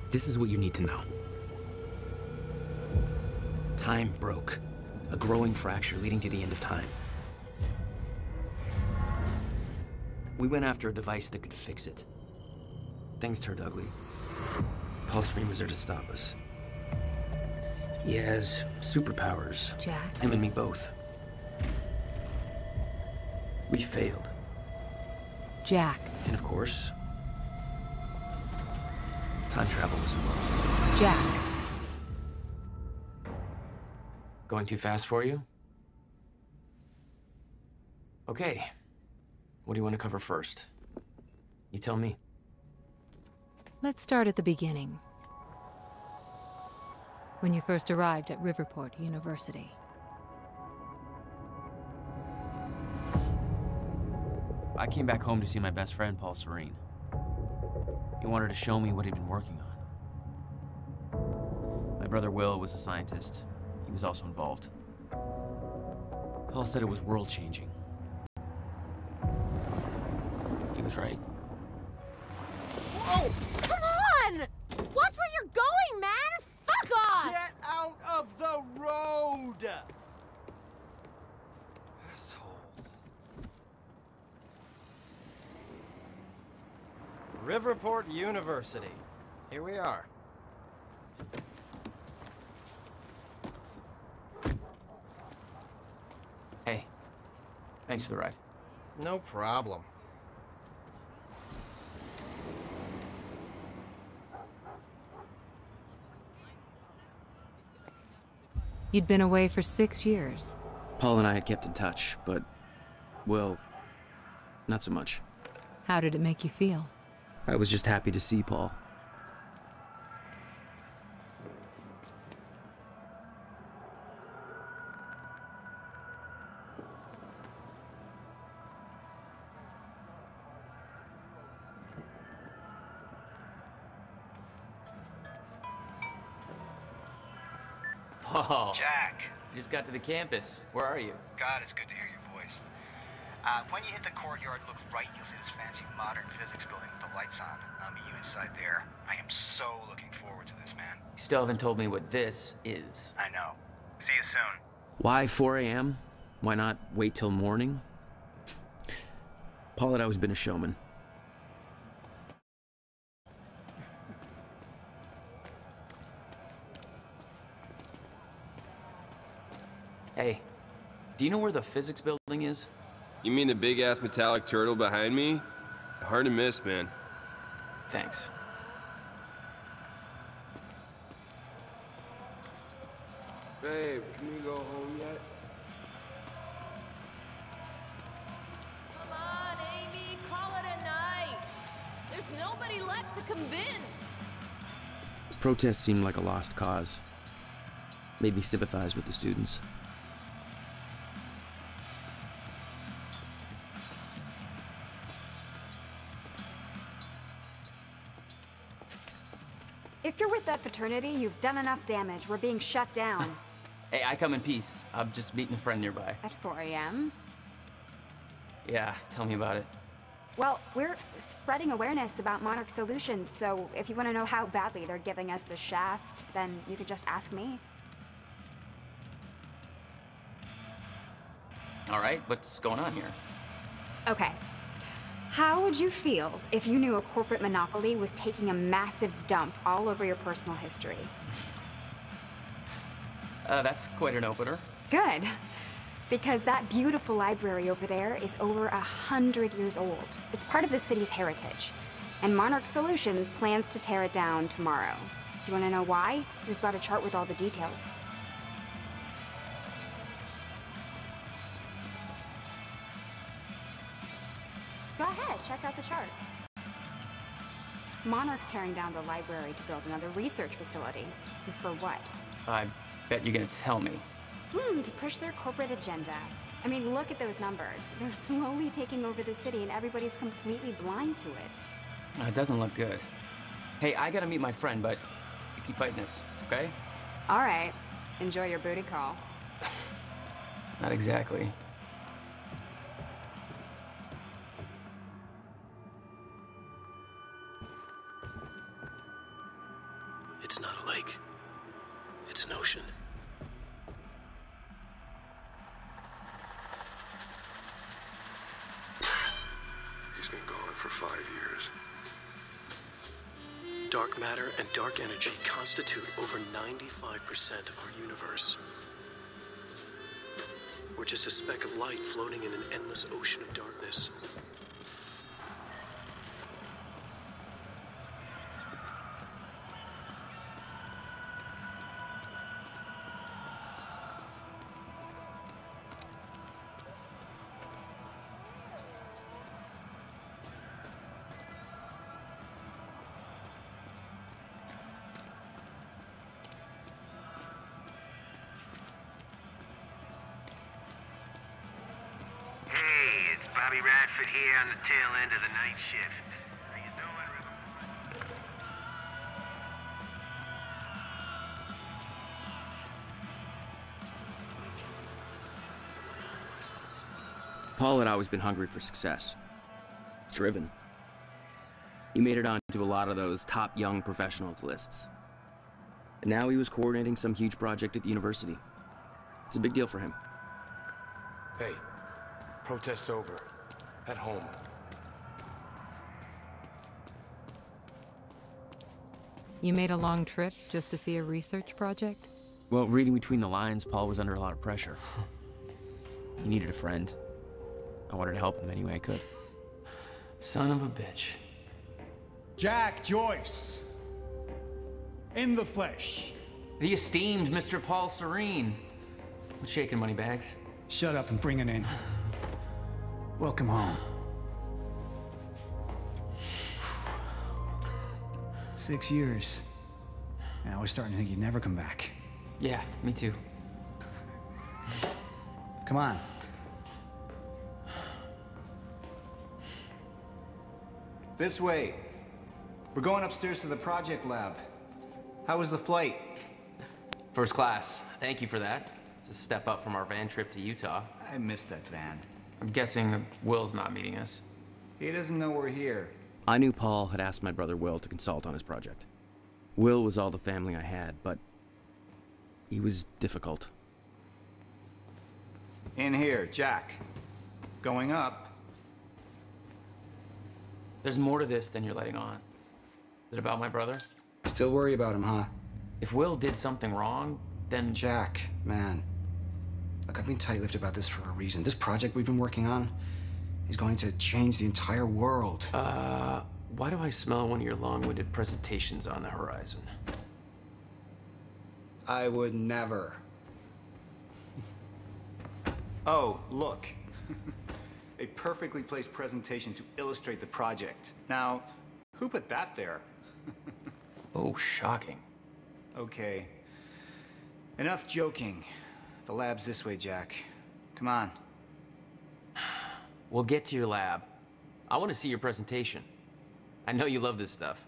This is what you need to know. Time broke. A growing fracture leading to the end of time. We went after a device that could fix it. Things turned ugly. Paul Serene was there to stop us. He has superpowers. Jack? Him and me both. We failed. Jack. And of course, time travel was involved. Jack. Going too fast for you? Okay. What do you want to cover first? You tell me. Let's start at the beginning. When you first arrived at Riverport University. I came back home to see my best friend, Paul Serene. He wanted to show me what he'd been working on. My brother Will was a scientist. He was also involved. Paul said it was world-changing. He was right. Whoa! Come on! Watch where you're going, man! Fuck off! Get out of the road! Asshole. Riverport University. Here we are. Hey, thanks for the ride. No problem. You'd been away for 6 years. Paul and I had kept in touch, but, well, not so much. How did it make you feel? I was just happy to see Paul. Paul. Jack. You just got to the campus. Where are you? God, it's good to hear your voice. When you hit the courtyard, look right, you'll see this fancy modern physics building with the lights on. I'll meet you inside there. I am so looking forward to this, man. You still haven't told me what this is. I know. See you soon. Why 4 a.m.? Why not wait till morning? Paul had always been a showman. Hey, do you know where the physics building is? You mean the big-ass metallic turtle behind me? Hard to miss, man. Thanks. Babe, can we go home yet? Come on, Amy, call it a night. There's nobody left to convince. Protests seemed like a lost cause. Made me sympathize with the students. If you're with that fraternity, you've done enough damage. We're being shut down. Hey, I come in peace. I'm just meeting a friend nearby. At 4 a.m.? Yeah, tell me about it. Well, we're spreading awareness about Monarch Solutions, so if you want to know how badly they're giving us the shaft, then you could just ask me. All right, what's going on here? Okay. How would you feel if you knew a corporate monopoly was taking a massive dump all over your personal history? That's quite an opener. Good. Because that beautiful library over there is over 100 years old. It's part of the city's heritage. And Monarch Solutions plans to tear it down tomorrow. Do you want to know why? We've got a chart with all the details. Go ahead, check out the chart. Monarch's tearing down the library to build another research facility. For what? I bet you're gonna tell me. To push their corporate agenda. I mean, look at those numbers. They're slowly taking over the city and everybody's completely blind to it. It doesn't look good. Hey, I gotta meet my friend, but you keep fighting this, okay? All right. Enjoy your booty call. Not exactly. It's not a lake. It's an ocean. He's been gone for 5 years. Dark matter and dark energy constitute over 95% of our universe. We're just a speck of light floating in an endless ocean of darkness. Bobby Radford here on the tail end of the night shift. How you doing, River? Paul had always been hungry for success. Driven. He made it onto a lot of those top young professionals lists. And now he was coordinating some huge project at the university. It's a big deal for him. Hey, protest's over. At home. You made a long trip just to see a research project? Well, reading between the lines, Paul was under a lot of pressure. He needed a friend. I wanted to help him any way I could. Son of a bitch. Jack Joyce. In the flesh. The esteemed Mr. Paul Serene. What's shaking, Moneybags? Shut up and bring it in. Welcome home. 6 years. And I was starting to think you'd never come back. Yeah, me too. Come on. This way. We're going upstairs to the project lab. How was the flight? First class. Thank you for that. It's a step up from our van trip to Utah. I missed that van. I'm guessing that Will's not meeting us. He doesn't know we're here. I knew Paul had asked my brother Will to consult on his project. Will was all the family I had, but he was difficult. In here, Jack. Going up. There's more to this than you're letting on. Is it about my brother? Still worry about him, huh? If Will did something wrong, then... Jack, man. Look, I've been tight-lipped about this for a reason. This project we've been working on is going to change the entire world. Why do I smell one of your long-winded presentations on the horizon? I would never. Oh, look. A perfectly placed presentation to illustrate the project. Now, who put that there? Oh, shocking. Okay. Enough joking. The lab's this way, Jack. Come on. We'll get to your lab. I want to see your presentation. I know you love this stuff.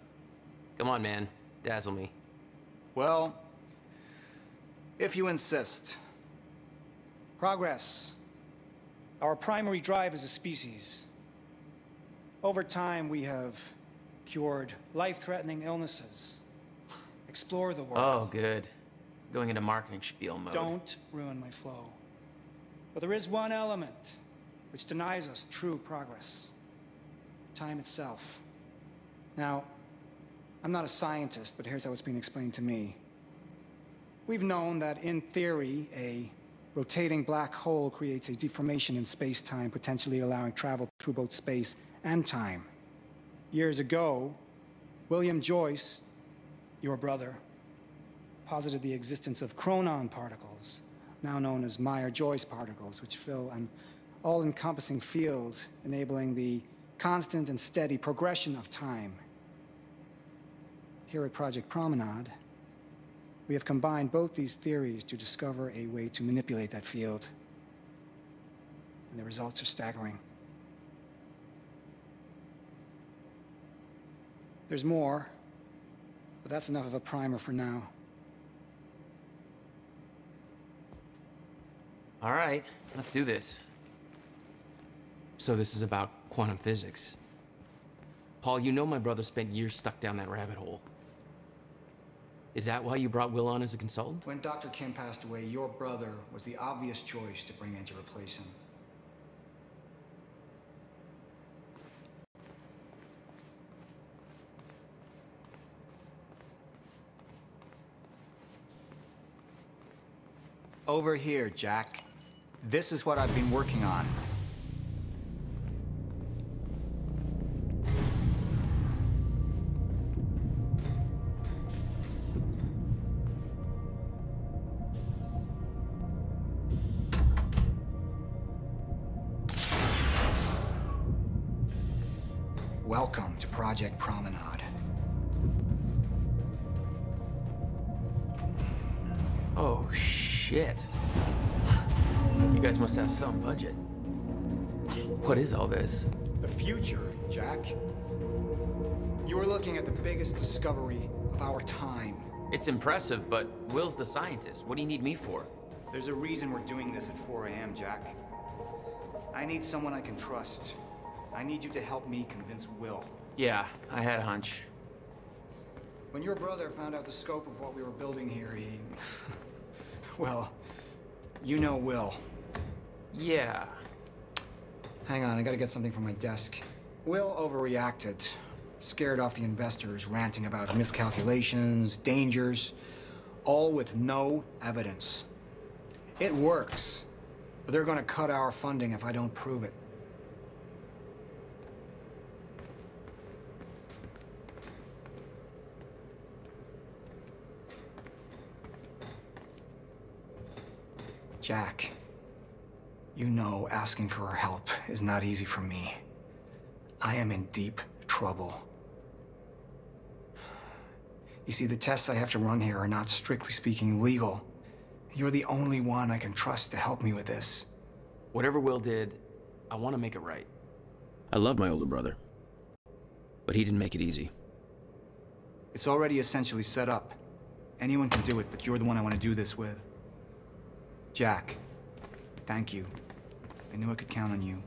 Come on, man. Dazzle me. Well, if you insist. Progress. Our primary drive as a species. Over time, we have cured life-threatening illnesses. Explore the world. Oh, good. Going into marketing spiel mode. Don't ruin my flow. But there is one element which denies us true progress. Time itself. Now, I'm not a scientist, but here's how it's been explained to me. We've known that, in theory, a rotating black hole creates a deformation in space-time, potentially allowing travel through both space and time. Years ago, William Joyce, your brother, posited the existence of chronon particles, now known as Meyer-Joyce particles, which fill an all-encompassing field, enabling the constant and steady progression of time. Here at Project Promenade, we have combined both these theories to discover a way to manipulate that field. And the results are staggering. There's more, but that's enough of a primer for now. All right, let's do this. So this is about quantum physics. Paul, you know my brother spent years stuck down that rabbit hole. Is that why you brought Will on as a consultant? When Dr. Kim passed away, your brother was the obvious choice to bring in to replace him. Over here, Jack. This is what I've been working on. Welcome to Project Promenade. Oh, shit. You guys must have some budget. What is all this? The future, Jack. You are looking at the biggest discovery of our time. It's impressive, but Will's the scientist. What do you need me for? There's a reason we're doing this at 4 a.m., Jack. I need someone I can trust. I need you to help me convince Will. Yeah, I had a hunch. When your brother found out the scope of what we were building here, he... well, you know Will. Yeah. Hang on, I gotta get something from my desk. Will overreacted. Scared off the investors, ranting about miscalculations, dangers, all with no evidence. It works, but they're gonna cut our funding if I don't prove it. Jack, you know asking for her help is not easy for me. I am in deep trouble. You see, the tests I have to run here are not strictly speaking legal. You're the only one I can trust to help me with this. Whatever Will did, I want to make it right. I love my older brother, but he didn't make it easy. It's already essentially set up. Anyone can do it, but you're the one I want to do this with. Jack, thank you. I knew I could count on you.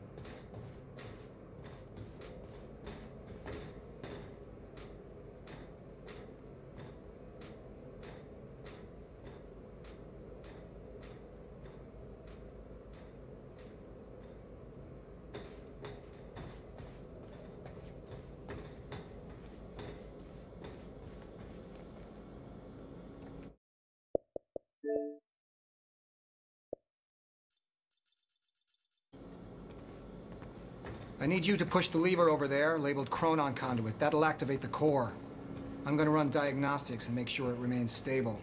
I need you to push the lever over there, labeled Chronon Conduit. That'll activate the core. I'm gonna run diagnostics and make sure it remains stable.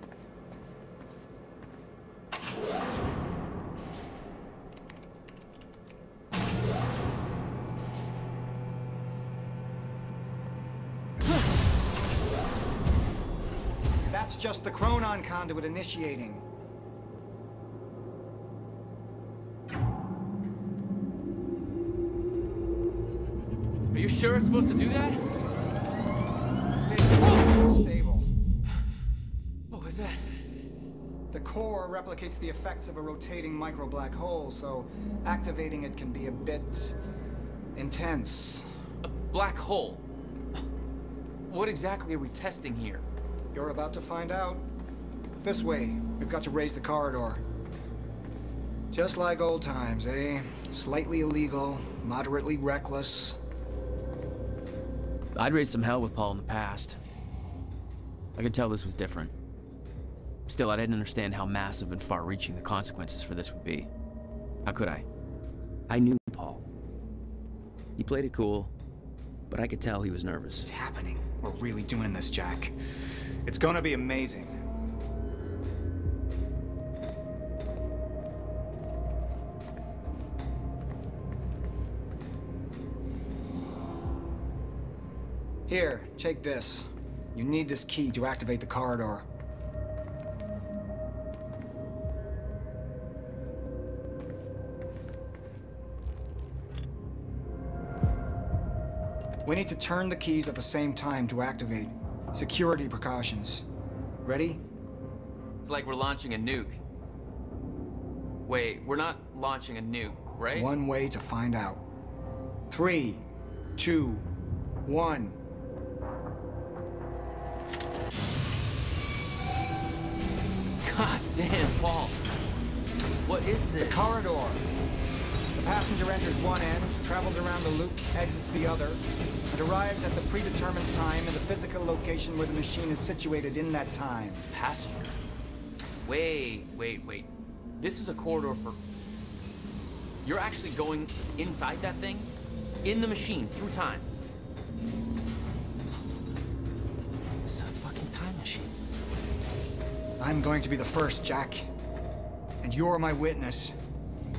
That's just the Chronon Conduit initiating. Are you sure it's supposed to do that? Stable. What was that? The core replicates the effects of a rotating micro-black hole, so activating it can be a bit... intense. A black hole? What exactly are we testing here? You're about to find out. This way. We've got to raise the corridor. Just like old times, eh? Slightly illegal, moderately reckless. I'd raised some hell with Paul in the past. I could tell this was different. Still, I didn't understand how massive and far-reaching the consequences for this would be. How could I? I knew Paul. He played it cool, but I could tell he was nervous. It's happening. We're really doing this, Jack. It's gonna be amazing. Here, take this. You need this key to activate the corridor. We need to turn the keys at the same time to activate. Security precautions. Ready? It's like we're launching a nuke. Wait, we're not launching a nuke, right? One way to find out. 3, 2, 1. God damn, Paul. What is this? The corridor. The passenger enters one end, travels around the loop, exits the other, and arrives at the predetermined time in the physical location where the machine is situated in that time. Passenger? Wait. This is a corridor for... You're actually going inside that thing? In the machine, through time? It's a fucking time machine. I'm going to be the first, Jack. And you're my witness.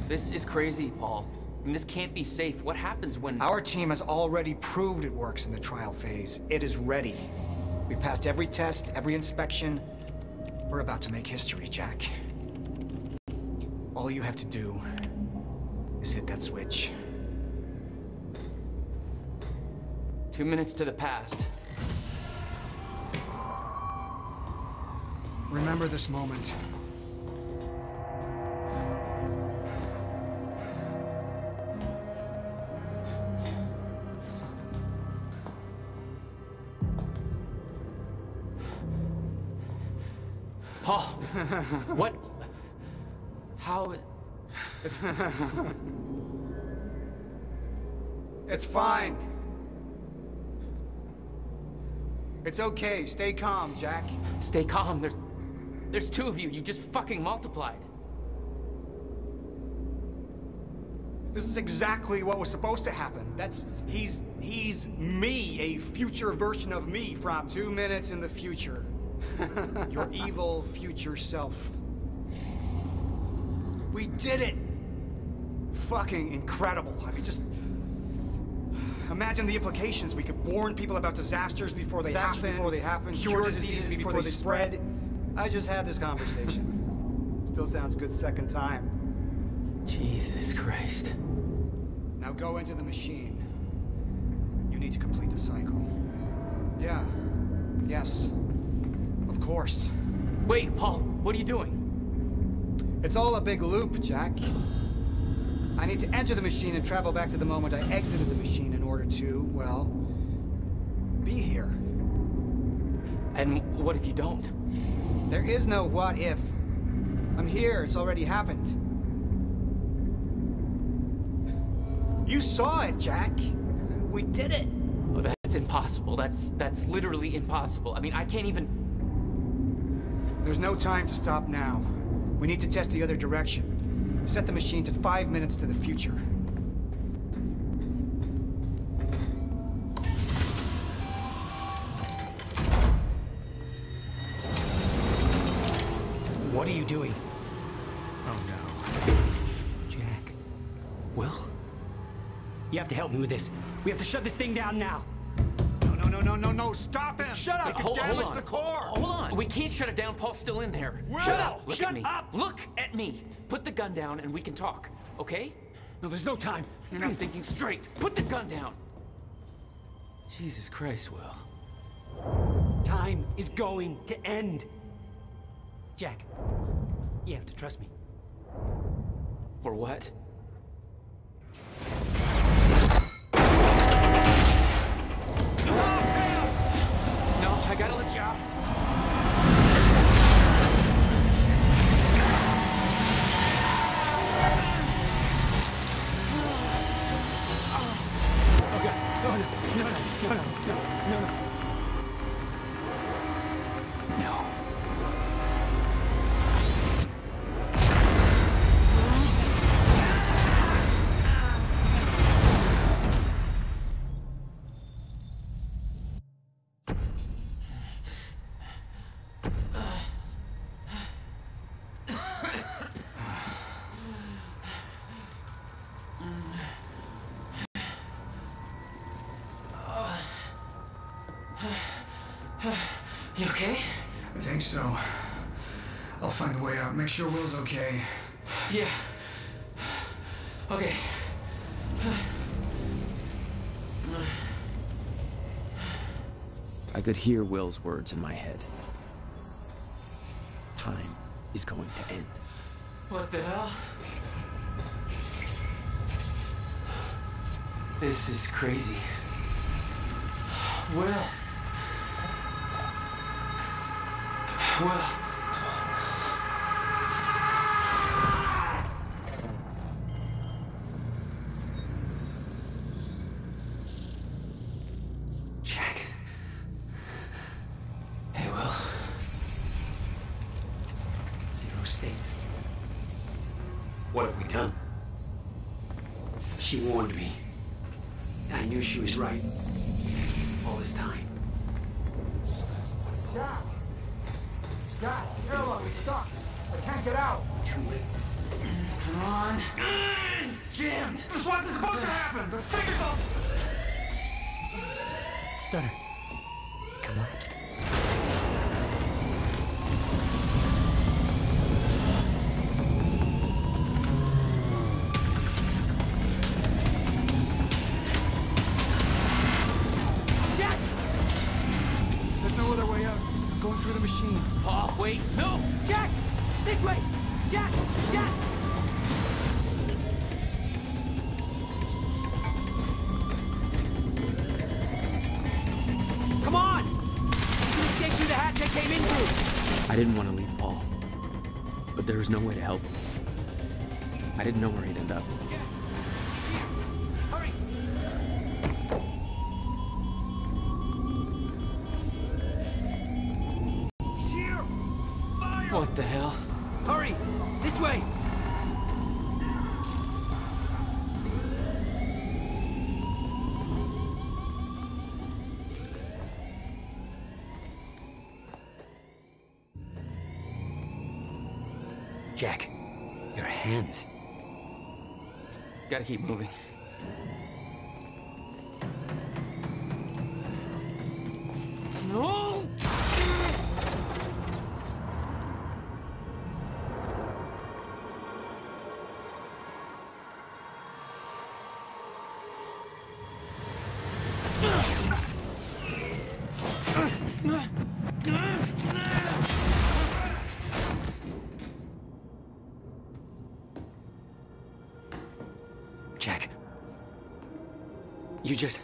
This is crazy, Paul. I mean, this can't be safe. What happens when... Our team has already proved it works in the trial phase. It is ready. We've passed every test, every inspection. We're about to make history, Jack. All you have to do is hit that switch. 2 minutes to the past. Remember this moment. Paul, what? How? It's fine. It's okay. Stay calm, Jack. Stay calm. There's two of you. You just fucking multiplied. This is exactly what was supposed to happen. He's me, a future version of me from 2 minutes in the future. Your evil future self. We did it! Fucking incredible. I mean, just... imagine the implications. We could warn people about disasters before they happen, cure diseases before they spread. I just had this conversation. Still sounds good second time. Jesus Christ. Now go into the machine. You need to complete the cycle. Yeah. Yes. Of course. Wait, Paul, what are you doing? It's all a big loop, Jack. I need to enter the machine and travel back to the moment I exited the machine in order to, well, be here. And what if you don't? There is no what if. I'm here, it's already happened. You saw it, Jack. We did it. Oh, that's impossible. That's literally impossible. I mean, I can't even... There's no time to stop now. We need to test the other direction. Set the machine to 5 minutes to the future. What are you doing? Oh no. Jack. Will? You have to help me with this. We have to shut this thing down now. No, stop him! Shut up! It could damage the core! Hold on. We can't shut it down. Paul's still in there. Shut up! Look at me. Look at me. Put the gun down and we can talk, okay? No, there's no time. You're not thinking straight. Put the gun down. Jesus Christ, Will. Time is going to end. Jack, you have to trust me. Or what? No, I gotta let you out. Oh God! No! No. You okay? I think so. I'll find a way out. Make sure Will's okay. Yeah. Okay. I could hear Will's words in my head. Time is going to end. What the hell? This is crazy. Will. What have we done? She warned me. I knew she was right. All this time. Jack! Jack, airlock is stuck. I can't get out. Too late. Come on. It's jammed. This wasn't supposed to happen. The figure's all... Stutter. Collapsed. Jack! There's no other way out. I'm going through the machine. Paul, wait. No! Jack! This way! Jack! Jack! Come on! You can escape through the hatch I came in through! I didn't want to leave Paul, but there was no way to help him. I didn't know where he'd end up. Hurry! He's here! Fire! What the hell? Hurry! This way! Jack, your hands. Gotta keep moving. No! Jack. You just...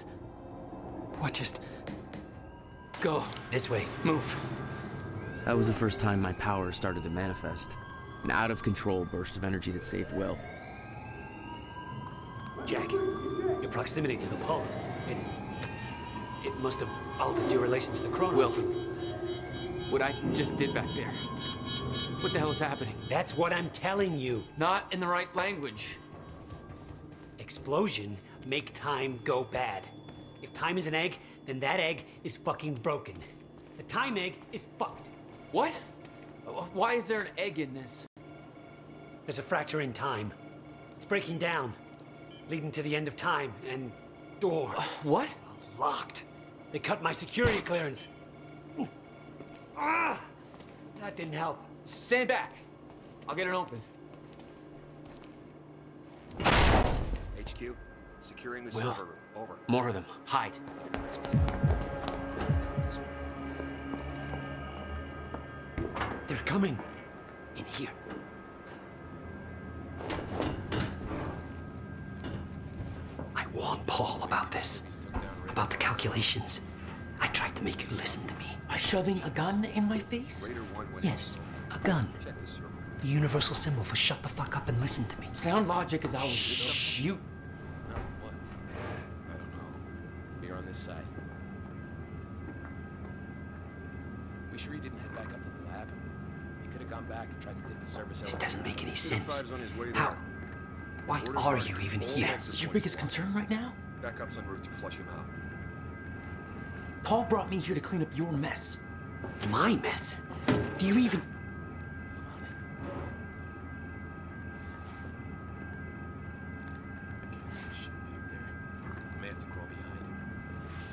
What just... Go. This way. Move. That was the first time my power started to manifest. An out-of-control burst of energy that saved Will. Jack, your proximity to the pulse, it must have altered your relation to the chrono. Will, what I just did back there. What the hell is happening? That's what I'm telling you. Not in the right language. Explosion make time go bad. If time is an egg, then that egg is fucking broken. The time egg is fucked. What? Why is there an egg in this? There's a fracture in time. It's breaking down, leading to the end of time, and door. What? Locked. They cut my security clearance. Ah! That didn't help. Stand back. I'll get it open. HQ, securing the Will, server room. Over. More of them. Hide. They're coming. In here. I warned Paul about this. About the calculations. I tried to make you listen to me. By shoving a gun in my face? Yes, a gun. The universal symbol for shut the fuck up and listen to me. Sound logic is always... Shh. You... No, what? I don't know. Here on this side. We sure he didn't head back up to the lab? He could have gone back and tried to take the service This elevator. doesn't make any sense. On his way How? there. Why are you even here? That's your biggest concern right now? Backup's en route to flush him out. Paul brought me here to clean up your mess. My mess? Do you even... I can't see shit back there. I may have to crawl behind.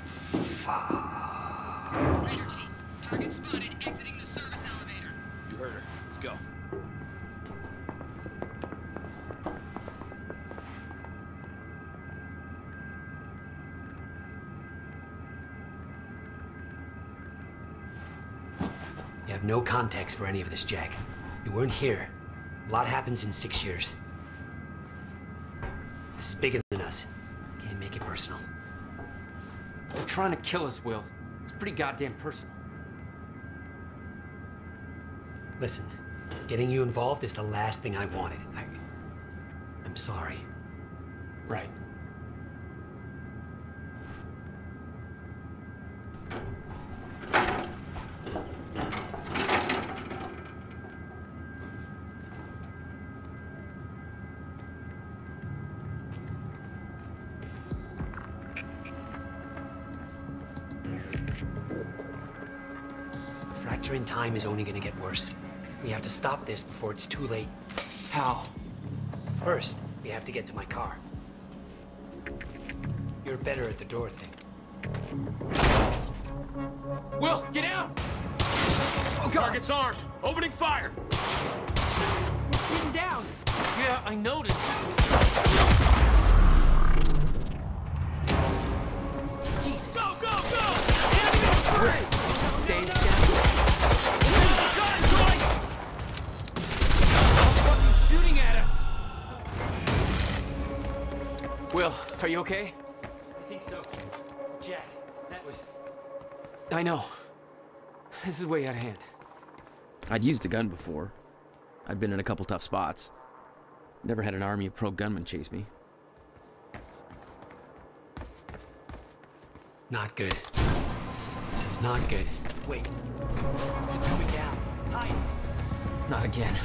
Fuck. Raider team, target spotted exiting the service elevator. You heard her. Let's go. You have no context for any of this, Jack. You weren't here. A lot happens in 6 years. This is bigger than us. Can't make it personal. They're trying to kill us, Will. It's pretty goddamn personal. Listen, getting you involved is the last thing I wanted. I'm sorry. Right. fracture in time is only gonna get worse. We have to stop this before it's too late. How? First, we have to get to my car. You're better at the door thing. Will, get out! Oh, target's armed! Opening fire! We're pinned down! Yeah, I noticed. Jesus. Go, go, go! Enemy free! Stay down. Gun, Joyce! They're fucking shooting at us! Will, are you okay? I think so. Jack, that was... I know. This is way out of hand. I'd used a gun before. I'd been in a couple tough spots. Never had an army of pro gunmen chase me. Not good. This is not good. Wait. It's coming down. Hide. Not again.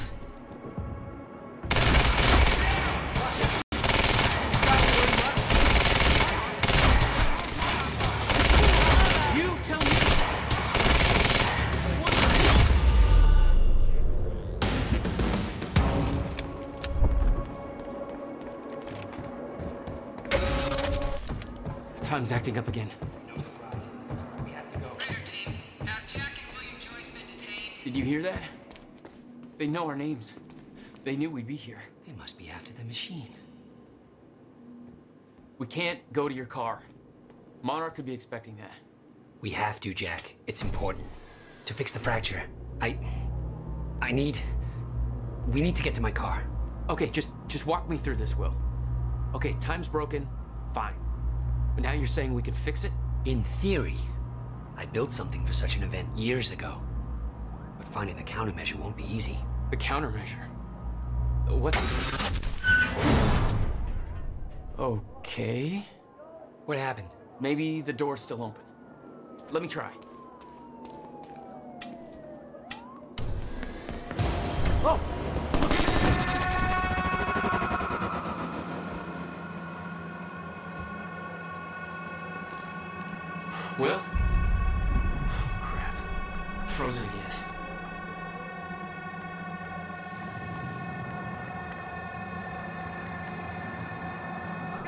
You tell me. Time's acting up again. No surprise. We have to go. Raider team, have Jack and William Joyce been detained? Did you hear that? They know our names. They knew we'd be here. They must be after the machine. We can't go to your car. Monarch could be expecting that. We have to, Jack. It's important. To fix the fracture. We need to get to my car. Okay, just walk me through this, Will. Okay, time's broken. Fine. But now you're saying we could fix it? In theory. I built something for such an event years ago. But finding the countermeasure won't be easy. The countermeasure? What? Okay. What happened? Maybe the door's still open. Let me try. Oh! Will? Oh, crap. Frozen again.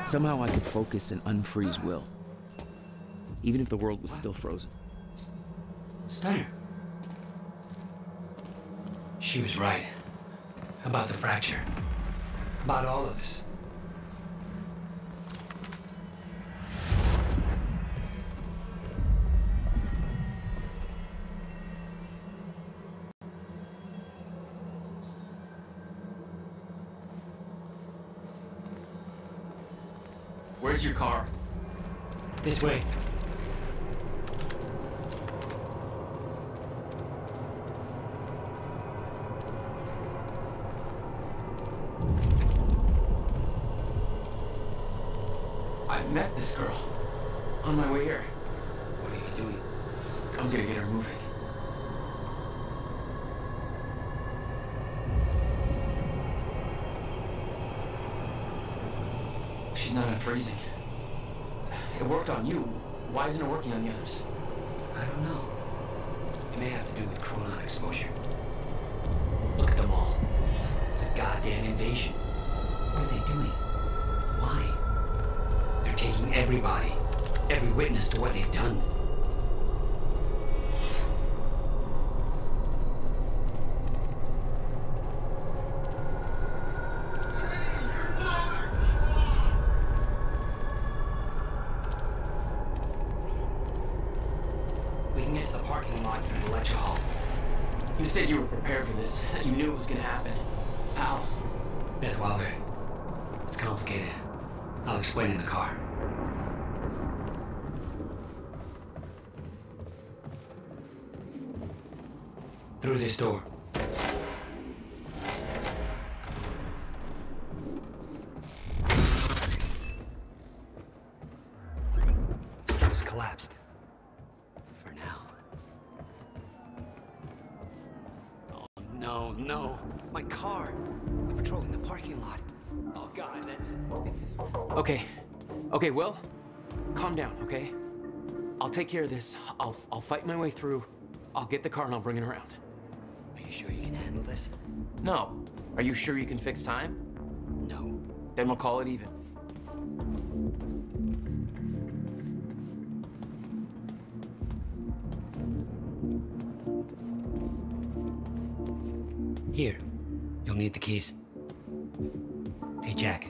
Somehow I could focus and unfreeze Will, even if the world was still frozen. Stunner. She was right. About the fracture. About all of this. Where's your car? This way. I met this girl on my way here. What are you doing? I'm gonna get her moving. She's not unfreezing. It worked on you. Why isn't it working on the others? I don't know. It may have to do with chronon exposure. Look at them all. It's a goddamn invasion. What are they doing? Why? They're taking everybody. Every witness to what they've done. We can get to the parking lot through the lecture hall. You said you were prepared for this. You knew it was gonna happen. How? Beth Wilder. It's complicated. I'll explain in the car. Through this door. Stuff's collapsed. For now. Oh, no, no. My car. They're patrolling the parking lot. Oh, God, it's... Okay. Okay, Will. Calm down, okay? I'll take care of this. I'll fight my way through. I'll get the car and I'll bring it around. Are you sure you can handle this? No. Are you sure you can fix time? No. Then we'll call it even. Here. You'll need the keys. Hey, Jack.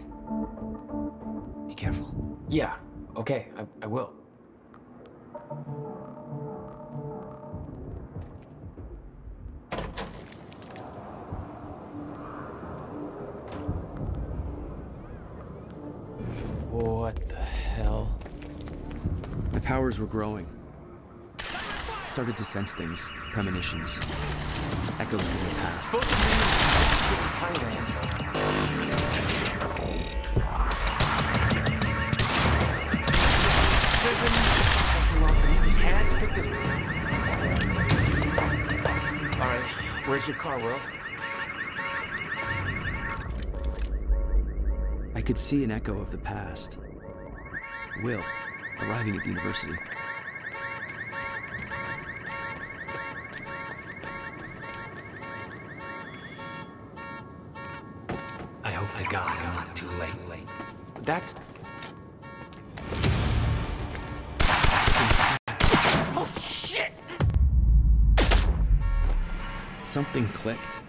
Be careful. Yeah, okay, I will. What the hell? My powers were growing. I started to sense things, premonitions, echoes from the past. Had to pick this one. All right, where's your car, Will? I could see an echo of the past. Will, arriving at the university. I hope to God I'm not too late. That's... Oh, shit! Something clicked.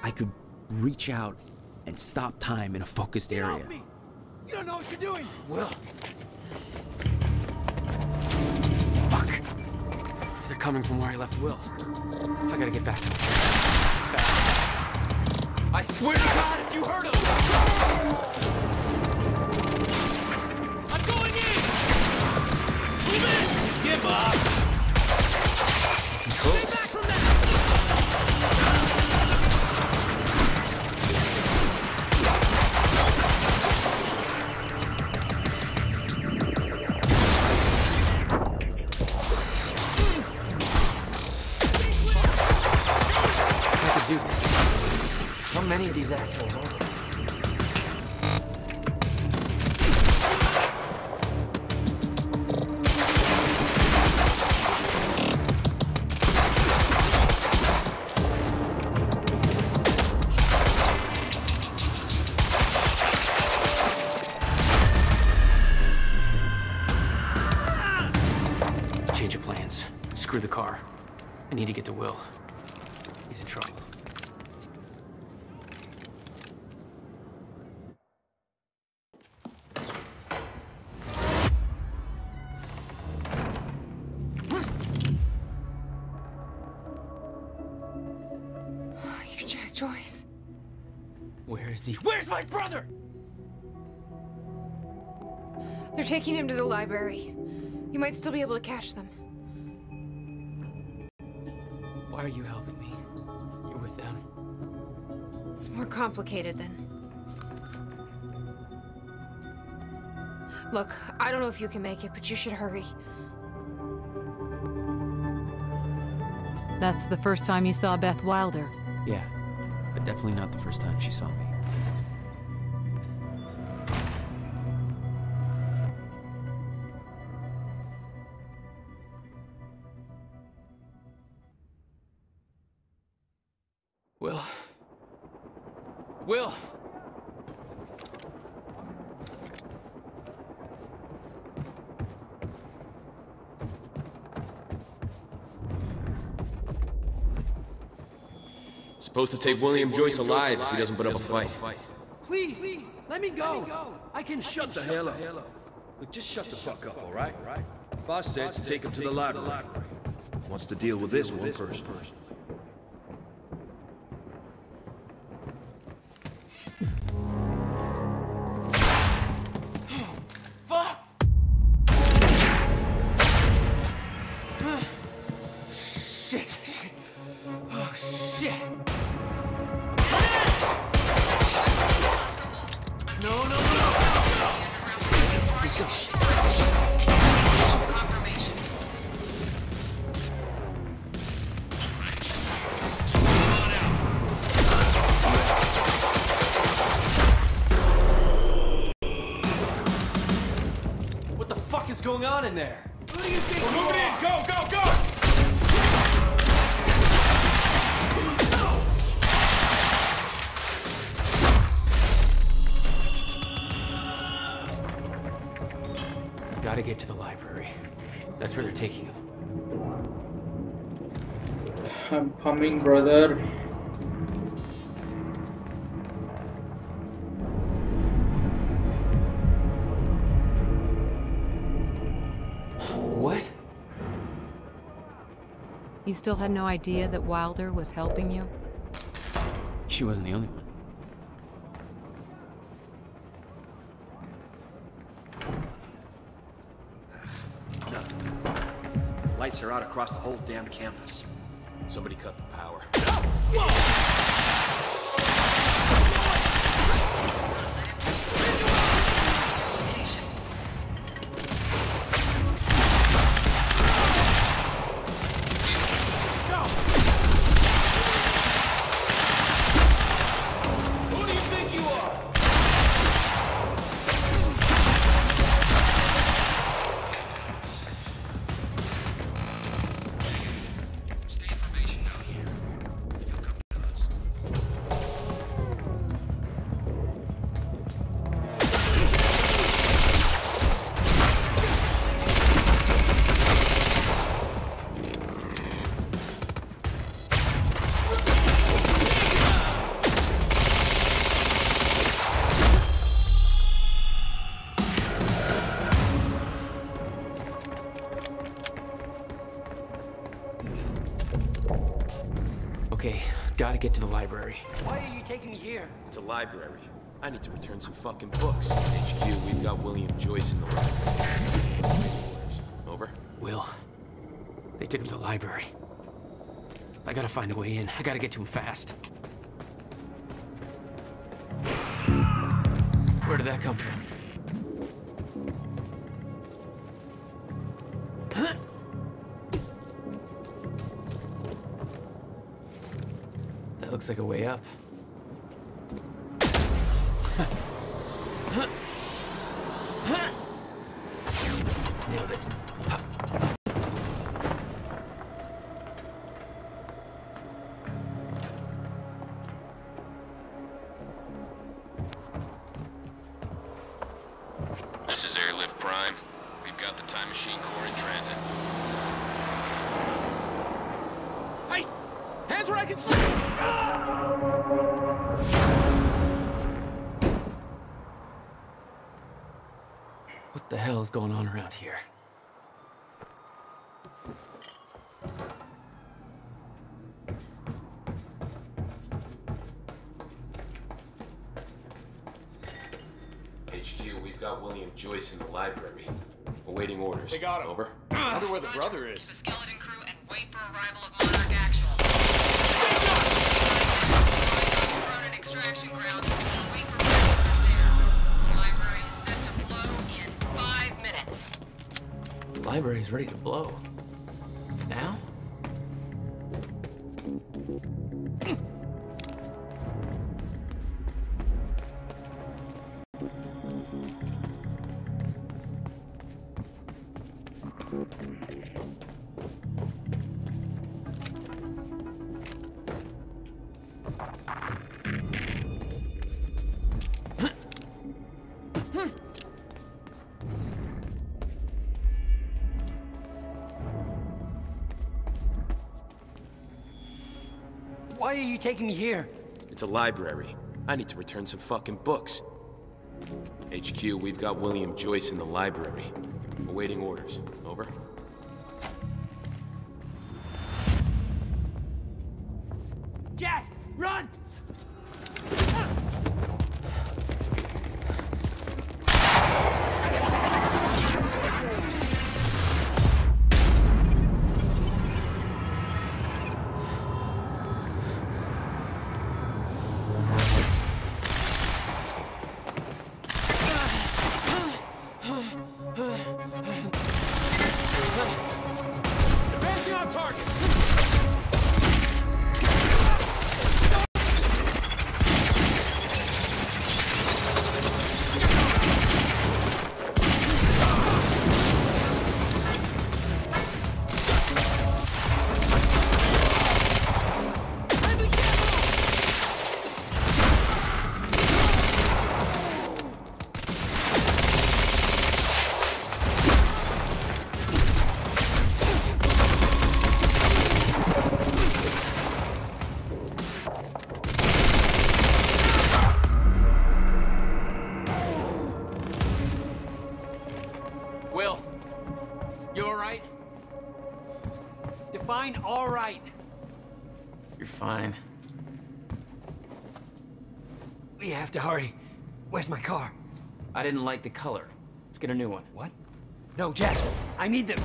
I could reach out and stop time in a focused area. You don't know what you're doing! Will. Fuck. They're coming from where I left Will. I gotta get back to him. Fast. I swear to God, if you hurt him! I'm going in! Move in! Give up! Stay back from that! Do this. How many of these assholes are there? Change of plans. Screw the car. I need to get to Will. He's in trouble. Joyce. Where is he? Where's my brother? They're taking him to the library. You might still be able to catch them. Why are you helping me? You're with them. It's more complicated than... Look, I don't know if you can make it, but you should hurry. That's the first time you saw Beth Wilder. Yeah, but definitely not the first time she saw me. Will! Supposed to take William Joyce alive if he doesn't put up a fight. Please, let me go. I can shut the hell up. Look, just shut the fuck up, all right? Boss said to take him to the library. Wants to deal with this one person. Fuck! Shit! Oh, shit! No! Confirmation. What the fuck is going on in there? What do you think? We're moving in! Go! I'm coming, brother. What? You still had no idea that Wilder was helping you? She wasn't the only one. Nothing. Lights are out across the whole damn campus. Somebody cut the power. Okay, gotta get to the library. Why are you taking me here? It's a library. I need to return some fucking books. HQ, we've got William Joyce in the library. Over? Will. They took him to the library. I gotta find a way in. I gotta get to him fast. Where did that come from? That looks like a way up. Nailed it. This is Airlift Prime. We've got the Time Machine Corps in transit. Hey! Hands where I can see! What the hell is going on around here? HQ, we've got William Joyce in the library. Awaiting orders. They got him. Over. I wonder where the brother is. To the skeleton crew and wait for arrival of Monarch Actual. Surrounded extraction grounds. Wait for orders there. The library is set to blow in 5 minutes. The library's ready to blow. Now? Why are you taking me here? It's a library. I need to return some fucking books. HQ, we've got William Joyce in the library. Awaiting orders. Over. Jack, run! Advancing on target! fine? All right. You're fine. We have to hurry. Where's my car? I didn't like the color. Let's get a new one. What? No, Jack. I need them.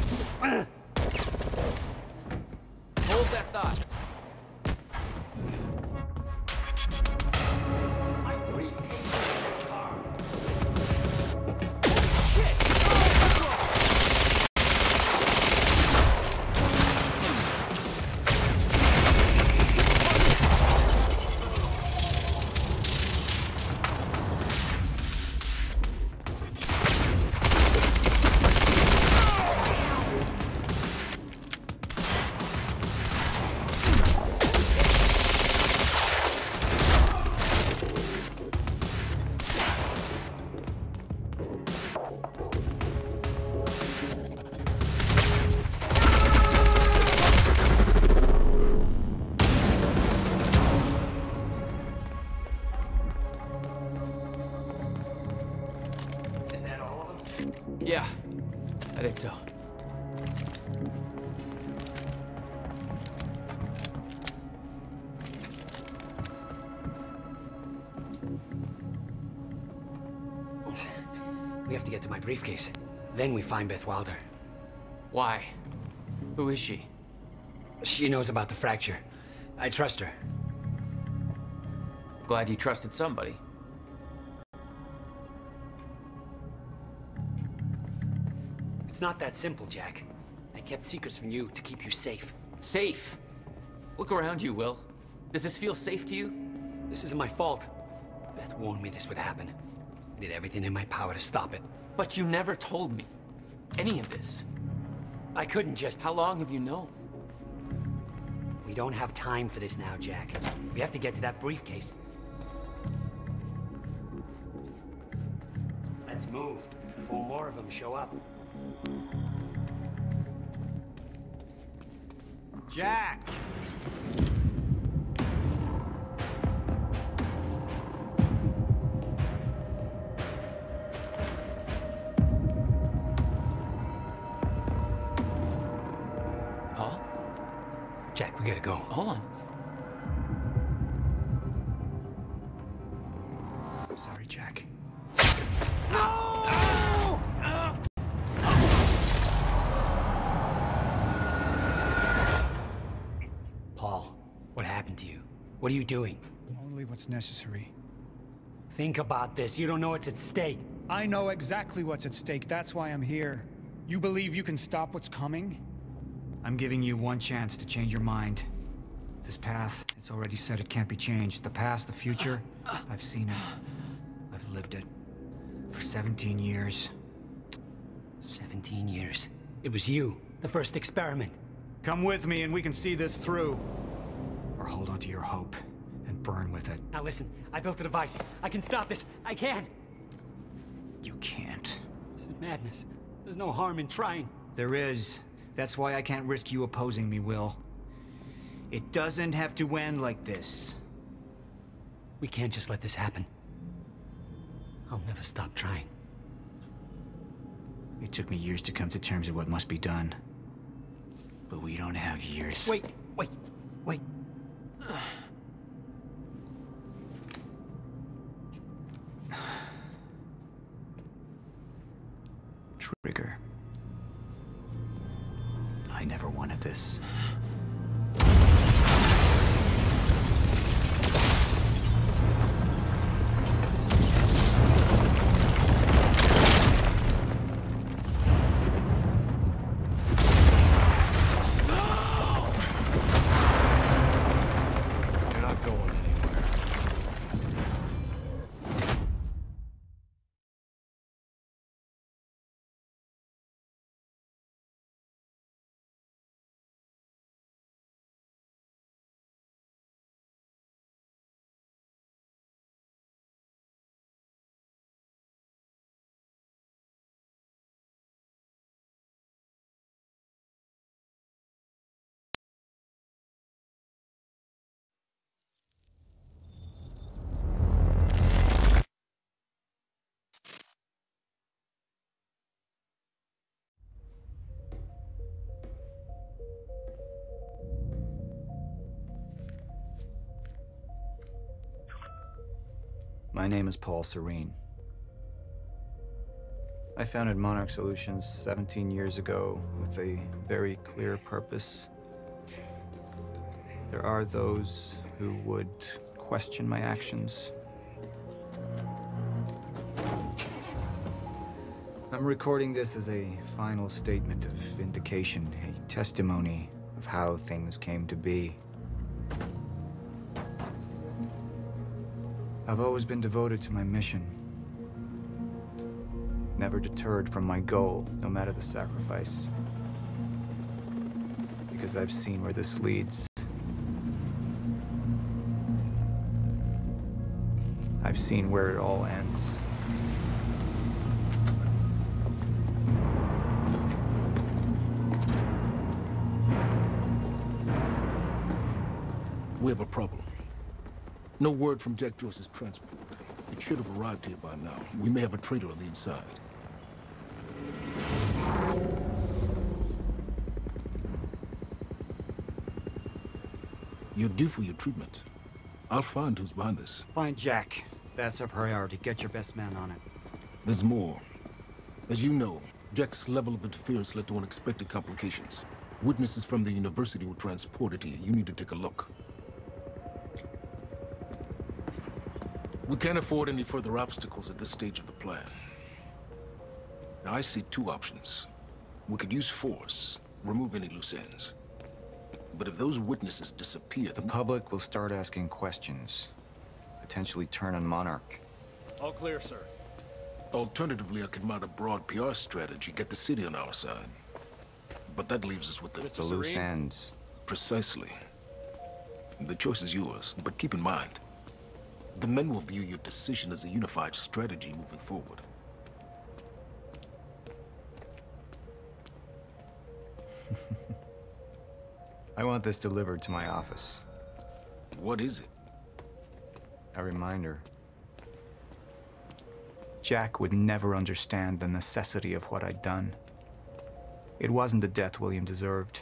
Hold that thought. Yeah, I think so. We have to get to my briefcase. Then we find Beth Wilder. Why? Who is she? She knows about the fracture. I trust her. Glad you trusted somebody. It's not that simple, Jack. I kept secrets from you to keep you safe. Safe? Look around you, Will. Does this feel safe to you? This isn't my fault. Beth warned me this would happen. I did everything in my power to stop it. But you never told me any of this. I couldn't just... How long have you known? We don't have time for this now, Jack. We have to get to that briefcase. Let's move before more of them show up. Jack! Paul? Jack, we gotta go. Hold on. I'm sorry, Jack. Paul, what happened to you? What are you doing? Only what's necessary. Think about this. You don't know what's at stake. I know exactly what's at stake. That's why I'm here. You believe you can stop what's coming? I'm giving you one chance to change your mind. This path, it's already said it can't be changed. The past, the future, I've seen it. I've lived it. For 17 years. 17 years. It was you, the first experiment. Come with me and we can see this through. Or hold on to your hope and burn with it. Now listen, I built a device. I can stop this. I can. You can't. This is madness. There's no harm in trying. There is. That's why I can't risk you opposing me, Will. It doesn't have to end like this. We can't just let this happen. I'll never stop trying. It took me years to come to terms with what must be done. But we don't have years. Wait. Trigger. I never wanted this. My name is Paul Serene. I founded Monarch Solutions 17 years ago with a very clear purpose. There are those who would question my actions. I'm recording this as a final statement of vindication, a testimony of how things came to be. I've always been devoted to my mission. Never deterred from my goal, no matter the sacrifice. Because I've seen where this leads. I've seen where it all ends. We have a problem. No word from Jack Joyce's transport. It should have arrived here by now. We may have a traitor on the inside. You're due for your treatment. I'll find who's behind this. Find Jack. That's our priority. Get your best man on it. There's more. As you know, Jack's level of interference led to unexpected complications. Witnesses from the university were transported here. You need to take a look. We can't afford any further obstacles at this stage of the plan. Now, I see two options. We could use force, remove any loose ends. But if those witnesses disappear, the public will start asking questions, potentially turn on Monarch. All clear, sir. Alternatively, I could mount a broad PR strategy, get the city on our side. But that leaves us with the loose ends. Precisely. The choice is yours, but keep in mind, the men will view your decision as a unified strategy moving forward. I want this delivered to my office. What is it? A reminder. Jack would never understand the necessity of what I'd done. It wasn't the death William deserved,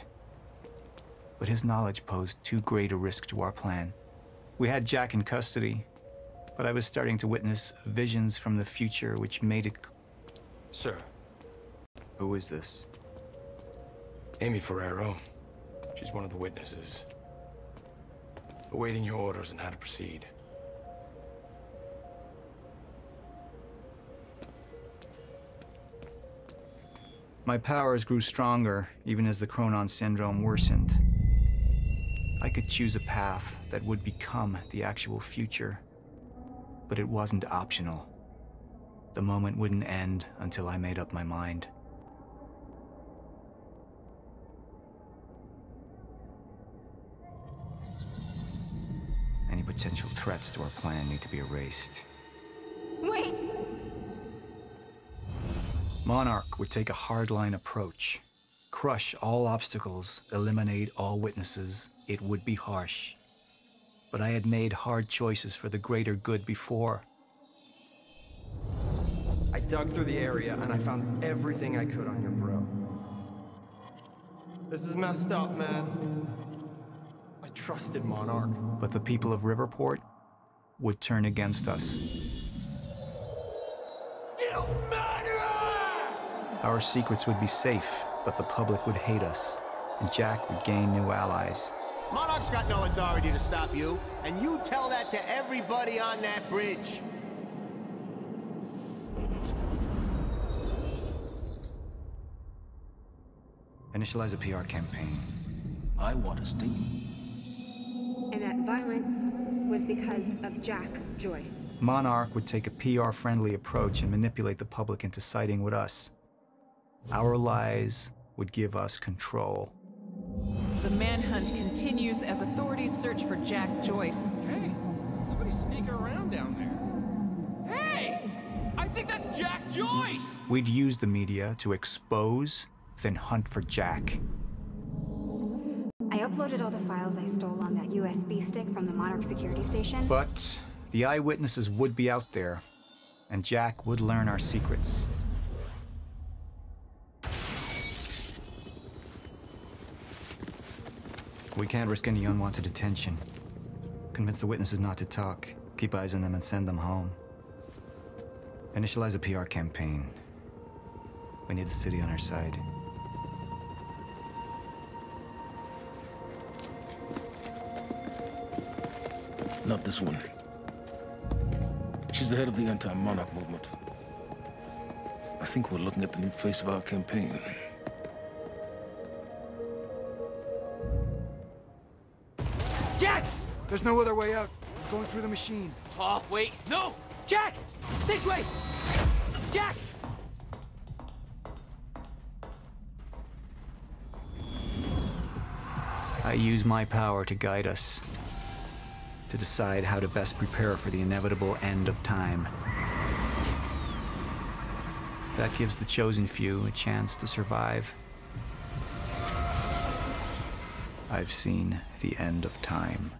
but his knowledge posed too great a risk to our plan. We had Jack in custody, but I was starting to witness visions from the future which made it... Sir. Who is this? Amy Ferrero. She's one of the witnesses. Awaiting your orders on how to proceed. My powers grew stronger, even as the Chronon syndrome worsened. I could choose a path that would become the actual future, but it wasn't optional. The moment wouldn't end until I made up my mind. Any potential threats to our plan need to be erased. Wait! Monarch would take a hardline approach. Crush all obstacles, eliminate all witnesses. It would be harsh. But I had made hard choices for the greater good before. I dug through the area and I found everything I could on your bro. This is messed up, man. I trusted Monarch. But the people of Riverport would turn against us. Our secrets would be safe, but the public would hate us, and Jack would gain new allies. Monarch's got no authority to stop you, and you tell that to everybody on that bridge. Initialize a PR campaign. I want a statement. And that violence was because of Jack Joyce. Monarch would take a PR-friendly approach and manipulate the public into siding with us. Our lies would give us control. The manhunt continues as authorities search for Jack Joyce. Hey, somebody's sneaking around down there. Hey! I think that's Jack Joyce! We'd use the media to expose, then hunt for Jack. I uploaded all the files I stole on that USB stick from the Monarch security station. But the eyewitnesses would be out there, and Jack would learn our secrets. We can't risk any unwanted attention. Convince the witnesses not to talk. Keep eyes on them and send them home. Initialize a PR campaign. We need the city on our side. Not this one. She's the head of the anti-monarch movement. I think we're looking at the new face of our campaign. Jack! There's no other way out. We're going through the machine. Oh, wait. No! Jack! This way! Jack! I use my power to guide us, to decide how to best prepare for the inevitable end of time. That gives the chosen few a chance to survive. I've seen the end of time.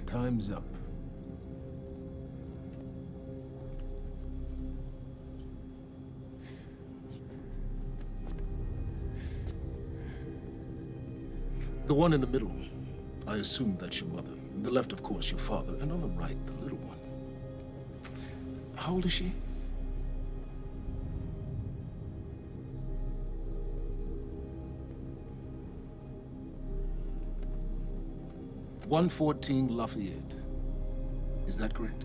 Time's up. The one in the middle, I assume that's your mother. The left, of course, your father. And on the right, the little one. How old is she? "114 Lafayette. Is that correct?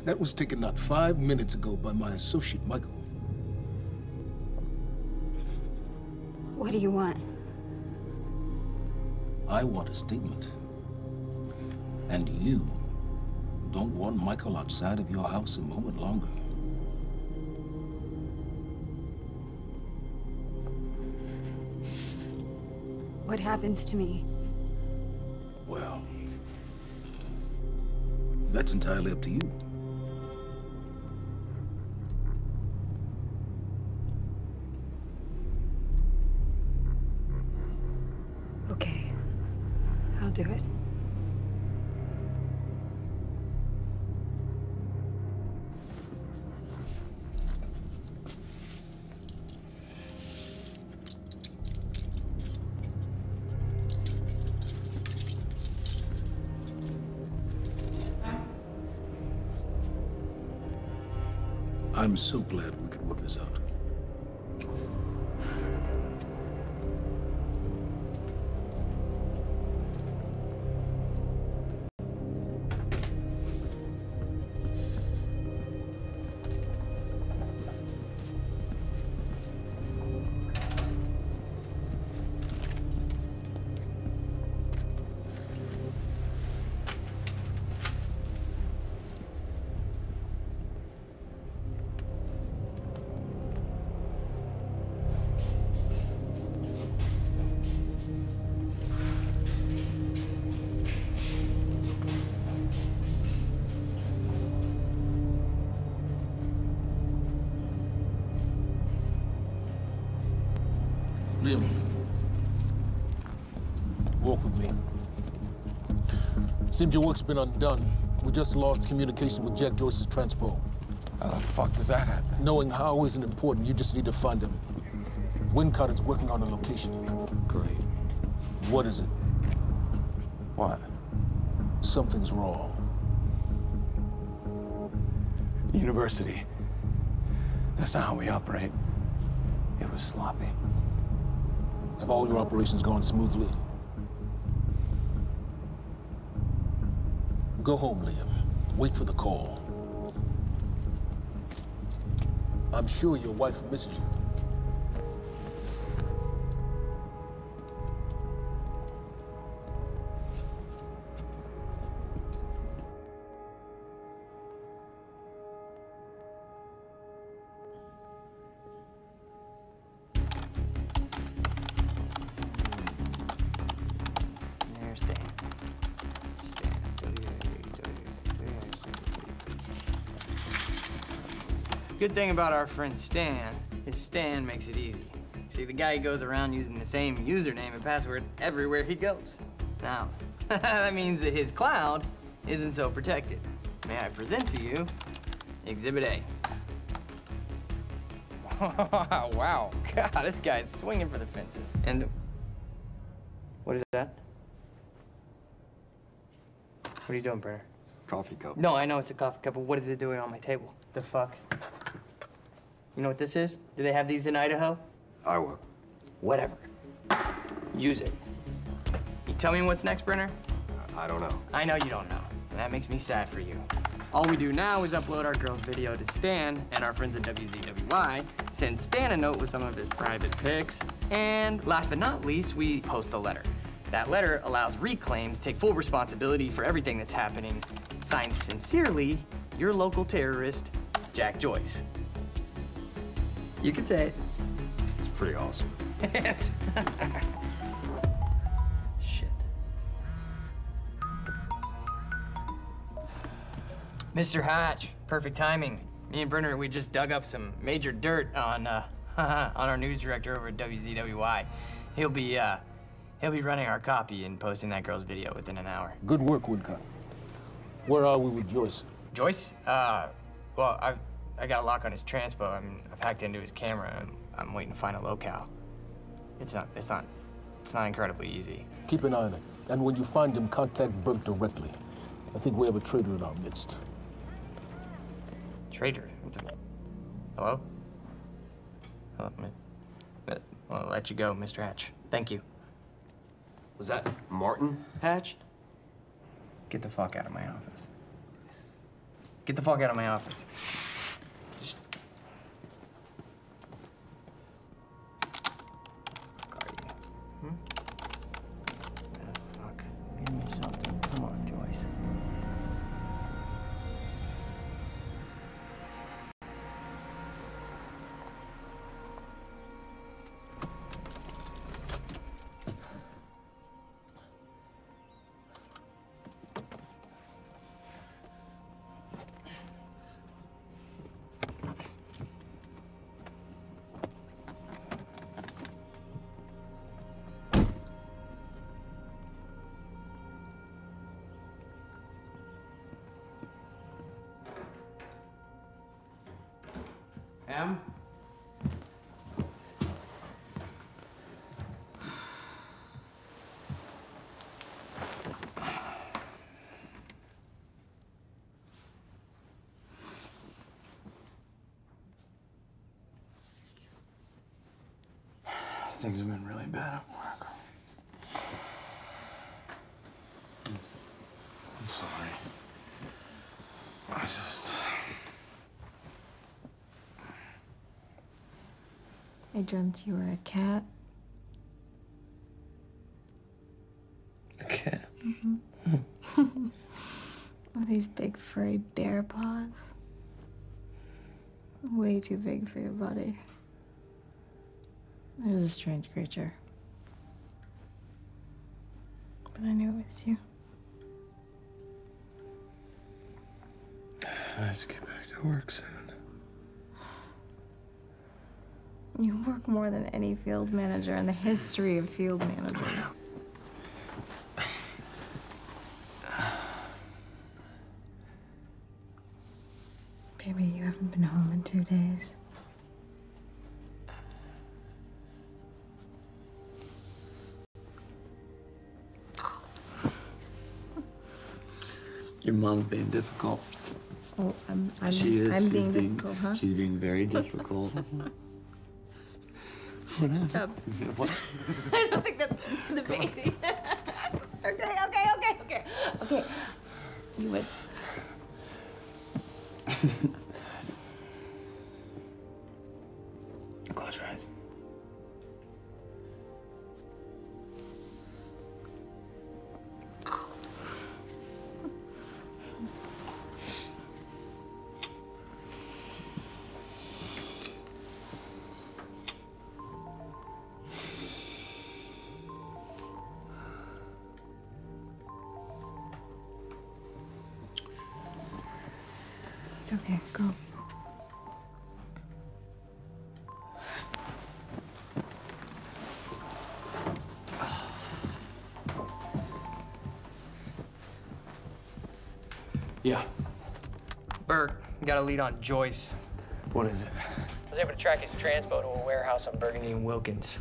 That was taken not 5 minutes ago by my associate, Michael. What do you want? I want a statement. And you don't want Michael outside of your house a moment longer. What happens to me? Well, that's entirely up to you. Okay, I'll do it. I'm so glad we could work this out. Liam, walk with me. Seems your work's been undone. We just lost communication with Jack Joyce's transpo. How the fuck does that happen? Knowing how isn't important. You just need to find him. Wincott is working on a location. Great. What is it? What? Something's wrong. University. That's not how we operate. It was sloppy. Have all your operations gone smoothly? Go home, Liam. Wait for the call. I'm sure your wife misses you. Good thing about our friend Stan is Stan makes it easy. See, the guy goes around using the same username and password everywhere he goes. Now, that means that his cloud isn't so protected. May I present to you Exhibit A. Wow, God, this guy's swinging for the fences. And what is that? What are you doing, Brenner? Coffee cup. No, I know it's a coffee cup, but what is it doing on my table? The fuck? You know what this is? Do they have these in Idaho? Iowa. Whatever. Use it. You tell me what's next, Brenner? I don't know. I know you don't know. And that makes me sad for you. All we do now is upload our girl's video to Stan, and our friends at WZWY send Stan a note with some of his private pics. And last but not least, we post a letter. That letter allows Reclaim to take full responsibility for everything that's happening. Signed sincerely, your local terrorist, Jack Joyce. You can say it. It's pretty awesome. Shit. Mr. Hatch, perfect timing. Me and Brenner, we just dug up some major dirt on our news director over at WZWY. He'll be running our copy and posting that girl's video within an hour. Good work, Woodcock. Where are we with Joyce? Joyce? Well, I got a lock on his transpo. I've hacked into his camera, and I'm waiting to find a locale. It's not incredibly easy. Keep an eye on it. And when you find him, contact Burke directly. I think we have a traitor in our midst. Traitor? Hello? Hello, I'll let you go, Mr. Hatch. Thank you. Was that Martin Hatch? Get the fuck out of my office. Get the fuck out of my office. Just... Fuck are you? Fuck. Give me something. Come on, Joyce. Em? Things have been really bad at work. I'm sorry. I dreamt you were a cat. A cat? Mm-hmm. With these big furry bear paws. Way too big for your body. It was a strange creature. But I knew it was you. I have to get back to work soon. You work more than any field manager in the history of field managers. Baby, you haven't been home in 2 days. Your mom's being difficult. Oh, I'm She's being difficult, huh? She's being very difficult. What happened? What? I don't think that's the baby. Okay. You would. Close your eyes. It's okay, go. Yeah. Burke, you got a lead on Joyce. What is it? I was able to track his transpo to a warehouse on Burgundy and Wilkins.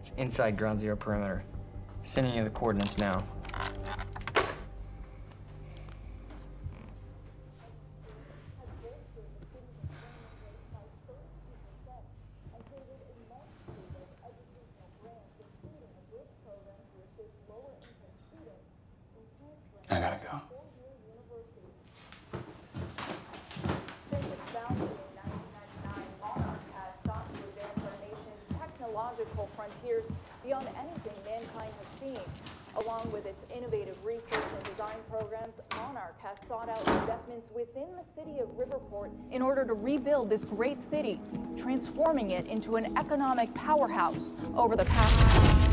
It's inside Ground Zero perimeter. Sending you the coordinates now. I gotta go. Technological frontiers beyond anything mankind has seen. Along with its innovative research and design programs, Monarch has sought out investments within the city of Riverport in order to rebuild this great city, transforming it into an economic powerhouse over the past...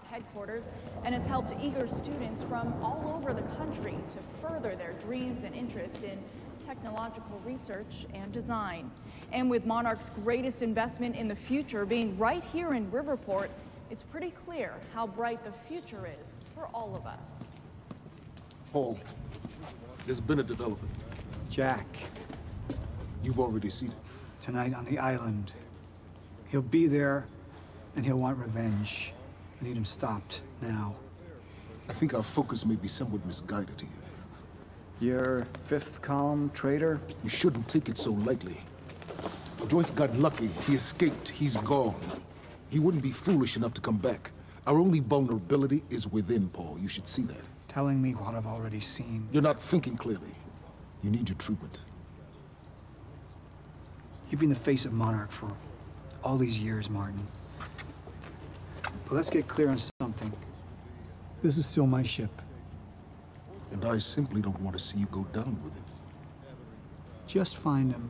headquarters and has helped eager students from all over the country to further their dreams and interest in technological research and design. And with Monarch's greatest investment in the future being right here in Riverport, it's pretty clear how bright the future is for all of us. Paul, there's been a development. Jack. You've already seen it. Tonight on the island. He'll be there, and he'll want revenge. I need him stopped, now. I think our focus may be somewhat misguided here. Your fifth column traitor? You shouldn't take it so lightly. Joyce got lucky. He escaped. He's gone. He wouldn't be foolish enough to come back. Our only vulnerability is within, Paul. You should see that. Telling me what I've already seen. You're not thinking clearly. You need your treatment. You've been the face of Monarch for all these years, Martin. But let's get clear on something. This is still my ship. And I simply don't want to see you go down with it. Just find him.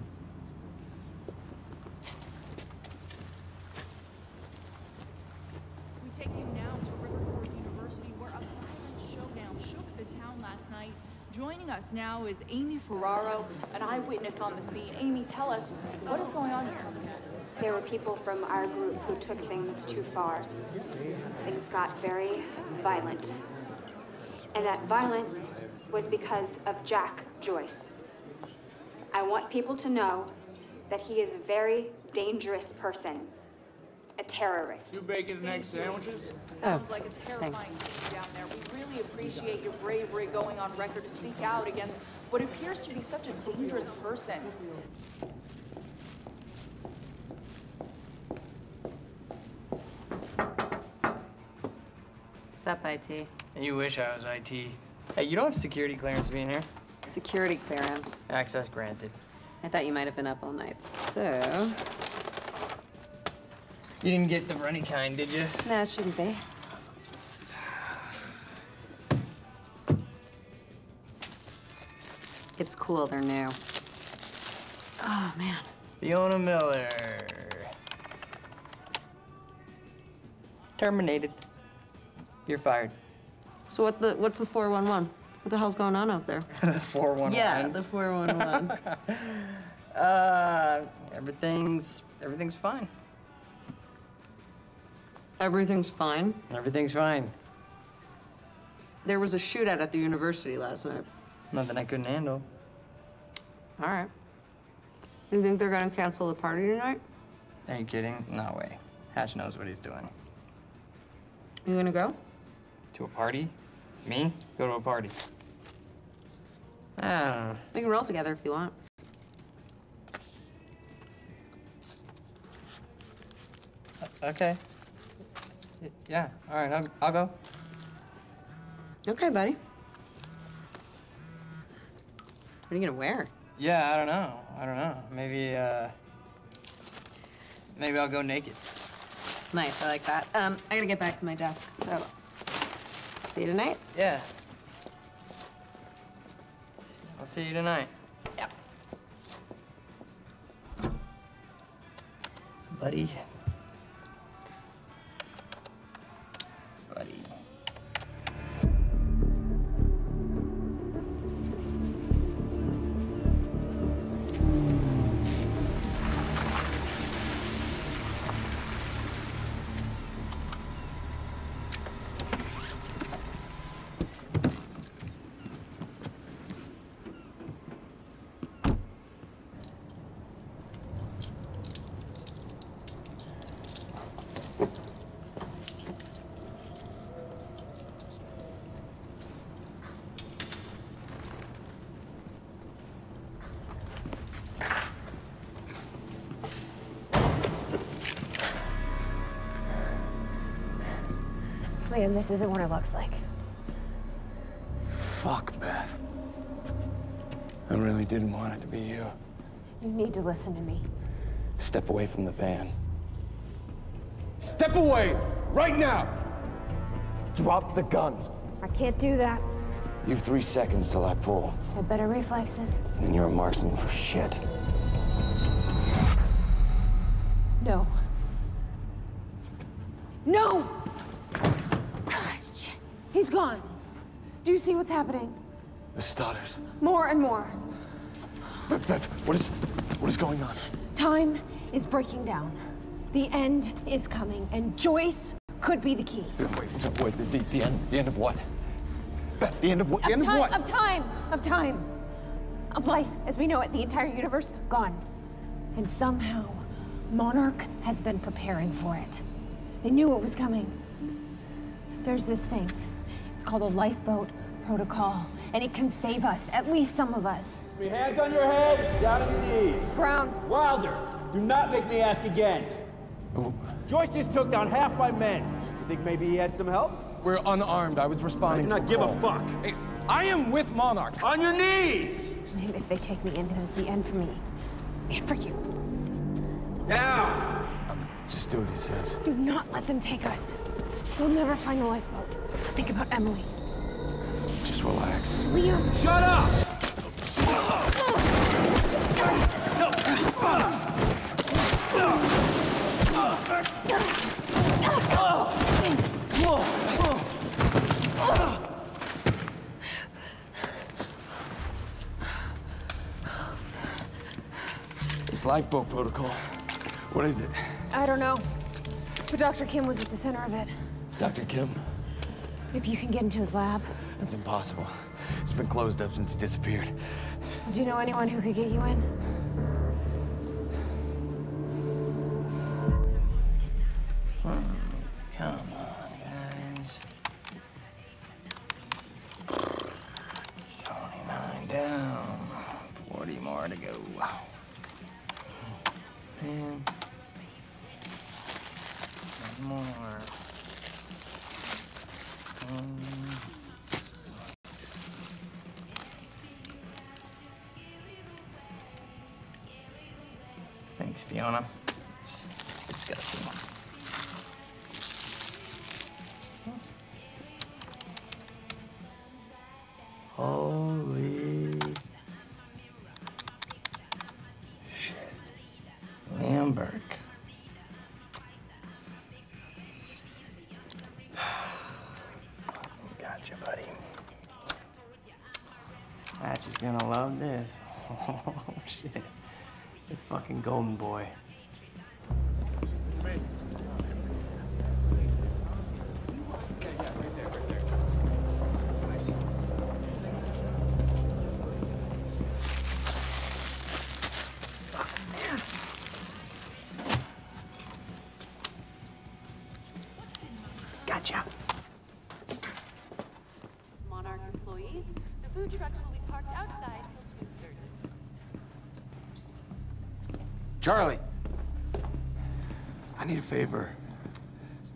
We take you now to Riverport University, where a violent showdown shook the town last night. Joining us now is Amy Ferraro, an eyewitness on the scene. Amy, tell us, what is going on here? There were people from our group who took things too far. Things got very violent. And that violence was because of Jack Joyce. I want people to know that he is a very dangerous person. A terrorist. 2 bacon and egg sandwiches? Sounds like a terrifying scene down there. We really appreciate your bravery going on record to speak out against what appears to be such a dangerous person. What's up, IT? You wish I was IT. Hey, you don't have security clearance to be in here? Security clearance. Access granted. I thought you might have been up all night, so... You didn't get the runny kind, did you? No, it shouldn't be. It's cool, they're new. Oh, man. Fiona Miller. Terminated. You're fired. So what's the 411? What the hell's going on out there? The 411? Yeah, the 411. Everything's fine. Everything's fine? Everything's fine. There was a shootout at the university last night. Nothing I couldn't handle. All right. You think they're gonna cancel the party tonight? Are you kidding? No way. Hatch knows what he's doing. You gonna go? To a party? Me? Go to a party? I don't know. We can roll together if you want. Okay. Yeah, all right, I'll go. Okay, buddy. What are you gonna wear? Yeah, I don't know. Maybe I'll go naked. Nice, I like that. I gotta get back to my desk, so see you tonight? Yeah. I'll see you tonight. Yeah. Buddy. Buddy. Liam, this isn't what it looks like. Fuck, Beth. I really didn't want it to be you. You need to listen to me. Step away from the van. Step away! Right now! Drop the gun. I can't do that. You have 3 seconds till I pull. I have better reflexes. And you're a marksman for shit. No. No! Gosh, he's gone. Do you see what's happening? The stutters. More and more. Beth, what is going on? Time is breaking down. The end is coming, and Joyce could be the key. Wait, what's up? Wait, the end of what? Beth, the end of what? The end of what? Of time! Of time! Of life as we know it, the entire universe, gone. And somehow, Monarch has been preparing for it. They knew it was coming. There's this thing. It's called a lifeboat protocol, and it can save us, at least some of us. Hands on your head, down on your knees. Brown. Wilder, do not make me ask again. Joyce just took down half my men. You think maybe he had some help? We're unarmed. I was responding I do not give a fuck. Hey, I am with Monarch. On your knees! If they take me in, then it's the end for me. And for you. Down! Just do what he says. Do not let them take us. We'll never find the lifeboat. Think about Emily. Just relax. Liam! Shut up! This lifeboat protocol, what is it? I don't know. But Dr. Kim was at the center of it. Dr. Kim? If you can get into his lab. That's impossible. It's been closed up since he disappeared. Do you know anyone who could get you in? Come on, guys. 29 down. 40 more to go. Man. One more. Thanks, Fiona. It's disgusting. Holy shit. Liam Burke. Gotcha, buddy. Hatch is gonna love this. Oh, shit. The fucking golden boy. It's me. God Gotcha. Monarch employees, the food trucks will be parked outside till 2:30. Charlie. I need a favor.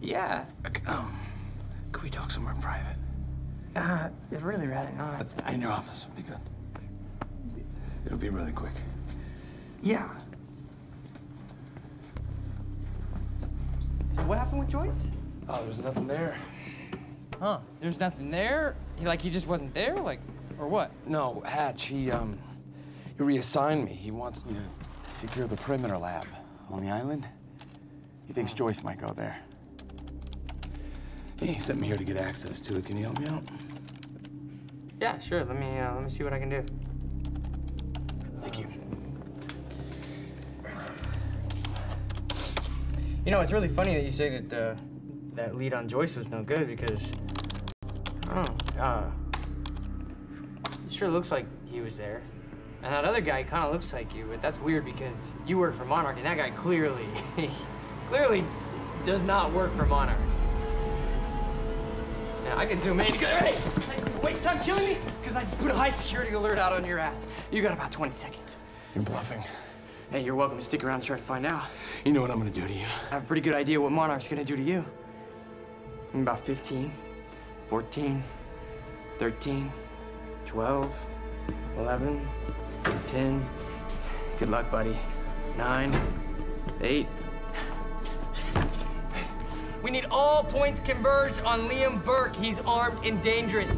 Yeah. Could we talk somewhere private? I'd really rather not. In your office would be good. It'll be really quick. Yeah. So what happened with Joyce? Oh, there was nothing there. Huh? There's nothing there? He just wasn't there? Like, or what? No, Hatch, he reassigned me. He wants me to secure the perimeter lab on the island. He thinks Joyce might go there. He sent me here to get access to it. Can you help me out? Yeah, sure. Let me see what I can do. Thank you. You know, it's really funny that you say that that lead on Joyce was no good because I don't know. It sure looks like he was there, and that other guy kind of looks like you. But that's weird because you work for Monarch, and that guy clearly does not work for Monarch. Now I can zoom in and go, hey, wait, stop killing me, because I just put a high security alert out on your ass. You got about 20 seconds. You're bluffing. Hey, you're welcome to stick around and try to find out. You know what I'm gonna do to you. I have a pretty good idea what Monarch's gonna do to you. In about 15, 14, 13, 12, 11, 10. Good luck, buddy. 9, 8. We need all points converged on Liam Burke. He's armed and dangerous.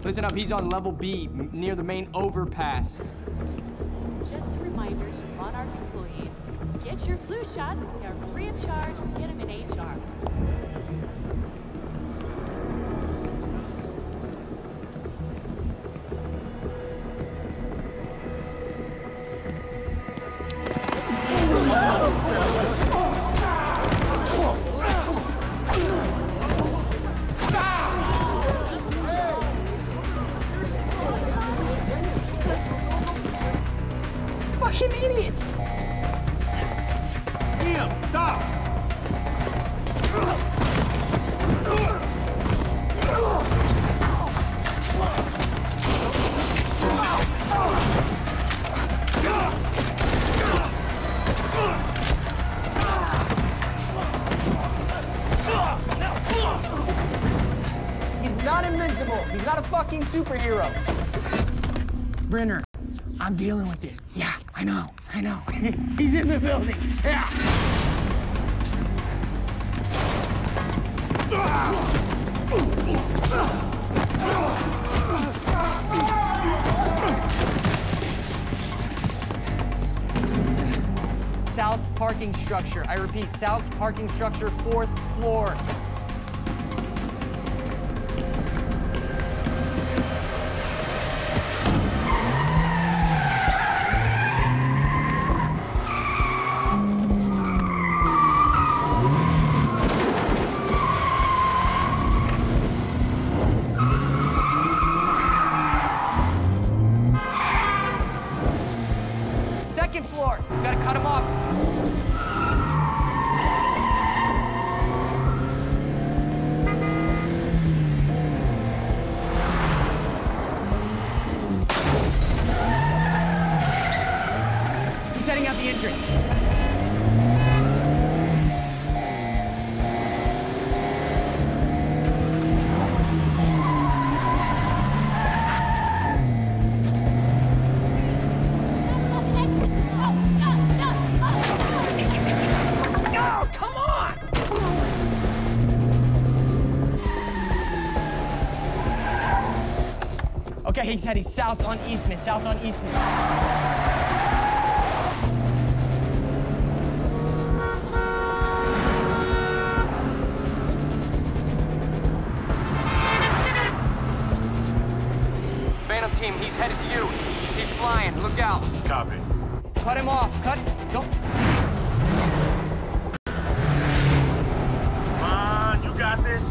Listen up, he's on level B, near the main overpass. Just a reminder to Monarch employees, get your flu shots. They are free of charge. Get them in HR. Fucking idiots! Liam, stop! He's not invincible. He's not a fucking superhero. Brenner, I'm dealing with it. Yeah, I know. He's in the building. Yeah. South parking structure. I repeat, south parking structure, 4th floor. Second floor. Gotta cut him off. He's heading out the entrance. Oh, come on! Okay, he said he's south on Eastman, Phantom team, he's headed to you. He's flying, look out. Copy. Cut him off, go. Come on, you got this.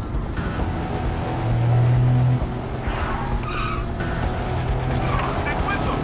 Stick with them.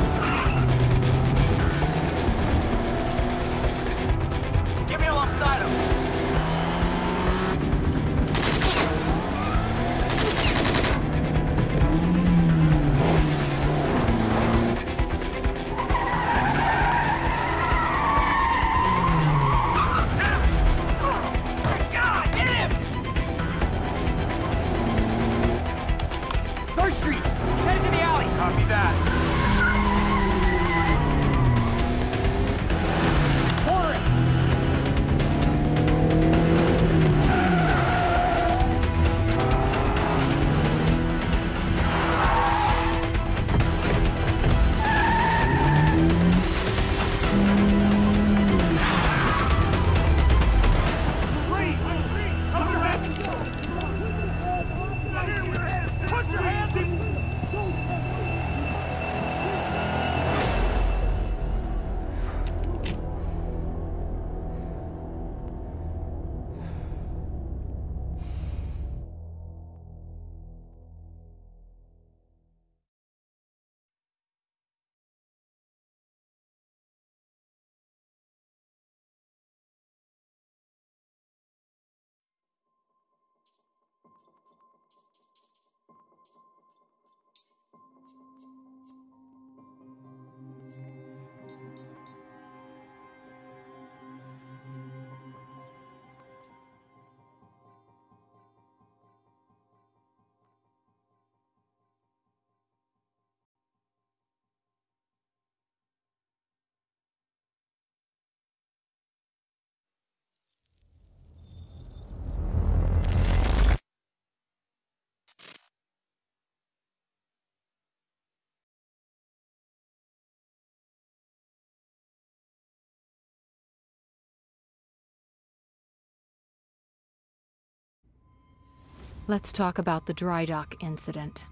Let's talk about the dry dock incident.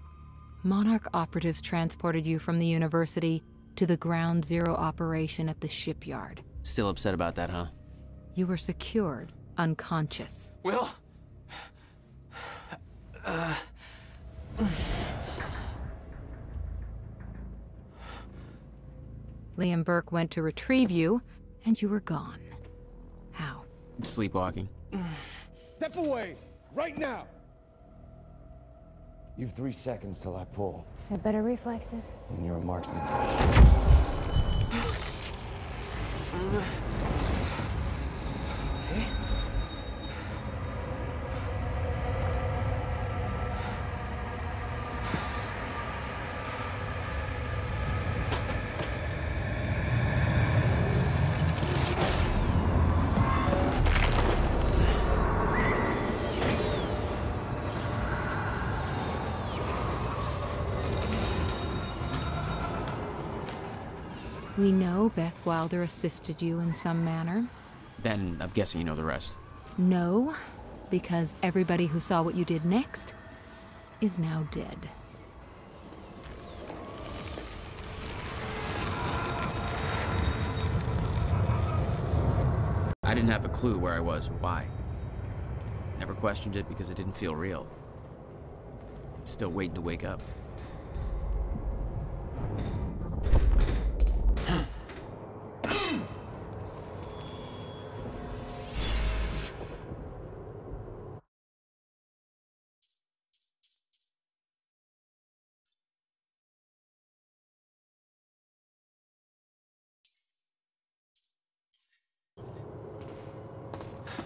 Monarch operatives transported you from the university to the Ground Zero operation at the shipyard. Still upset about that, huh? You were secured, unconscious. Will? Liam Burke went to retrieve you, and you were gone. How? Sleepwalking. Step away! Right now! You've 3 seconds till I pull. Have better reflexes. And you're a marksman. We know Beth Wilder assisted you in some manner. Then I'm guessing you know the rest. No, because everybody who saw what you did next is now dead. I didn't have a clue where I was or why. Never questioned it because it didn't feel real. Still waiting to wake up.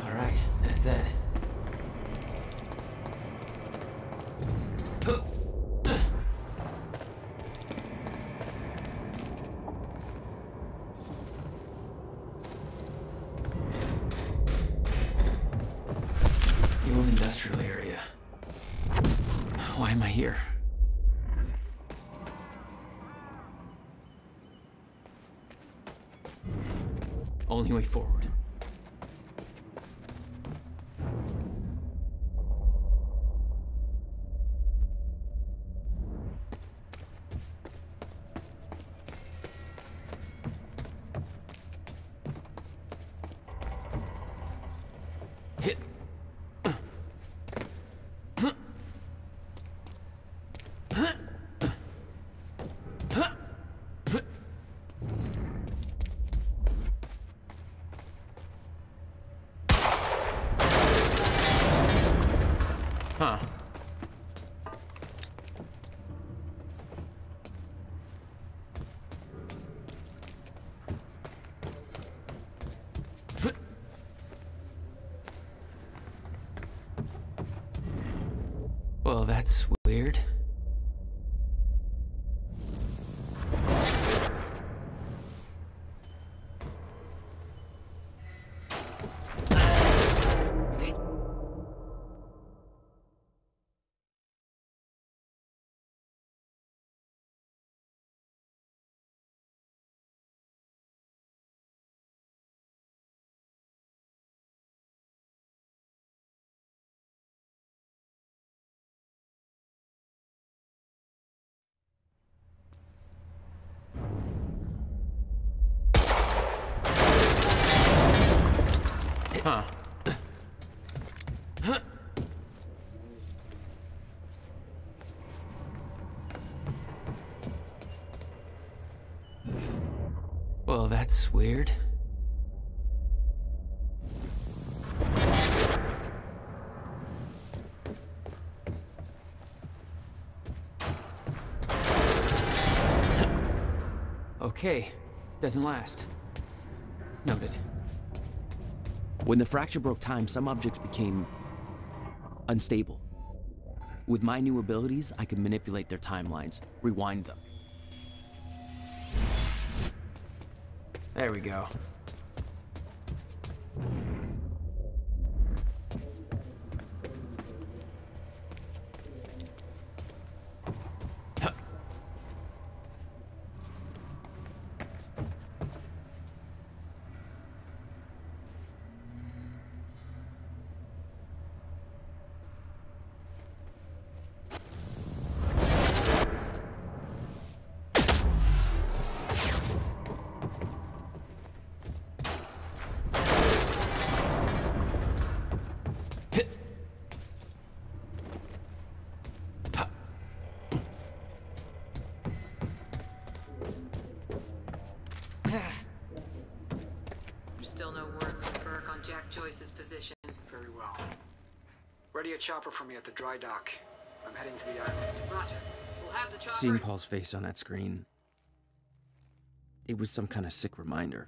All right, that's it. The old industrial area. Why am I here? Only way forward. Huh. Well, that's weird. Huh. Well, that's weird. Okay, doesn't last. Noted. When the fracture broke time, some objects became unstable. With my new abilities, I could manipulate their timelines, rewind them. There we go. There's still no word from Burke on Jack Joyce's position. Very well. Ready a chopper for me at the dry dock. I'm heading to the island. Roger. We'll have the chopper. Seeing Paul's face on that screen, it was some kind of sick reminder.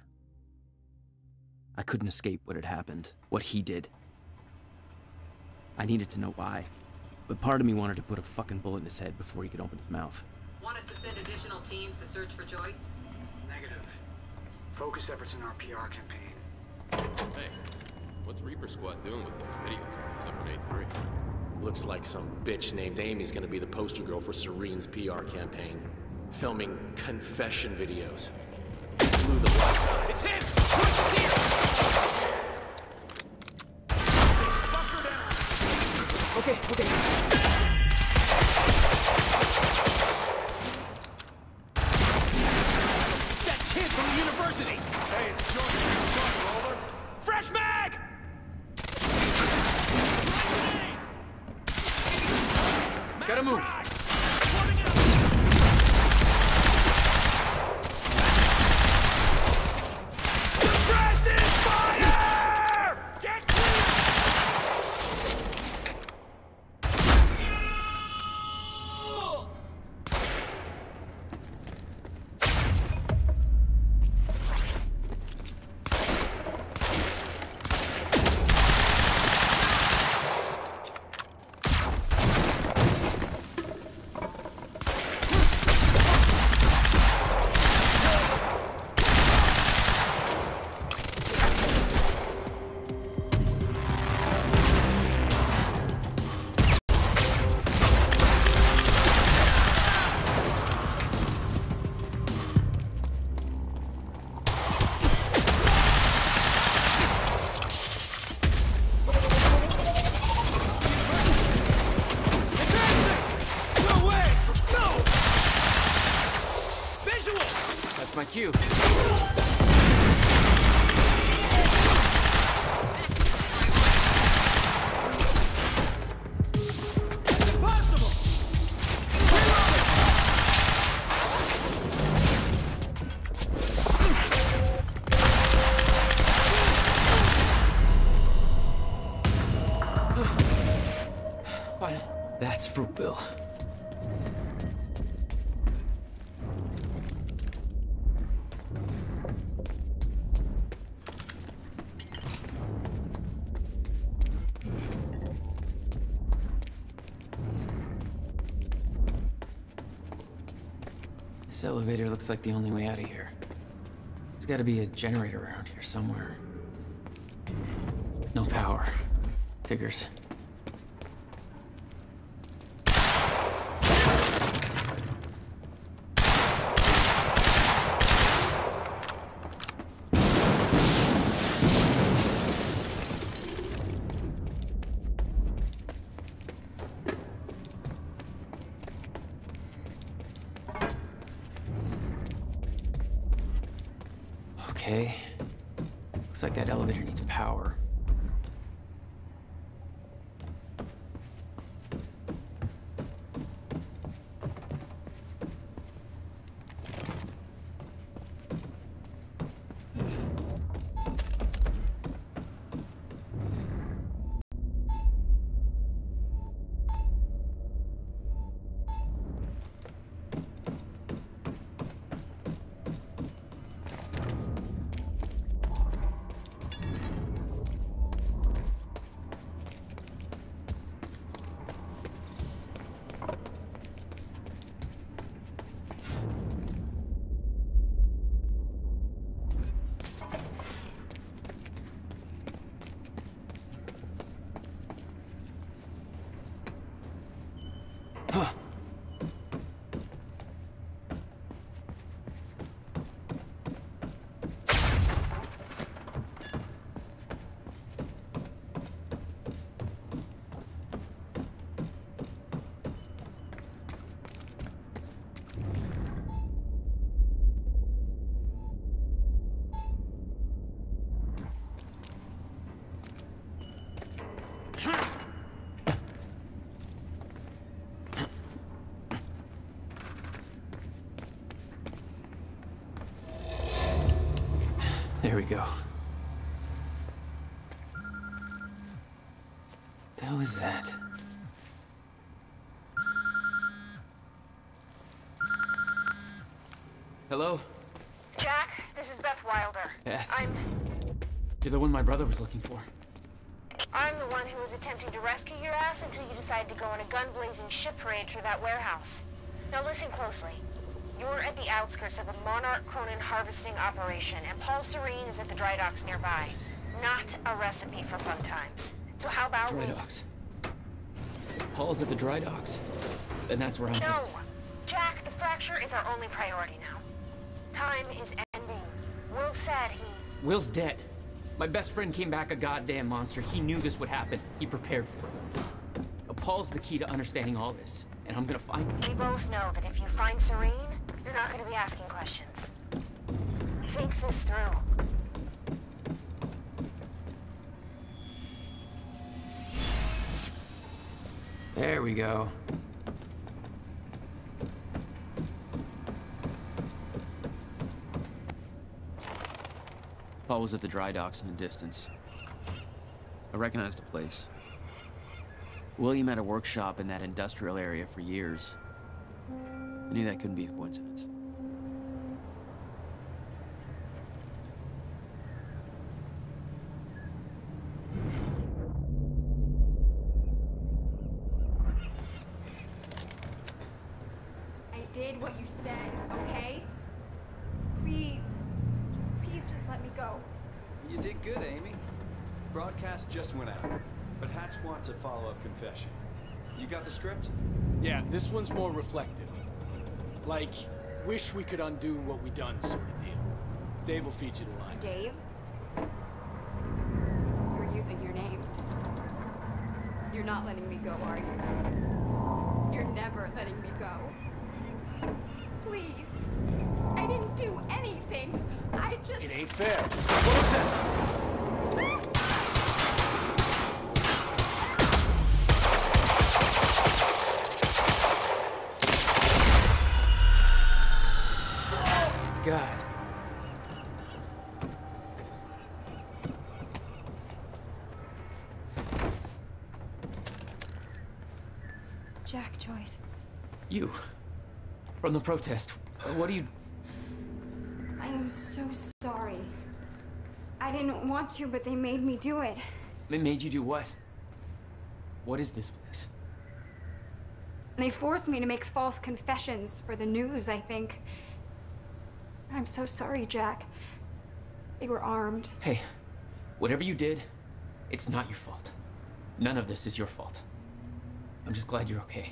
I couldn't escape what had happened, what he did. I needed to know why, but part of me wanted to put a fucking bullet in his head before he could open his mouth. Want us to send additional teams to search for Joyce? Negative. Focus efforts in our PR campaign. Hey, what's Reaper Squad doing with those video cameras up in A3? Looks like some bitch named Amy's gonna be the poster girl for Serene's PR campaign. Filming confession videos. Blew the lights out. It's him! Joyce is here! Lock her down! Okay. It's that kid from the university! Hey, it's Joyce. Over. Fresh mag! Gotta move. Suppressive fire! Get clear! That's my cue. Fine. That's for Will. This elevator looks like the only way out of here. There's gotta be a generator around here somewhere. No power. Figures. Okay. Looks like that elevator needs power. There we go. The hell is that? Hello? Jack, this is Beth Wilder. Beth. You're the one my brother was looking for. I'm the one who was attempting to rescue your ass until you decided to go on a gun-blazing ship parade through that warehouse. Now listen closely. You're at the outskirts of a Monarch Cronin harvesting operation, and Paul Serene is at the dry docks nearby. Not a recipe for fun times. So how about Dry docks. Paul's at the dry docks. And that's where I'm... No! Jack, the fracture is our only priority now. Time is ending. Will said he... Will's dead. My best friend came back a goddamn monster. He knew this would happen. He prepared for it. Now, Paul's the key to understanding all this, and I'm gonna find him. We both know that if you find Serene, you're not gonna be asking questions. Think this through. There we go. Paul was at the dry docks in the distance. I recognized the place. William had a workshop in that industrial area for years. I knew that couldn't be a coincidence. I did what you said, okay? Please. Please just let me go. You did good, Amy. Broadcast just went out, but Hatch wants a follow-up confession. You got the script? Yeah, this one's more reflective. Like, wish we could undo what we done sort of deal. Dave will feed you the lines. Dave? You're using your names. You're not letting me go, are you? You're never letting me go. Please. I didn't do anything. I just... It ain't fair. What was that? God. Jack Joyce. You. From the protest. What do you... I am so sorry. I didn't want to, but they made me do it. They made you do what? What is this place? They forced me to make false confessions for the news, I think. I'm so sorry, Jack. They were armed. Hey, whatever you did, it's not your fault. None of this is your fault. I'm just glad you're okay.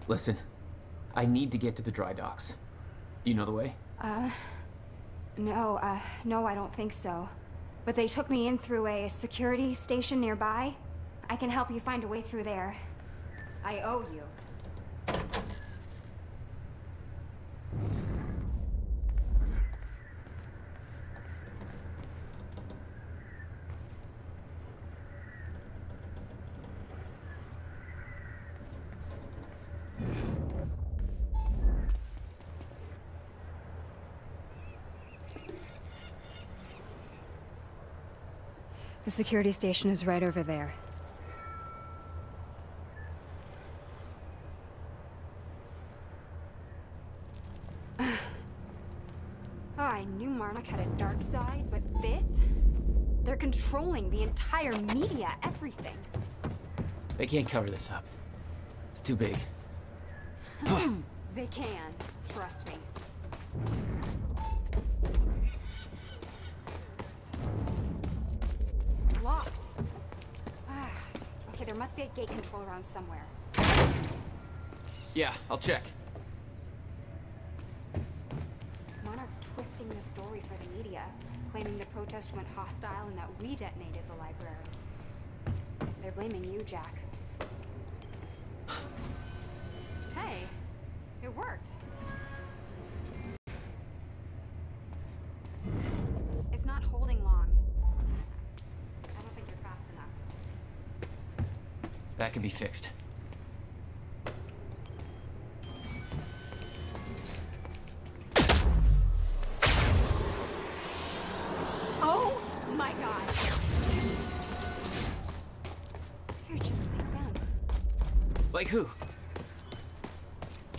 Listen, I need to get to the dry docks. Do you know the way? No, I don't think so. But they took me in through a security station nearby. I can help you find a way through there. I owe you. The security station is right over there. Oh, I knew Monarch had a dark side, but this? They're controlling the entire media, everything. They can't cover this up. It's too big. They can, trust me. It's locked. Okay, there must be a gate control around somewhere. Yeah, I'll check. Monarch's twisting the story for the media, claiming the protest went hostile and that we detonated the library. They're blaming you, Jack. Hey, it worked. It's not holding long. I don't think you're fast enough. That can be fixed. Like who?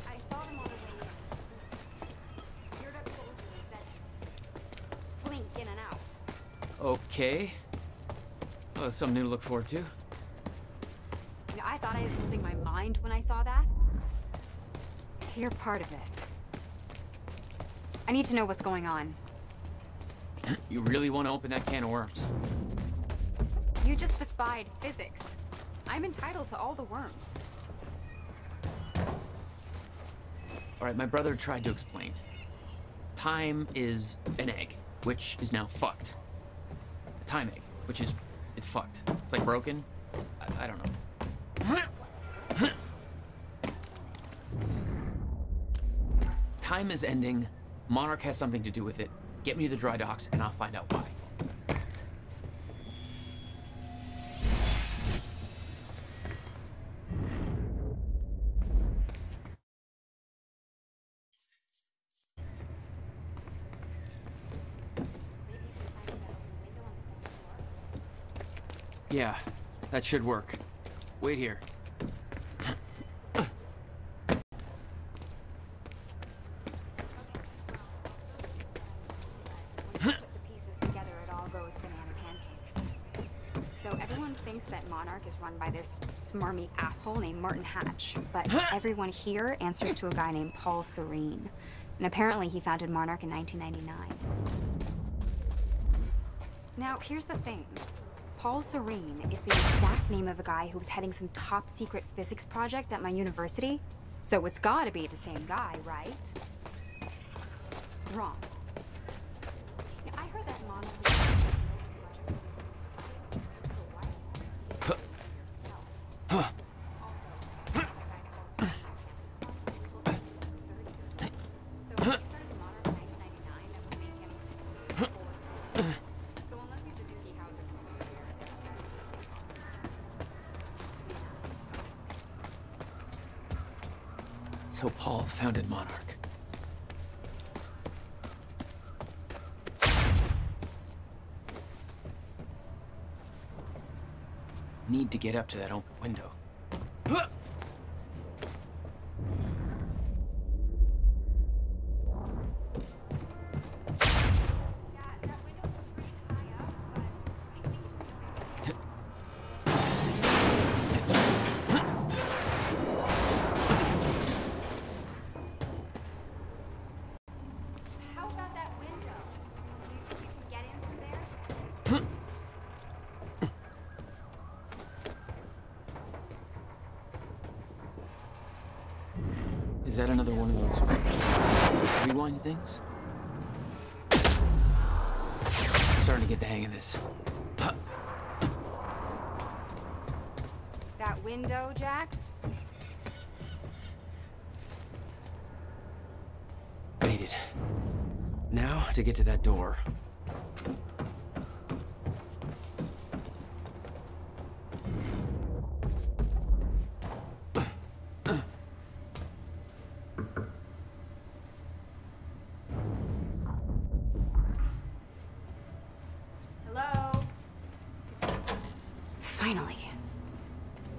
I saw them on the way. Geared up soldiers that blink in and out. Okay. Well, that's something new to look forward to. You know, I thought I was losing my mind when I saw that. You're part of this. I need to know what's going on. You really want to open that can of worms? You just defied physics. I'm entitled to all the worms. All right, my brother tried to explain. Time is an egg, which is now fucked. A time egg, which is, it's fucked. It's like broken. I don't know. Time is ending. Monarch has something to do with it. Get me to the dry docks, and I'll find out why. Yeah, that should work. Wait here. That Monarch is run by this smarmy asshole named Martin Hatch, but everyone here answers to a guy named Paul Serene. And apparently he founded Monarch in 1999. Now, here's the thing. Paul Serene is the exact name of a guy who was heading some top secret physics project at my university. So it's gotta be the same guy, right? Wrong. Now, I heard that Monarch was So Paul founded Monarch. Need to get up to that open window. Is that another one of those rewind things? I'm starting to get the hang of this. that window, Jack? Made it. Now to get to that door. Finally.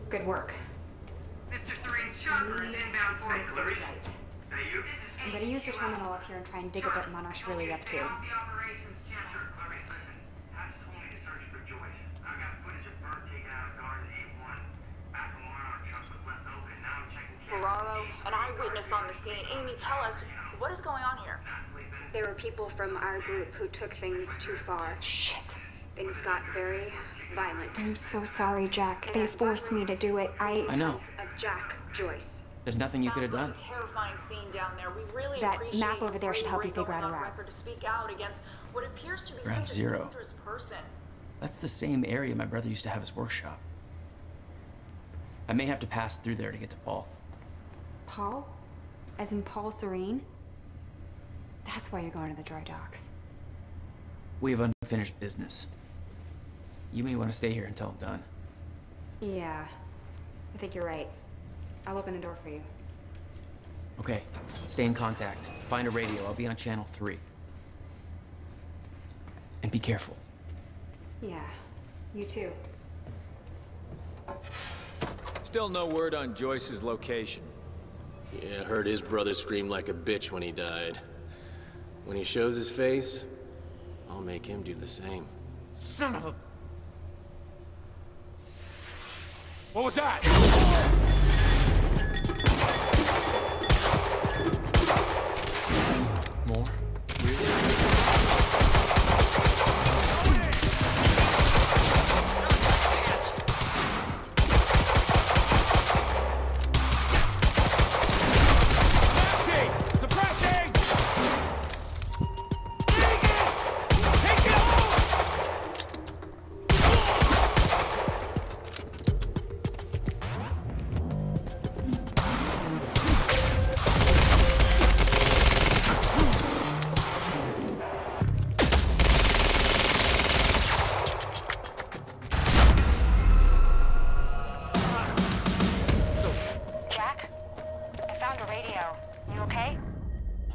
Good work. Mr. Serene's chopper is inbound to make Right. I'm gonna use the terminal up here and try and dig up what Monarch's really up to. Ferraro, an eyewitness on the scene. Amy, tell us, what is going on here? There were people from our group who took things too far. Shit. Things got very violent. I'm so sorry, Jack. They forced me to do it. I know. Because of Jack Joyce. There's nothing you could have done. Terrifying scene down there. We really that appreciate map over there should help you figure out a route. To speak out against what appears to be Ground such Zero. a dangerous person. That's the same area my brother used to have his workshop. I may have to pass through there to get to Paul. Paul? As in Paul Serene? That's why you're going to the dry docks. We have unfinished business. You may want to stay here until I'm done. Yeah, I think you're right. I'll open the door for you. Okay, stay in contact. Find a radio. I'll be on channel 3. And be careful. Yeah, you too. Still no word on Joyce's location. Yeah, heard his brother scream like a bitch when he died. When he shows his face, I'll make him do the same. Son of a... What was that? More?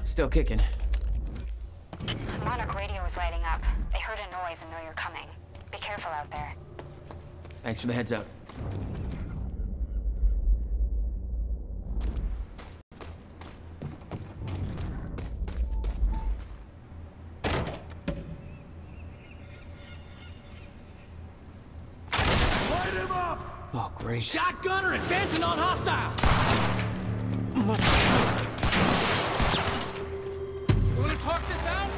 Still kicking. Monarch radio is lighting up. They heard a noise and know you're coming. Be careful out there. Thanks for the heads up. Light him up! Oh, great. Shotgunner advancing on hostile! You wanna talk this out?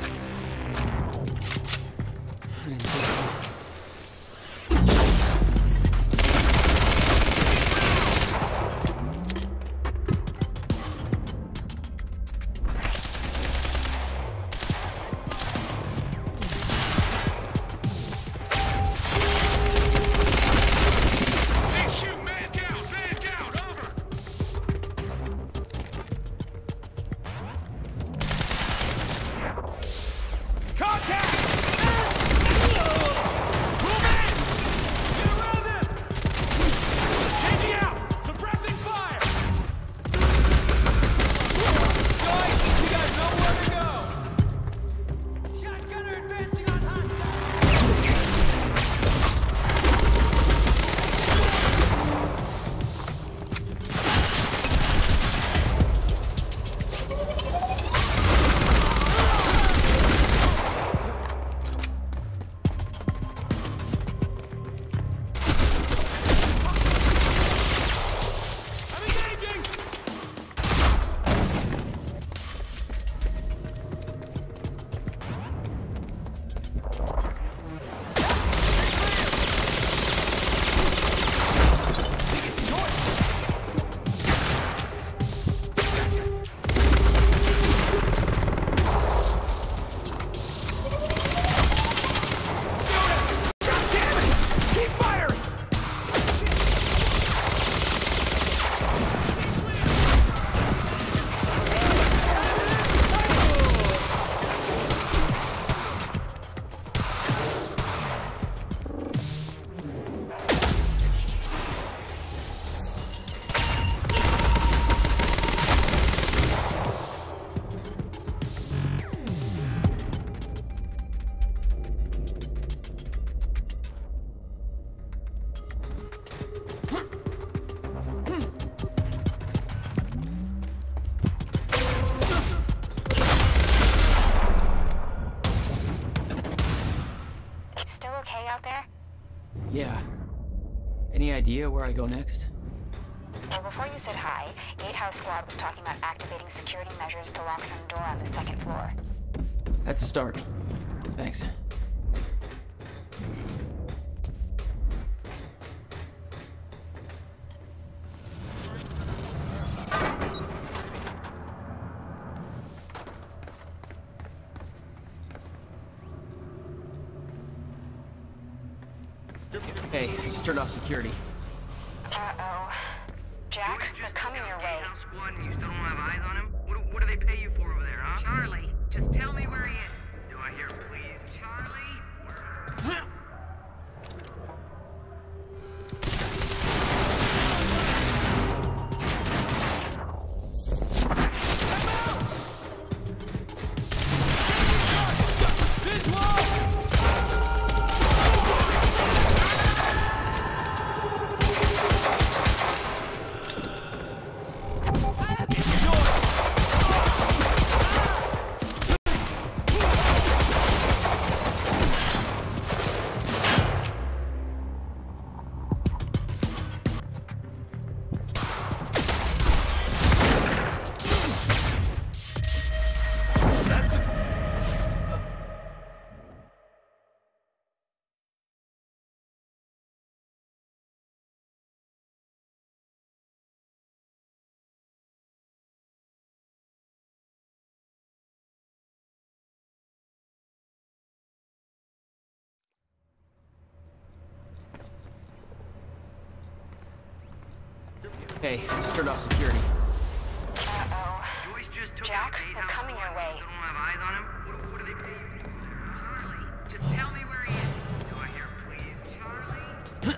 Still okay out there? Yeah. Any idea where I go next? Well, before you said hi, Gatehouse Squad was talking about activating security measures to lock some door on the second floor. That's a start. Thanks. Hey, just turned off security. Uh-oh. Jack, they're coming your way. Squad and you still don't have eyes on him? What do they pay you for over there, huh? Charlie, just tell me where he is. Do I hear please? Charlie? Hey, just turned off security. Uh-oh. Jack, they're coming your way. Don't have eyes on him? What do they pay you for? Charlie, just tell me where he is. Do I hear please, Charlie?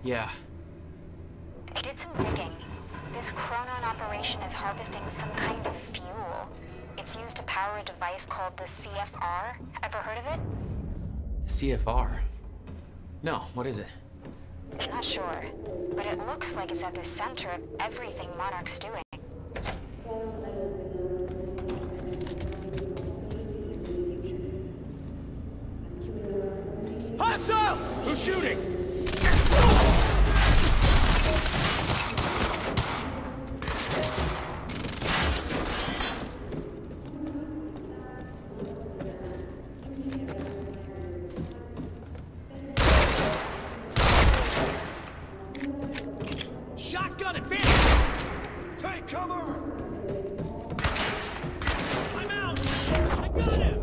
Yeah. I did some digging. This Chronon operation is harvesting some kind of fuel. It's used to power a device called the CFR. Ever heard of it? CFR? No, what is it? I'm not sure, but it looks like it's at the center of everything Monarch's doing. Hostile! Who's shooting? Shotgun advance! Take cover! I'm out! I got him!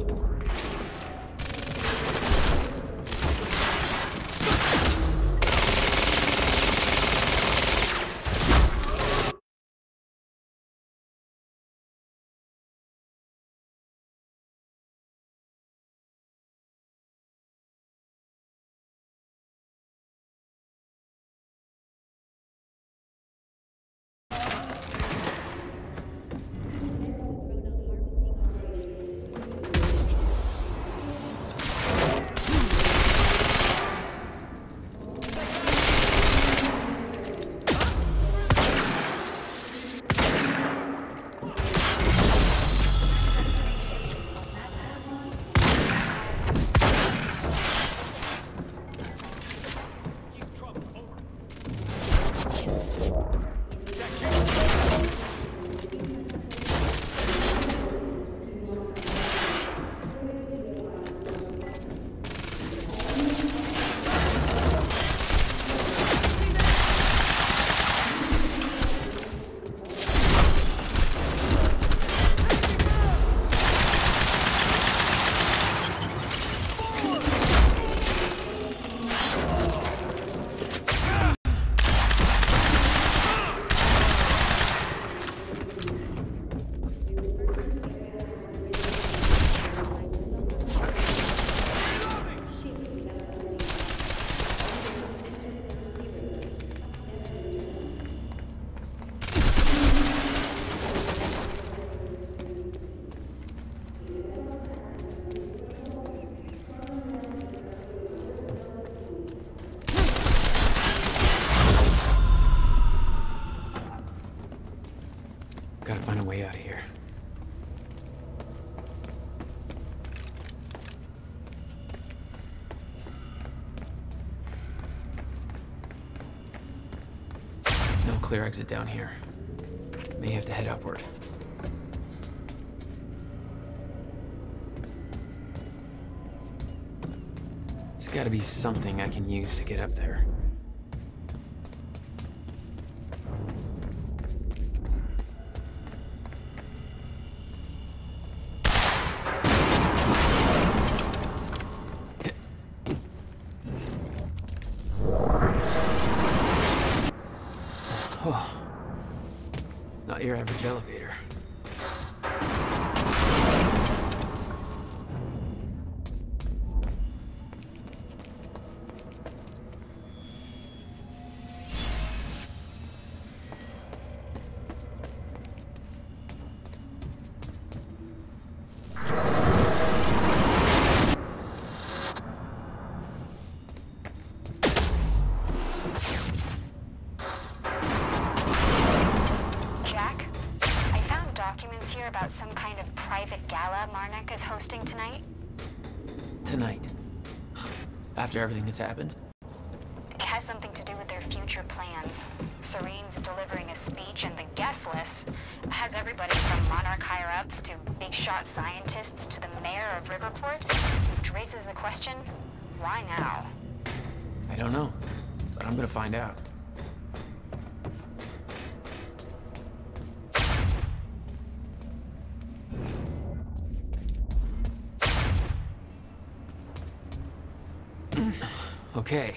clear exit down here. May have to head upward. There's gotta be something I can use to get up there. Oh, not your average elevator. About some kind of private gala Marnik is hosting tonight? Tonight? After everything that's happened? It has something to do with their future plans. Serene's delivering a speech, and the guest list has everybody from Monarch higher-ups to big-shot scientists to the mayor of Riverport, which raises the question, why now? I don't know, but I'm gonna find out. Okay.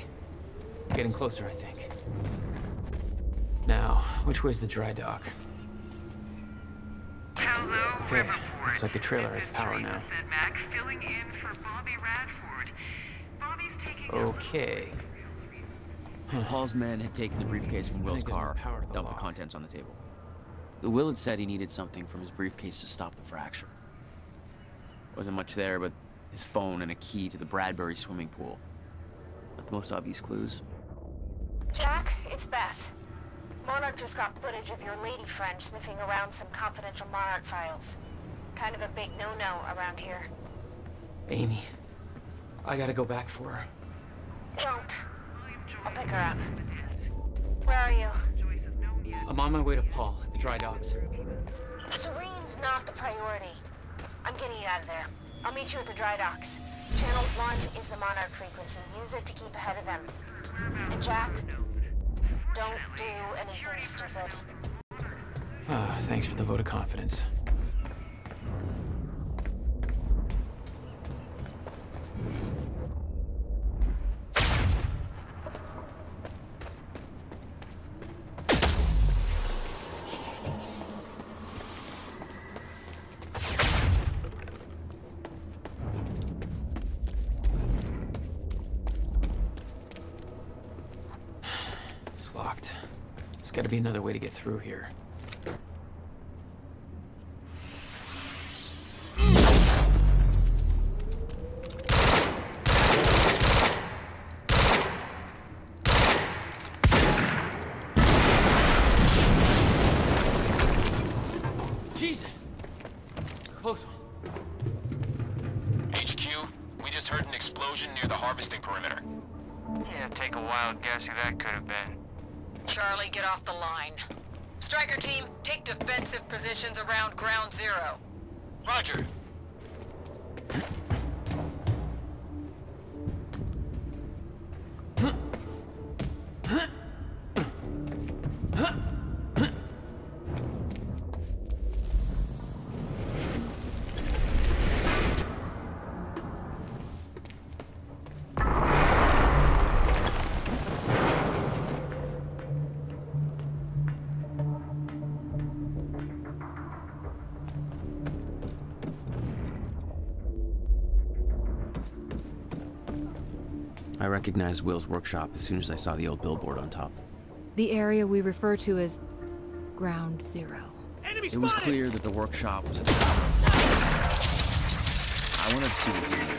Getting closer, I think. Now, which way's the dry dock? Hello, Okay, Riverport. looks like the trailer has power now. Mac, filling in for Bobby Radford. Bobby's taking Okay. Paul's men had taken the briefcase from Will's car, dumped the contents on the table. Will had said he needed something from his briefcase to stop the fracture. Wasn't much there, but his phone and a key to the Bradbury swimming pool. Not the most obvious clues. Jack, it's Beth. Monarch just got footage of your lady friend sniffing around some confidential Monarch files. Kind of a big no-no around here. Amy, I gotta go back for her. Don't. I'll pick her up. Where are you? I'm on my way to Paul at the dry docks. Serene's not the priority. I'm getting you out of there. I'll meet you at the dry docks. Channel 1 is the Monarch frequency. Use it to keep ahead of them. And Jack, don't do anything stupid. Ah, thanks for the vote of confidence. It's locked. There's gotta be another way to get through here. Jesus! Close one. HQ, we just heard an explosion near the harvesting perimeter. Yeah, take a wild guess who that could have been. Charlie, get off the line. Striker team, take defensive positions around ground zero. Roger. I recognized Will's workshop as soon as I saw the old billboard on top. The area we refer to as Ground Zero. It was clear that the workshop was at the top. I wanted to see what he was doing.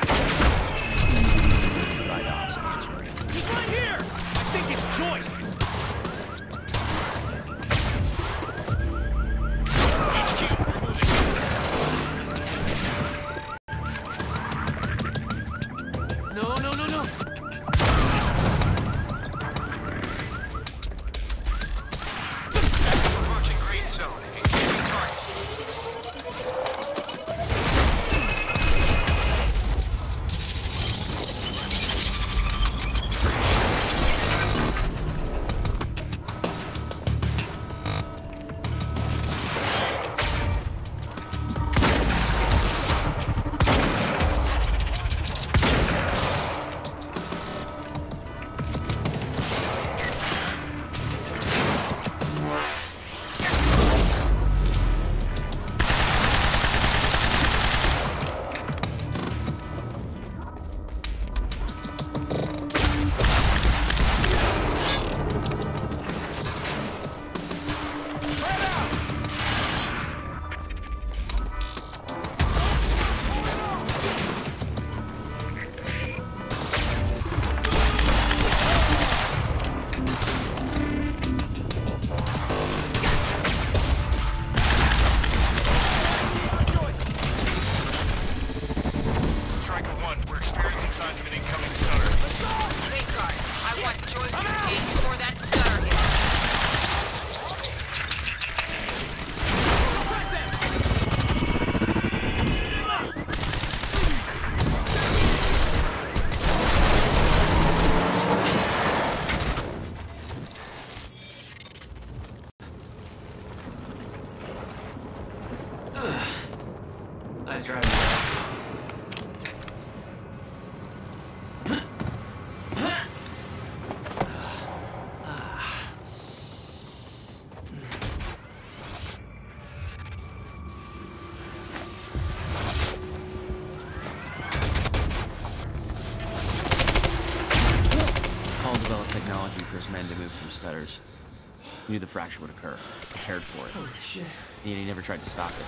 Dry docks and answering. He's right here! I think it's Joyce! No, no, no, no! Safeguard. I want Joyce contained before that stutter hits. Nice driving. Paul developed technology for his men to move through stutters. He knew the fracture would occur, prepared for it. Holy shit. And he never tried to stop it.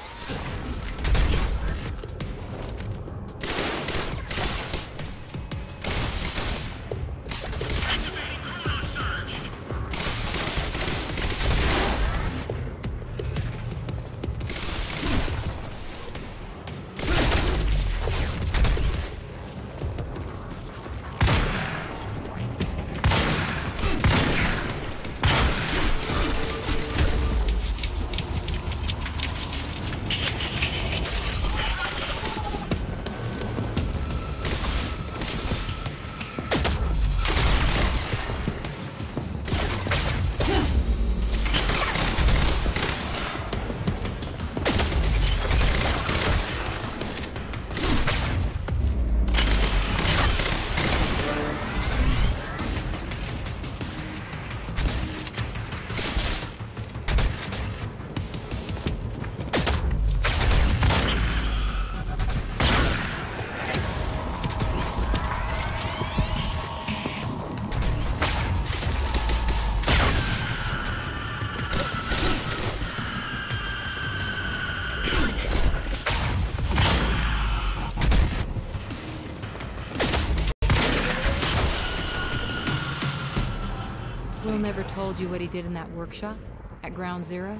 Will never told you what he did in that workshop at Ground Zero?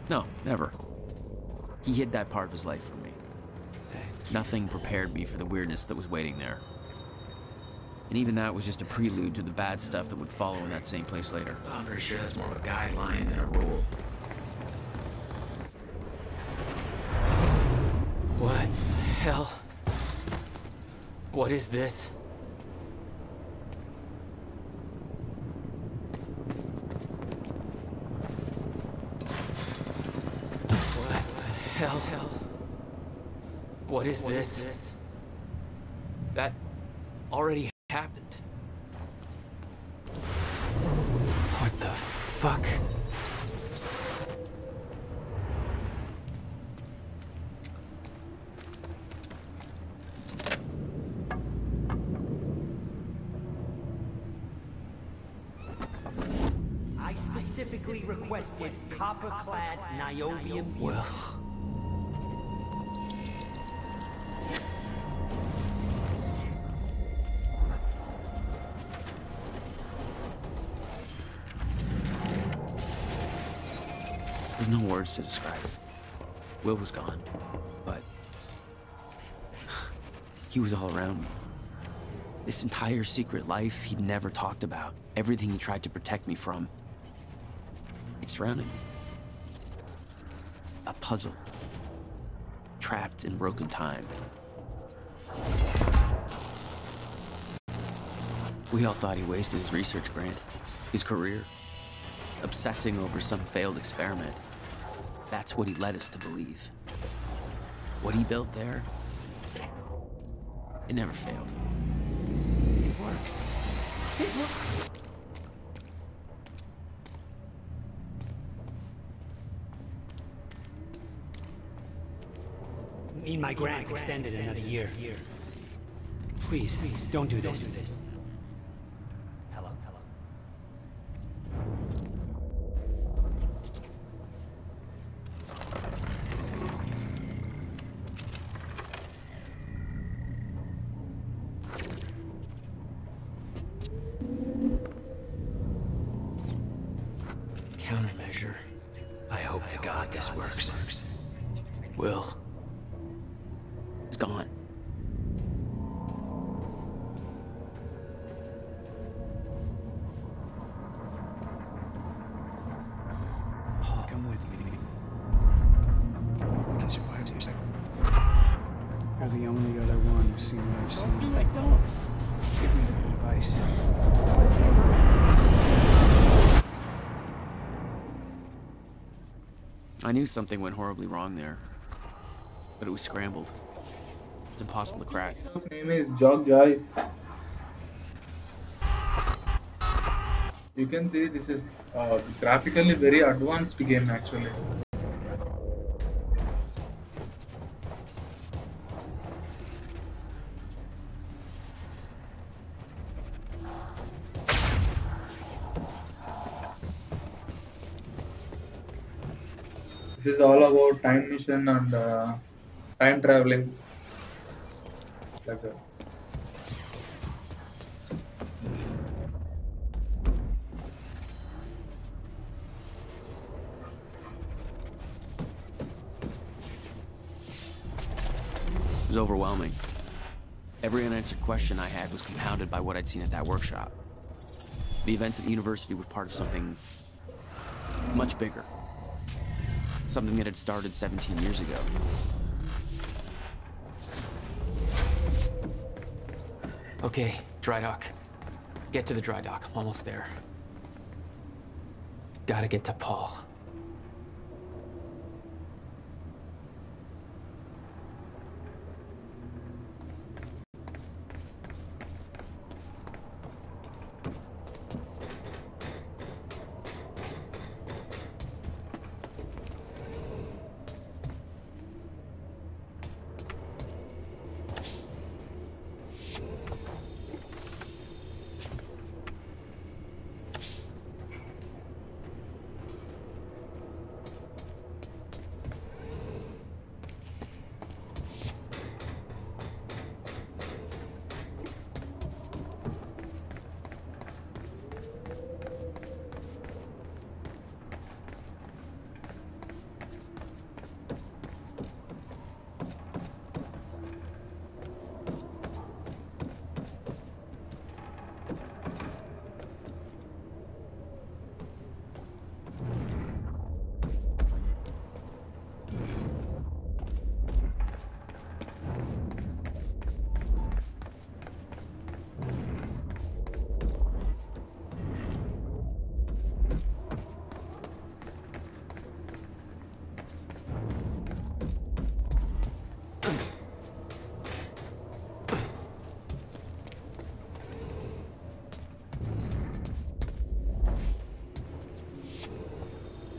No, never. He hid that part of his life from me. Nothing prepared me for the weirdness that was waiting there. And even that was just a prelude to the bad stuff that would follow in that same place later. I'm pretty sure that's more of a guideline than a rule. What the hell? What is this? Hell. What is this? That already happened. What the fuck? I specifically requested copper-clad Niobium. Well. There's no words to describe it. Will was gone, but he was all around me. This entire secret life he'd never talked about, everything he tried to protect me from, it surrounded me. A puzzle, trapped in broken time. We all thought he wasted his research grant, his career, obsessing over some failed experiment. That's what he led us to believe. What he built there, it never failed. It works. It works. Need my grant extended another year. Please, don't do this. Hello? Countermeasure. I hope to God this works. Will. It's gone. the only other one who's seen what I've seen. Don't do it, don't. Give me the advice. I knew something went horribly wrong there, but it was scrambled. It's impossible to crack. His name is Jog Joyce. You can see this is graphically very advanced game actually. This is all about time mission and time traveling. Like that. It was overwhelming. Every unanswered question I had was compounded by what I'd seen at that workshop. The events at the university were part of something much bigger. Something that had started 17 years ago. Okay, dry dock. Get to the dry dock. I'm almost there. Gotta get to Paul.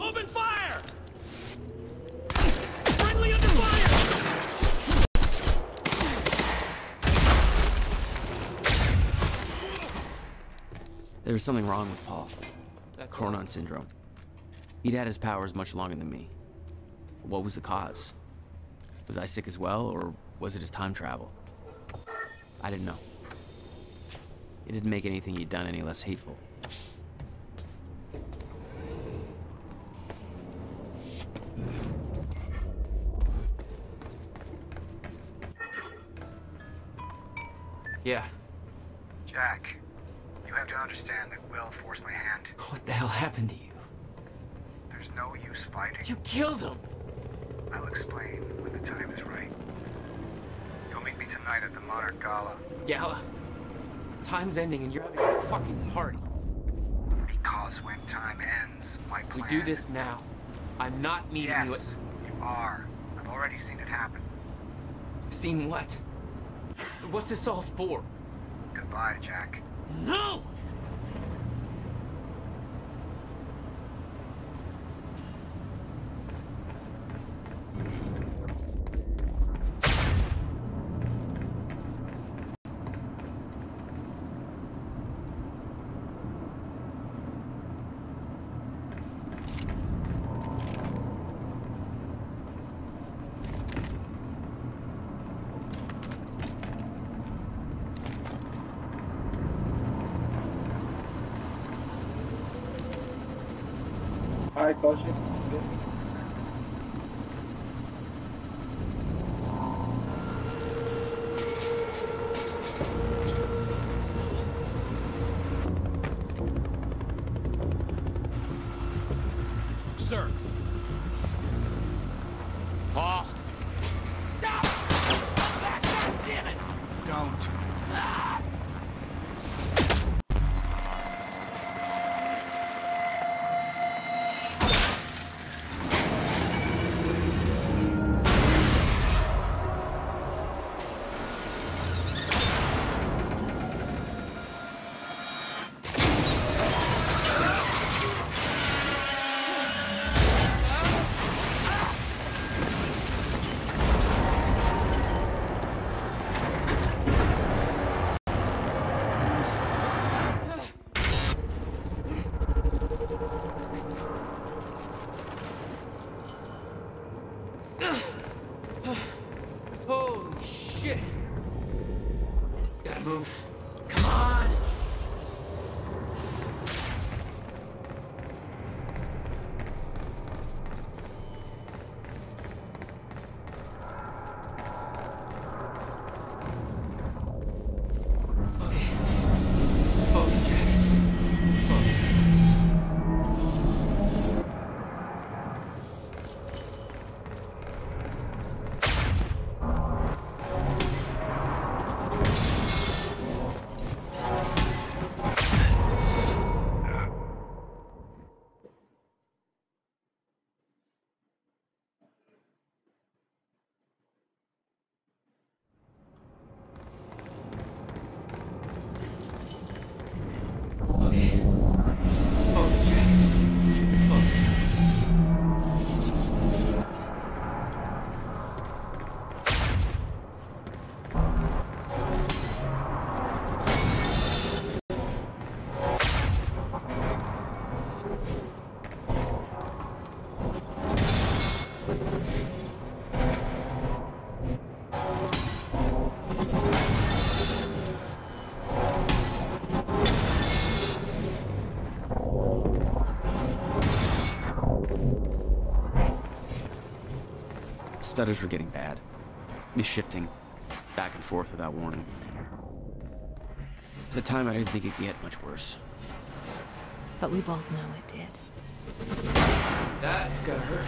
Open fire! Friendly under fire! There was something wrong with Paul. Chronon syndrome. He'd had his powers much longer than me. What was the cause? Was I sick as well, or was it his time travel? I didn't know. It didn't make anything he'd done any less hateful. Yeah. Jack, you have to understand that Will forced my hand. What the hell happened to you? There's no use fighting. You killed him! I'll explain when the time is right. You'll meet me tonight at the Monarch Gala. Gala? Time's ending and you're having a fucking party. Because when time ends, my plan... We do this now. I'm not meeting you at... Yes, you are. I've already seen it happen. Seen what? What's this all for? Goodbye, Jack. No! Hi, Kaushik. Sir. Paul. Stop! Back! stutters were getting bad. He's shifting back and forth without warning. At the time, I didn't think it could get much worse. But we both know it did. That's gotta hurt.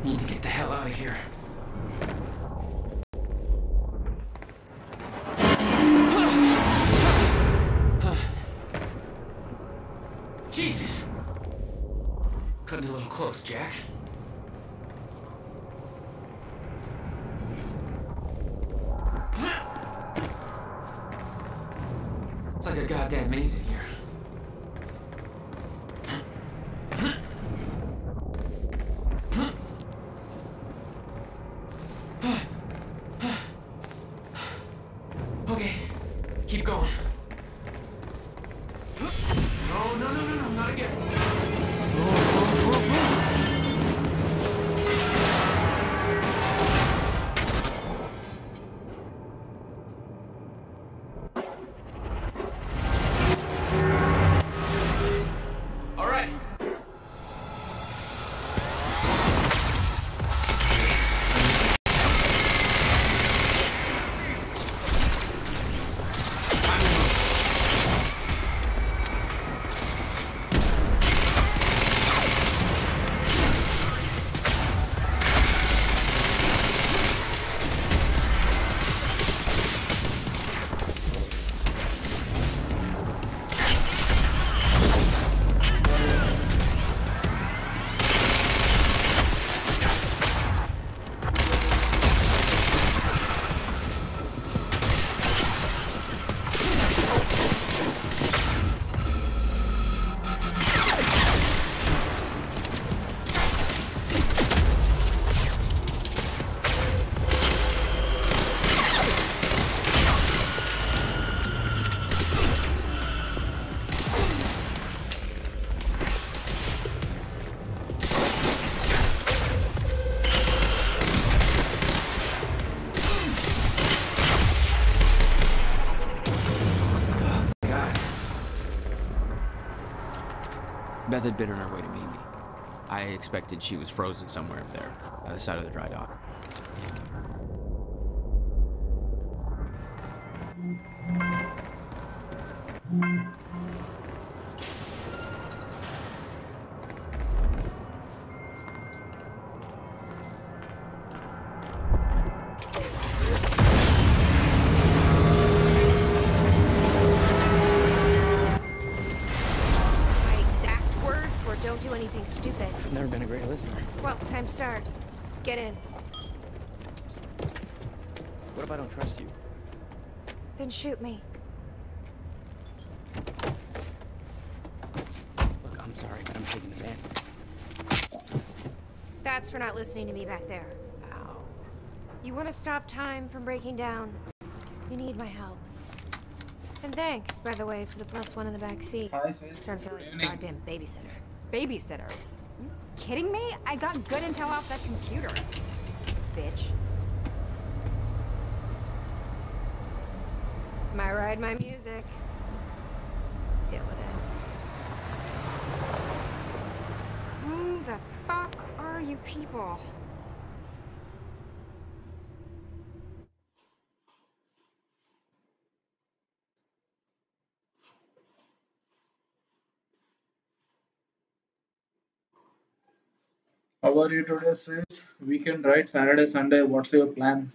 Need to get the hell out of here. Jesus! Cutting a little close, Jack. It's like a goddamn maze in here. Okay, keep going. No, not again. All right. Beth had been on her way to meet me. I expected she was frozen somewhere up there, by the side of the dry dock. My exact words were, don't do anything stupid. I've never been a great listener. Well, time to start. Get in. What if I don't trust you? Then shoot me. Look, I'm sorry, but I'm taking the van. That's for not listening to me back there. Ow. You want to stop time from breaking down? You need my help. And thanks, by the way, for the +1 in the back seat. Starting to feel like a goddamn babysitter. Babysitter? You kidding me? I got good intel off that computer. Bitch. My ride, my music. Deal with it. Who the fuck are you people? How are you today, Srish? Weekend, right? Saturday, Sunday. What's your plan?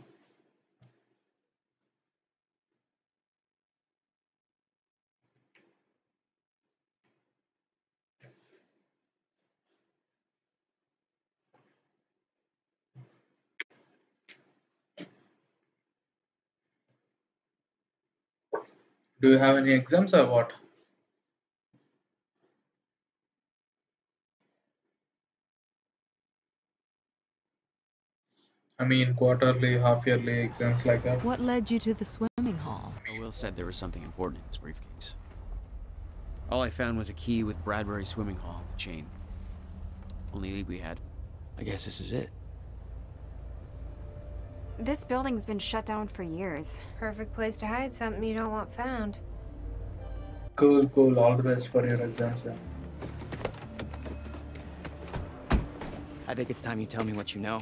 Do you have any exams or what? I mean, quarterly, half-yearly exams like that. What led you to the swimming hall? Will said there was something important in his briefcase. All I found was a key with Bradbury Swimming Hall, the chain. Only lead we had. I guess this is it. This building's been shut down for years. Perfect place to hide something you don't want found. Cool, cool. All the best for your exams then. I think it's time you tell me what you know.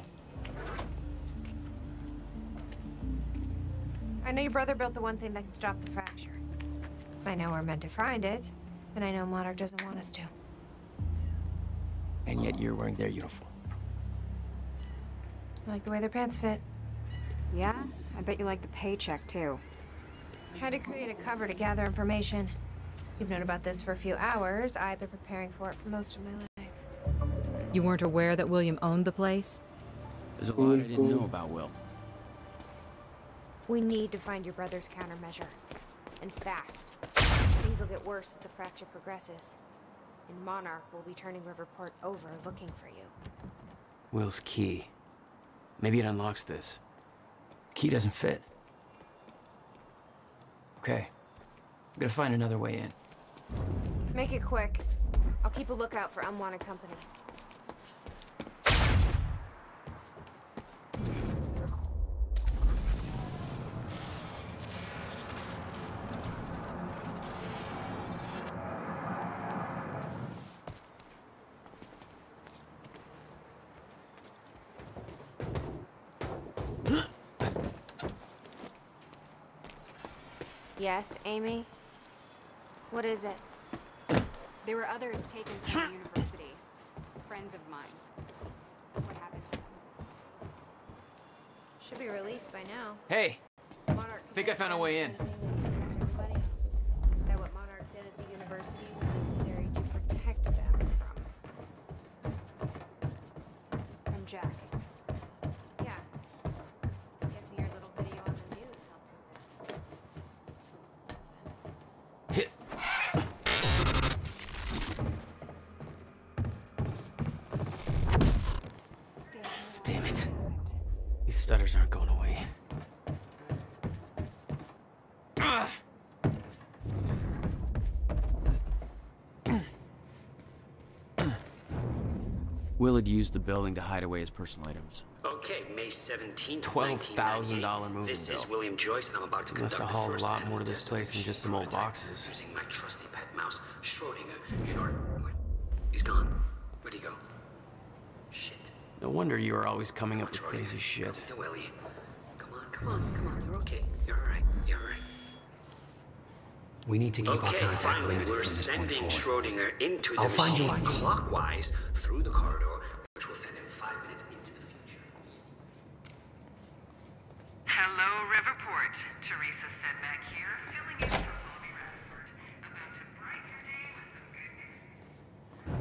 I know your brother built the one thing that can stop the fracture. I know we're meant to find it, and I know Monarch doesn't want us to. And yet you're wearing their uniform. I like the way their pants fit. Yeah? I bet you like the paycheck, too. Tried to create a cover to gather information. You've known about this for a few hours. I've been preparing for it for most of my life. You weren't aware that William owned the place? There's a lot I didn't know about Will. We need to find your brother's countermeasure. And fast. Things will get worse as the fracture progresses. And Monarch will be turning Riverport over looking for you. Will's key. Maybe it unlocks this. Key doesn't fit. Okay. I'm gonna find another way in. Make it quick. I'll keep a lookout for unwanted company. Yes, Amy? What is it? There were others taken from the university. Friends of mine. What happened to them? Should be released by now. Hey! Monarch Think I found a way in. against everybody else. That what Monarch did at the university was necessary to protect them From Jack. Yeah. Guessing your little video on the news helped with it. Hit. Damn it. These stutters aren't going away. Will had used the building to hide away his personal items. Okay, May 17th, $12,000 moving This bill. is William Joyce, and I'm about to Must conduct have the hauled a first lot animal more to this test place than just some old boxes. using my trusty pet mouse, Schrodinger, in order... Wait, he's gone. Where'd he go? Shit. No wonder you were always coming up with crazy shit. To Willie. Come on, you're okay. You're alright, you're alright. We need to keep our Okay, contact finally, limited we're from this point sending forward. Schrodinger into the I'll find you machine a- clockwise through the corridor, which will send him 5 minutes into the future. Hello, Riverport. Teresa Sedmak here, filling in for Bobby Radford. About to brighten your day with some good news.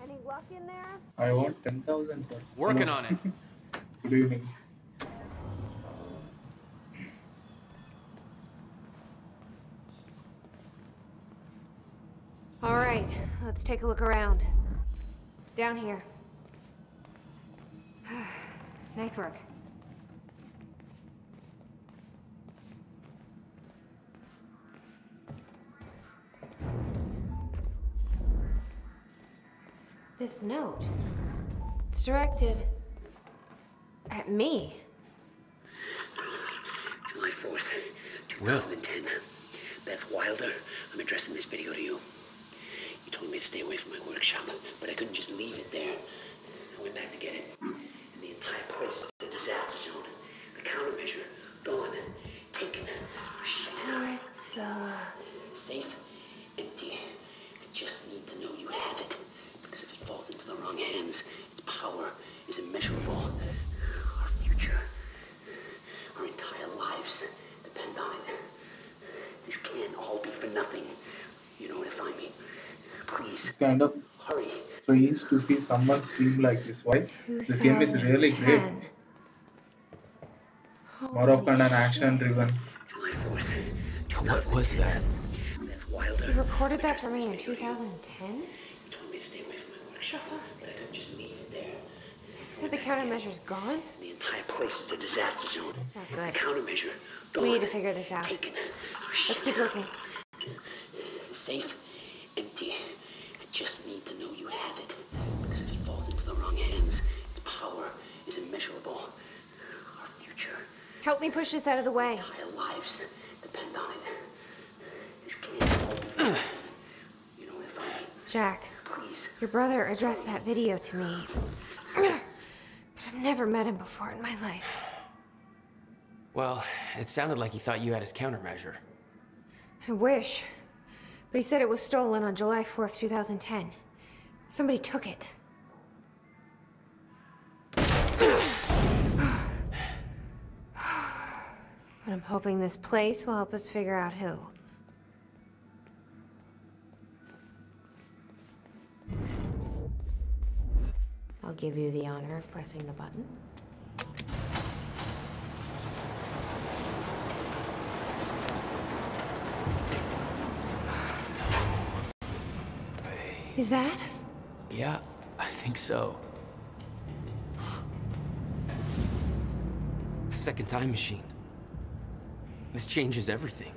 Any luck in there? I want 10,000, sir. Working Hello. on it. Good evening. All right, let's take a look around. Down here. Nice work. This note. It's directed at me. July 4th, 2010. Beth Wilder, I'm addressing this video to you. You told me to stay away from my workshop, but I couldn't just leave it there. I went back to get it, and the entire place is a disaster zone. The countermeasure, gone, taken, shut down. What the... Safe, empty. I just need to know you have it, because if it falls into the wrong hands, its power is immeasurable. Our future, our entire lives depend on it. This can't all be for nothing. You know where to find me. Please. It's kind of hurry. Pleased to see someone stream like this. Why? This game is really great. 2010. Moroccan and action-driven. July 4th. What was that? Beth Wilder. You recorded that for me in 2010? You told me to stay away from my workshop, but I couldn't just leave it there. You said the countermeasure's gone? The entire place is a disaster zone. That's not good. The countermeasure. We need to figure this out. Taken. Let's keep looking. Safe, empty. I just need to know you have it. Because if it falls into the wrong hands, its power is immeasurable. Our future. Help me push this out of the way. Entire lives depend on it. This can't hold me. You know what, if I... Jack, please. Your brother addressed that video to me. But I've never met him before in my life. Well, it sounded like he thought you had his countermeasure. I wish. But he said it was stolen on July 4th, 2010. Somebody took it. But I'm hoping this place will help us figure out who. I'll give you the honor of pressing the button. Is that? Yeah, I think so. Second time machine. This changes everything.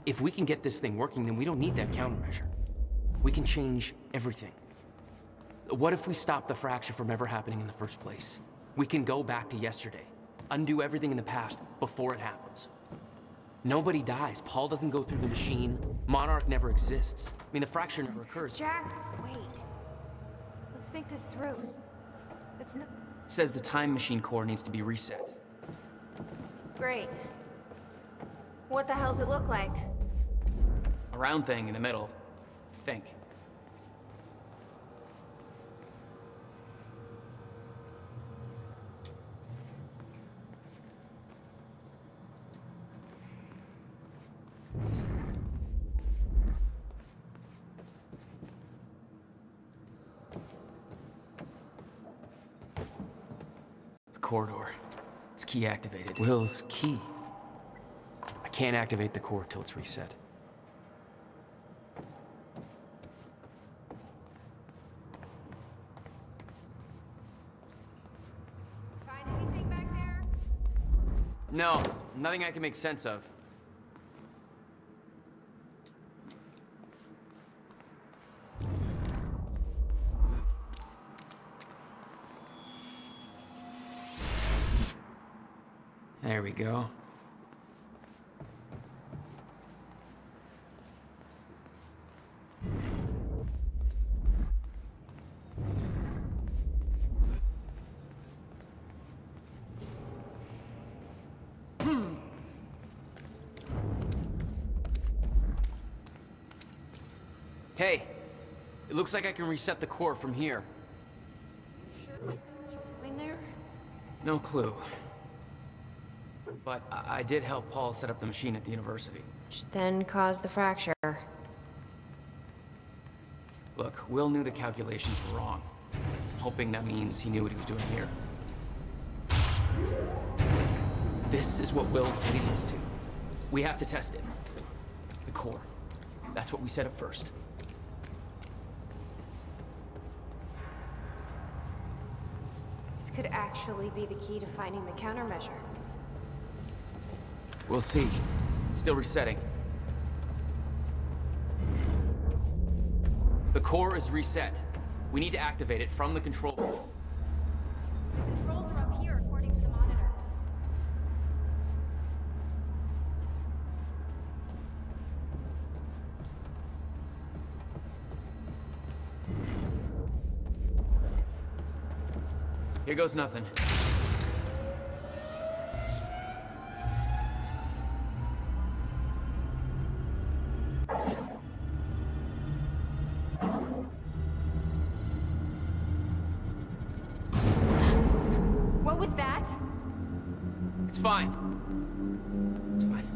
If we can get this thing working, then we don't need that countermeasure. We can change everything. What if we stop the fracture from ever happening in the first place? We can go back to yesterday, undo everything in the past before it happens. Nobody dies. Paul doesn't go through the machine. Monarch never exists. I mean, the fracture never occurs. Jack, wait. Let's think this through. It's no... It says the time machine core needs to be reset. Great. What the hell's it look like? A round thing in the middle. Think. The corridor. It's key activated. Will's key. I can't activate the core till it's reset. Find anything back there? No, nothing I can make sense of. There we go. Hey, it looks like I can reset the core from here. Sure what you're doing there? No clue. But I did help Paul set up the machine at the university. Which then caused the fracture. Look, Will knew the calculations were wrong. I'm hoping that means he knew what he was doing here. This is what Will was leading us to. We have to test it. The core. That's what we set up first. This could actually be the key to finding the countermeasure. We'll see. It's still resetting. The core is reset. We need to activate it from the control room. The controls are up here, according to the monitor. Here goes nothing. What was that? It's fine. It's fine.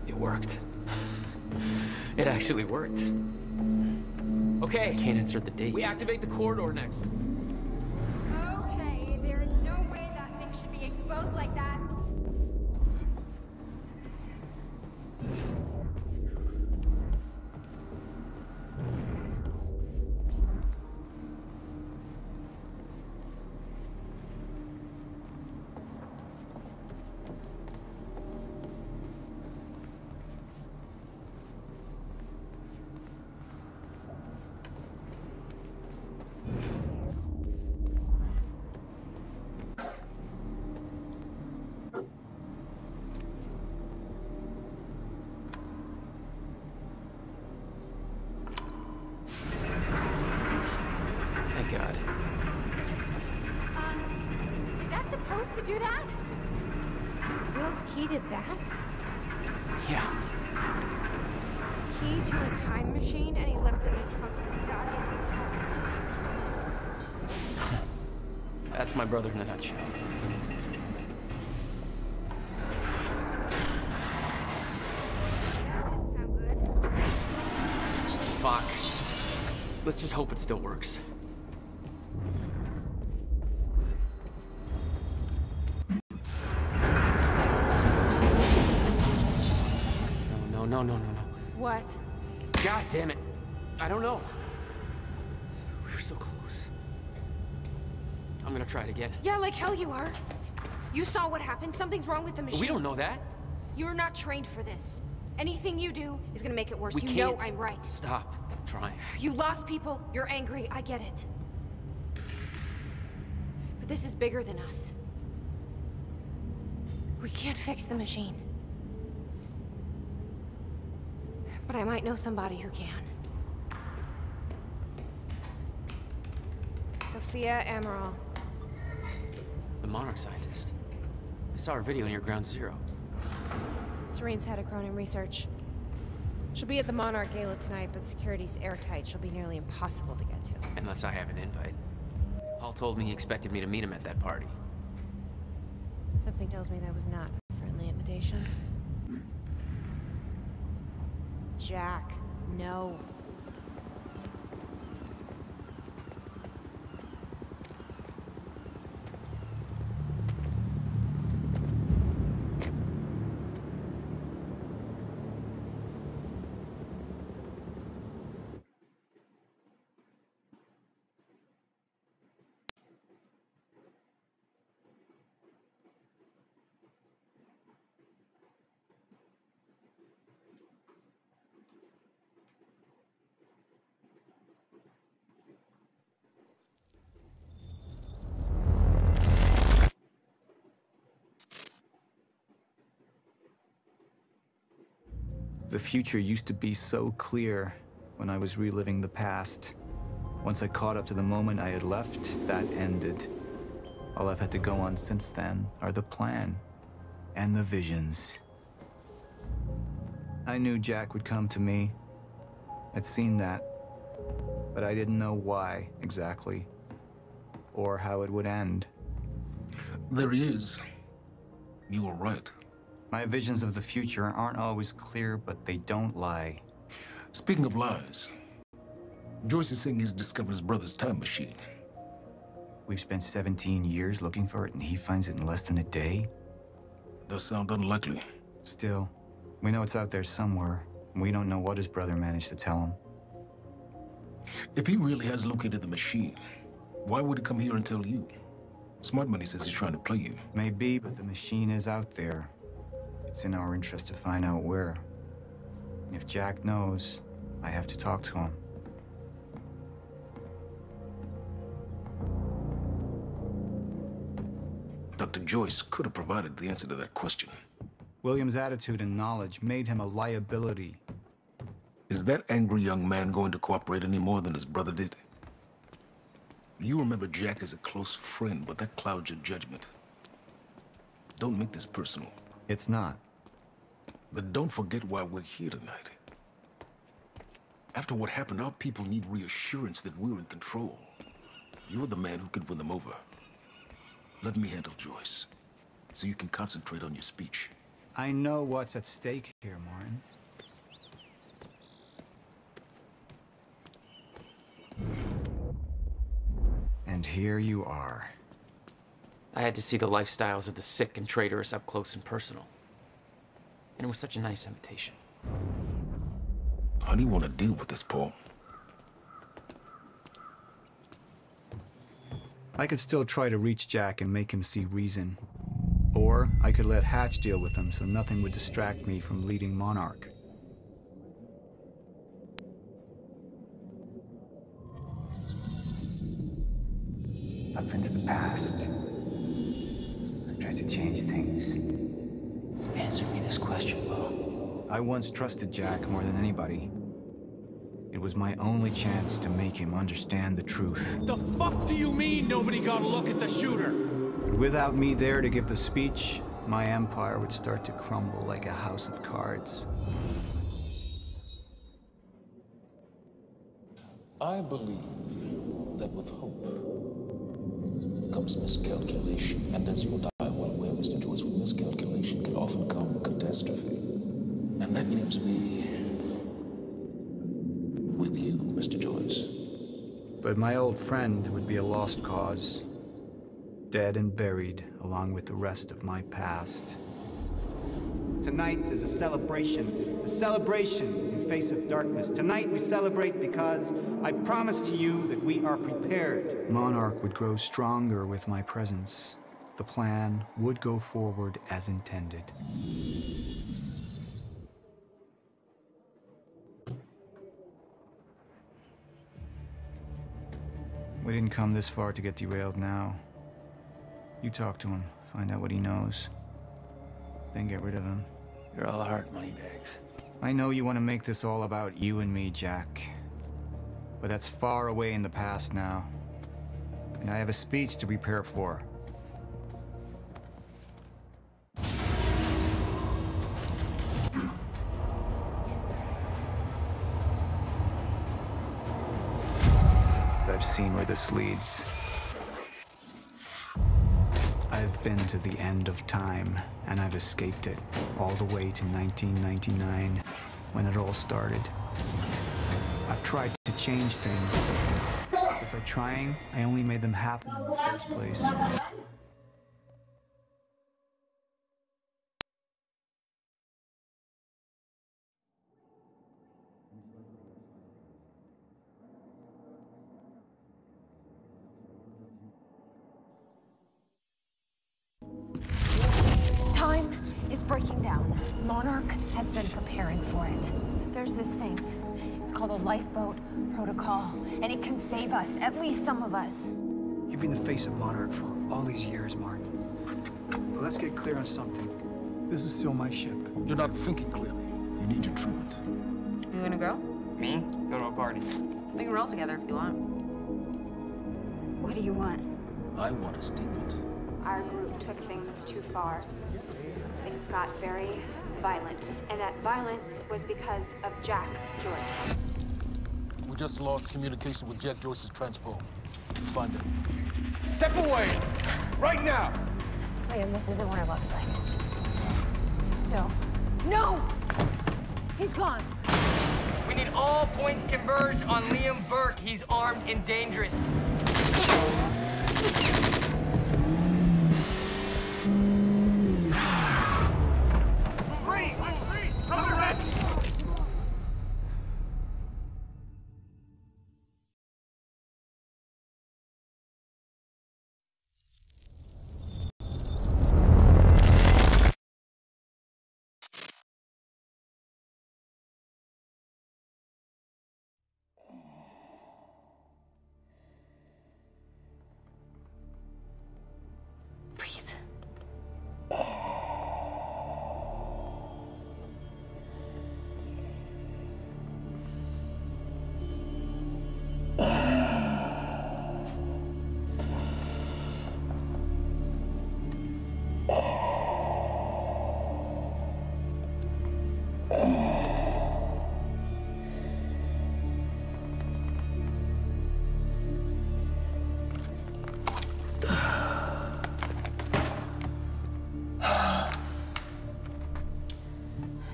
It worked. It actually worked. Okay. I can't insert the date. We activate the corridor next. Okay, there is no way that thing should be exposed like that. Thank God. Is that supposed to do that? Will's key did that? Yeah. Key to a time machine, and he left it in the trunk of his goddamn car. That's my brother in a nutshell. That didn't sound good. Fuck. Let's just hope it still works. No. What? God damn it. I don't know. We were so close. I'm gonna try it again. Yeah, like hell you are. You saw what happened. Something's wrong with the machine. We don't know that. You're not trained for this. Anything you do is gonna make it worse. We You can't. know I'm right. Stop trying. You lost people. You're angry. I get it. But this is bigger than us. We can't fix the machine. But I might know somebody who can. Sophia Amaral. The Monarch scientist. I saw her video near Ground Zero. Serene's head of Cronin Research. She'll be at the Monarch Gala tonight, but security's airtight. She'll be nearly impossible to get to. Unless I have an invite. Paul told me he expected me to meet him at that party. Something tells me that was not a friendly invitation. Jack, no. The future used to be so clear when I was reliving the past. Once I caught up to the moment I had left, that ended. All I've had to go on since then are the plan and the visions. I knew Jack would come to me. I'd seen that, but I didn't know why exactly, or how it would end. There he is. You were right. My visions of the future aren't always clear, but they don't lie. Speaking of lies, Joyce is saying he's discovered his brother's time machine. We've spent 17 years looking for it, and he finds it in less than a day? Does sound unlikely. Still, we know it's out there somewhere, and we don't know what his brother managed to tell him. If he really has located the machine, why would he come here and tell you? Smart Money says he's trying to play you. Maybe, but the machine is out there. It's in our interest to find out where. If Jack knows, I have to talk to him. Dr. Joyce could have provided the answer to that question. William's attitude and knowledge made him a liability. Is that angry young man going to cooperate any more than his brother did? You remember Jack as a close friend, but that clouds your judgment. Don't make this personal. It's not. Then don't forget why we're here tonight. After what happened, our people need reassurance that we're in control. You're the man who could win them over. Let me handle Joyce, so you can concentrate on your speech. I know what's at stake here, Martin. And here you are. I had to see the lifestyles of the sick and traitorous up close and personal. And it was such a nice invitation. How do you want to deal with this, Paul? I could still try to reach Jack and make him see reason. Or I could let Hatch deal with him so nothing would distract me from leading Monarch. I've been to the past. I've tried to change things. Answer me this question, Paul. I once trusted Jack more than anybody. It was my only chance to make him understand the truth. The fuck do you mean nobody got a look at the shooter? But without me there to give the speech, my empire would start to crumble like a house of cards. I believe that with hope comes miscalculation. And as you and I are well aware, Mr. Joyce, with miscalculation can often come catastrophe. And that leaves me with you, Mr. Joyce. But my old friend would be a lost cause. Dead and buried, along with the rest of my past. Tonight is a celebration in face of darkness. Tonight we celebrate because I promise to you that we are prepared. Monarch would grow stronger with my presence. The plan would go forward as intended. We didn't come this far to get derailed now. You talk to him, find out what he knows, then get rid of him. You're all heart, moneybags. I know you want to make this all about you and me, Jack. But that's far away in the past now. And I have a speech to prepare for. I've seen where this leads. I've been to the end of time, and I've escaped it, all the way to 1999, when it all started. I've tried to change things, but by trying, I only made them happen in the first place. Time is breaking down. Monarch has been preparing for it. There's this thing. It's called a lifeboat protocol, and it can save us, at least some of us. You've been the face of Monarch for all these years, Martin. But let's get clear on something. This is still my ship. You're not thinking clearly. You need your treatment. You gonna go? Me? Go to a party. We can roll together if you want. What do you want? I want a statement. Our group took things too far. Things got very violent. And that violence was because of Jack Joyce. We just lost communication with Jack Joyce's transport. Find him. Step away! Right now! Liam, this isn't what it looks like. No. No! He's gone. We need all points converge on Liam Burke. He's armed and dangerous.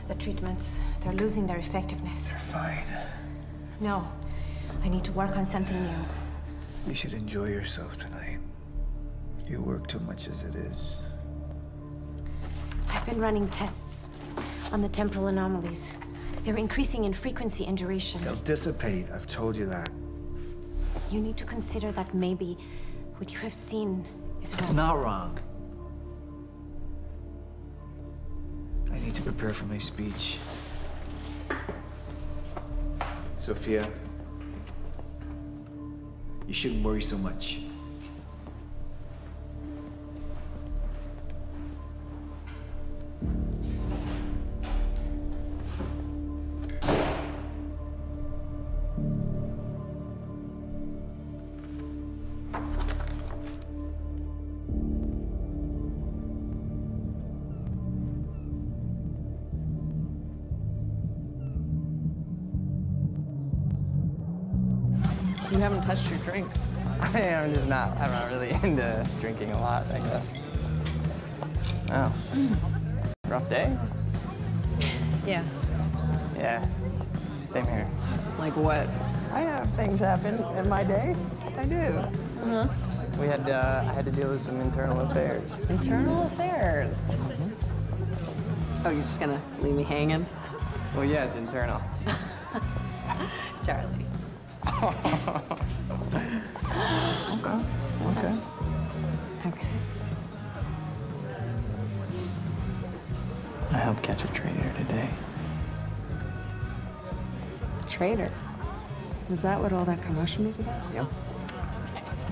The treatments, they're losing their effectiveness. Fine. No, I need to work on something new. You should enjoy yourself tonight. You work too much as it is. I've been running tests on the temporal anomalies. They're increasing in frequency and duration. They'll dissipate, I've told you that. You need to consider that maybe what you have seen is wrong. It's not wrong. I need to prepare for my speech. Sophia, you shouldn't worry so much. You haven't touched your drink. I'm not really into drinking a lot, I guess. Oh. Rough day? Yeah. Yeah. Same here. Like what? I have things happen in my day. I do. Uh-huh. I had to deal with some internal affairs. Internal affairs? Oh, you're just gonna leave me hanging? Well, yeah, it's internal. Charlie. Okay. Okay. I helped catch a traitor today. Traitor? Was that what all that commotion was about? Yep.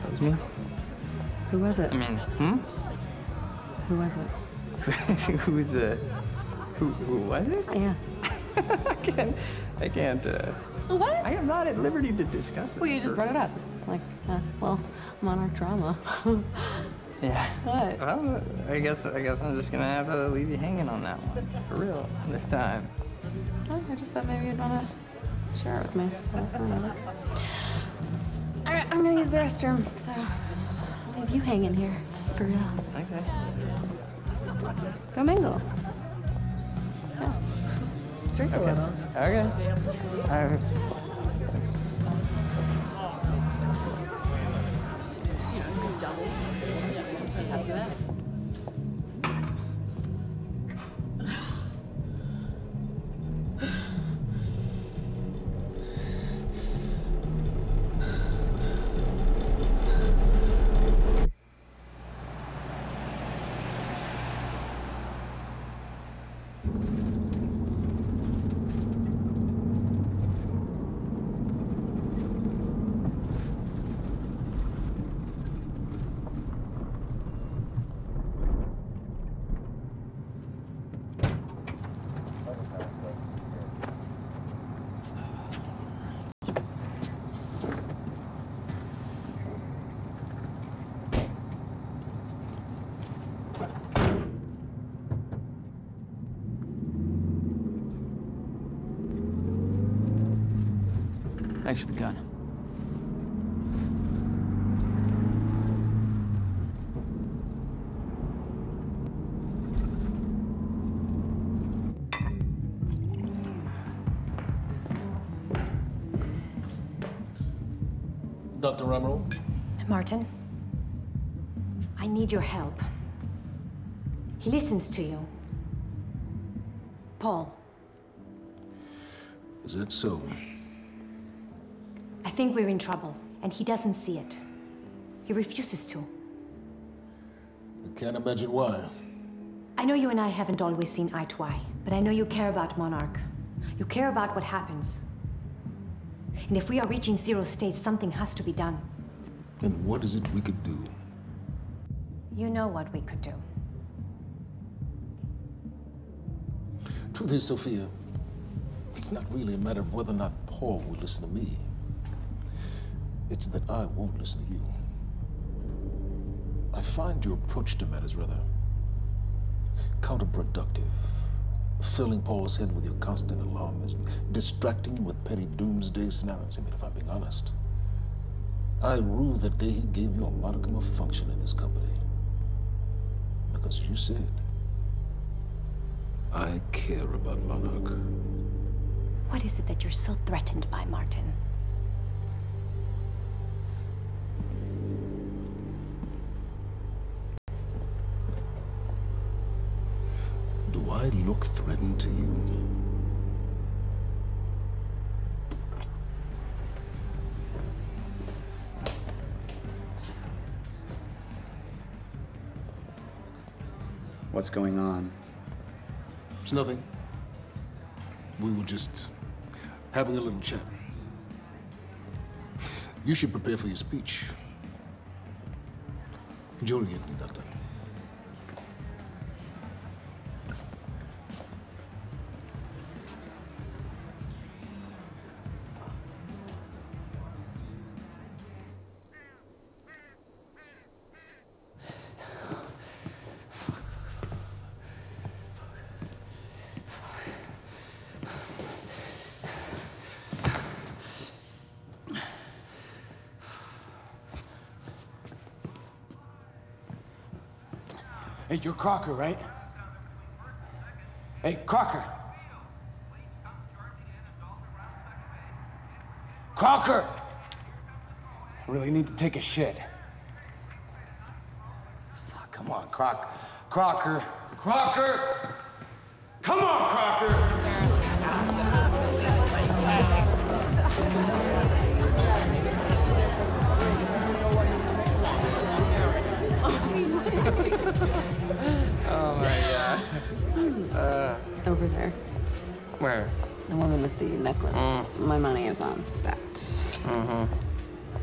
That was me. Who was it? I mean, Who was it? Who was it? Yeah. I can't, What? I am not at liberty to discuss this. Well, you just brought it up. It's like, well, Monarch drama. Yeah. What? Well, I guess I'm just gonna have to leave you hanging on that one. For real, this time. Oh, I just thought maybe you'd want to share it with me. All right, I'm gonna use the restroom, so I'll leave you hanging here. For real. Okay. Go mingle. Yeah. Drink a little. Okay. All right. How's that? Thanks for the gun. Dr. Ramiro? Martin, I need your help. He listens to you. Paul. Is that so? I think we're in trouble, and he doesn't see it. He refuses to. I can't imagine why. I know you and I haven't always seen eye to eye, but I know you care about Monarch. You care about what happens. And if we are reaching zero state, something has to be done. And what is it we could do? You know what we could do. Truth is, Sophia, it's not really a matter of whether or not Paul will listen to me. It's that I won't listen to you. I find your approach to matters rather counterproductive. Filling Paul's head with your constant alarmism, distracting him with petty doomsday scenarios. I mean, if I'm being honest, I rue the day he gave you a modicum of function in this company. Because you said, I care about Monarch. What is it that you're so threatened by, Martin? I look threatened to you? What's going on? It's nothing. We were just having a little chat. You should prepare for your speech. Jolly evening, Doctor. Hey, you're Crocker, right? Hey, Crocker! Crocker! I really need to take a shit. Fuck, come on, Crocker. Crocker! Crocker! Come on, Crocker! Oh my god. Over there. Where? The woman with the necklace. My money is on that.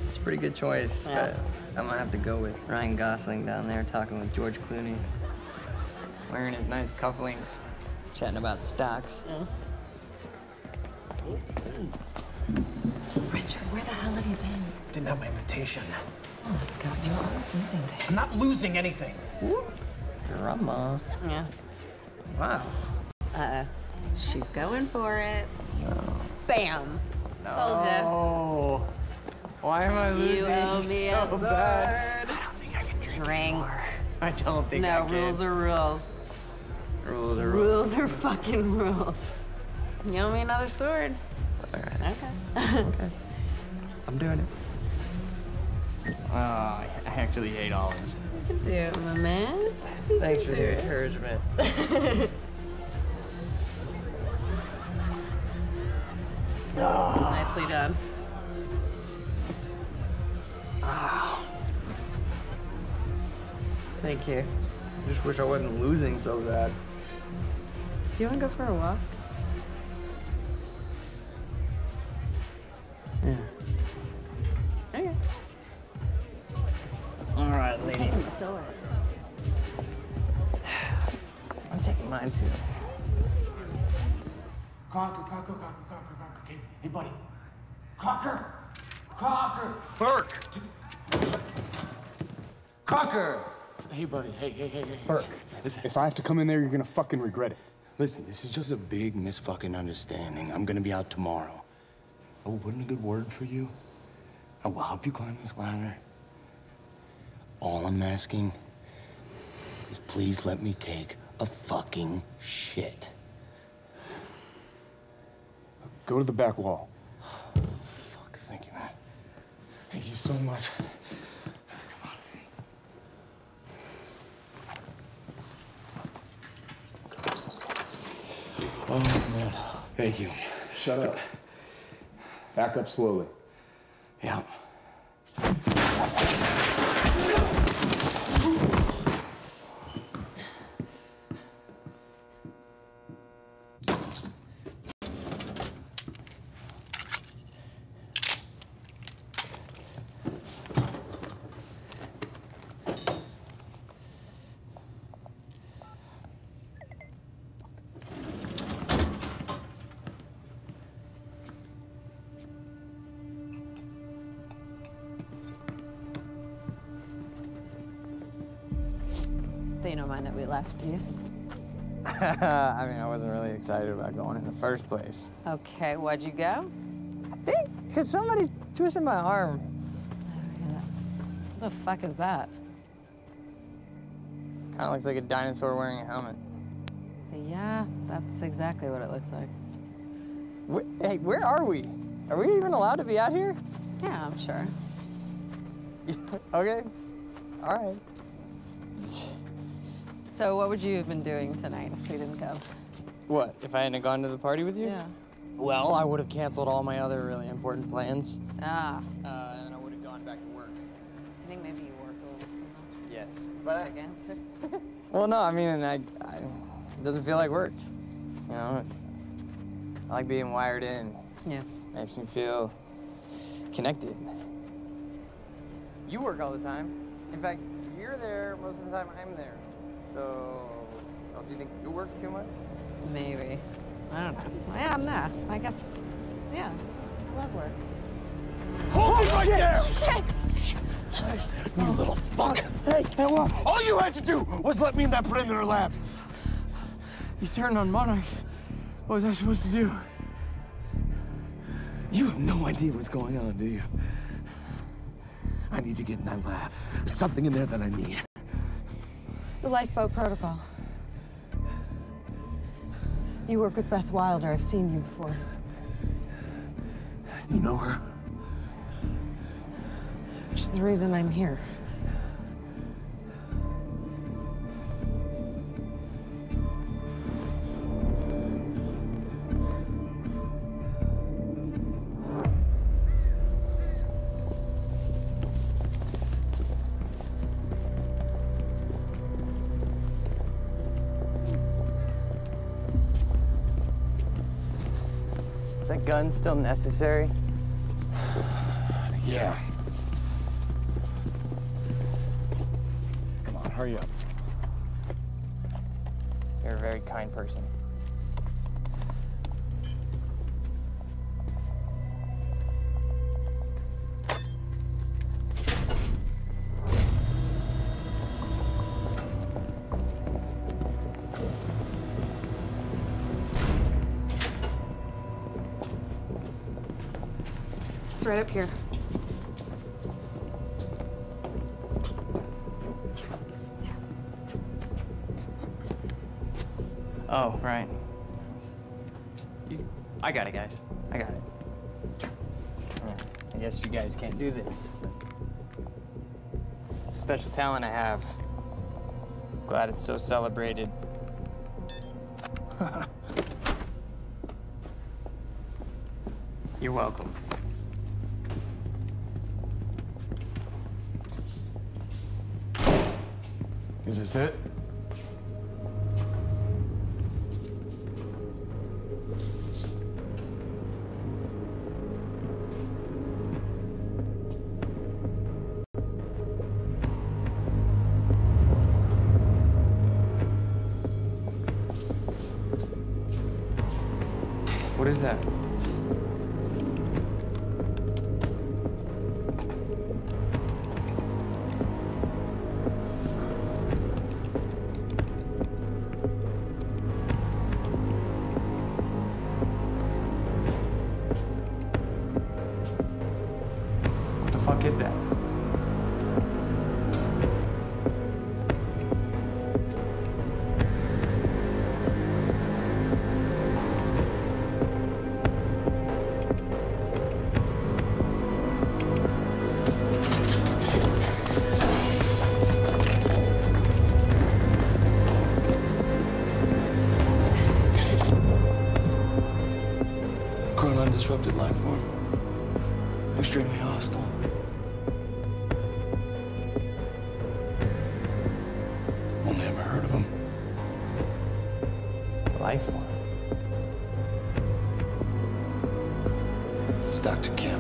It's a pretty good choice, Yeah. but I'm gonna have to go with Ryan Gosling down there talking with George Clooney. Wearing his nice cufflinks, chatting about stocks. Richard, where the hell have you been? Didn't have my invitation. Oh my God, you're always losing this. I'm not losing anything. Drama. Yeah. Wow. She's going for it. No. Bam. No. Told ya. Why am I losing You owe me so a sword. bad? I don't think I can Drink. I don't think I No, can. rules are rules. Rules are rules. Rules are fucking rules. You owe me another sword. All right. Okay. Okay. I'm doing it. I actually hate all this. You can do it, my man. You Thanks can for do the it. encouragement. Nicely done. Thank you. I just wish I wasn't losing so bad. Do you want to go for a walk? Yeah. Okay. All right, lady. Taking the sword. I'm taking mine too. Crocker. Hey, buddy. Crocker! Burke! Crocker! Hey, buddy. Hey. Burke, if I have to come in there, you're gonna fucking regret it. Listen, this is just a big misfucking understanding. I'm gonna be out tomorrow. I will put in a good word for you. I will help you climb this ladder. All I'm asking is please let me take a fucking shit. Go to the back wall. Fuck, thank you, man. Thank you so much. Oh, man. Thank you. Shut up. Back up slowly. Yeah. So you don't mind that we left, do you? I mean, I wasn't really excited about going in the first place. Okay, why'd you go? I think because somebody twisted my arm. What the fuck is that? Kind of looks like a dinosaur wearing a helmet. Yeah, that's exactly what it looks like. Hey, where are we? Are we even allowed to be out here? Yeah, I'm sure. Okay. All right. So what would you have been doing tonight if we didn't go? What, if I hadn't gone to the party with you? Yeah. Well, I would have canceled all my other really important plans. Ah. And I would have gone back to work. I think maybe you work a little too much. Yes. But big answer. Well, no, I mean, it doesn't feel like work. You know, I like being wired in. Yeah. Makes me feel connected. You work all the time. In fact, you're there most of the time I'm there. So, don't you think you work too much? Maybe. I don't know. Yeah, no. I guess, yeah. I love work. Hold it right there! Shit! You little fuck! Hey, all you had to do was let me in that perimeter lab. You turned on Monarch. What was I supposed to do? You have no idea what's going on, do you? I need to get in that lab. There's something in there that I need. The lifeboat protocol. You work with Beth Wilder. I've seen you before. You know her? She's the reason I'm here. Is that gun still necessary? Yeah. Come on, hurry up. You're a very kind person. It's right up here. Oh, right. I got it, guys. I got it. Yeah, I guess you guys can't do this. It's a special talent I have. Glad it's so celebrated. You're welcome. Is this it? What is that? What the fuck is that? Disrupted life form. Extremely hostile. Only ever heard of him. Life form. It's Dr. Kim.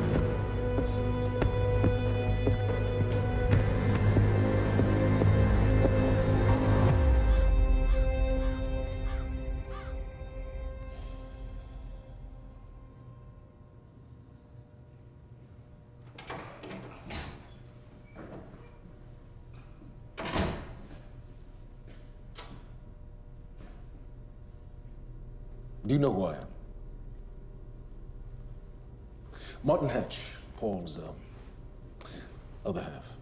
Do you know who I am? Martin Hatch, Paul's other half.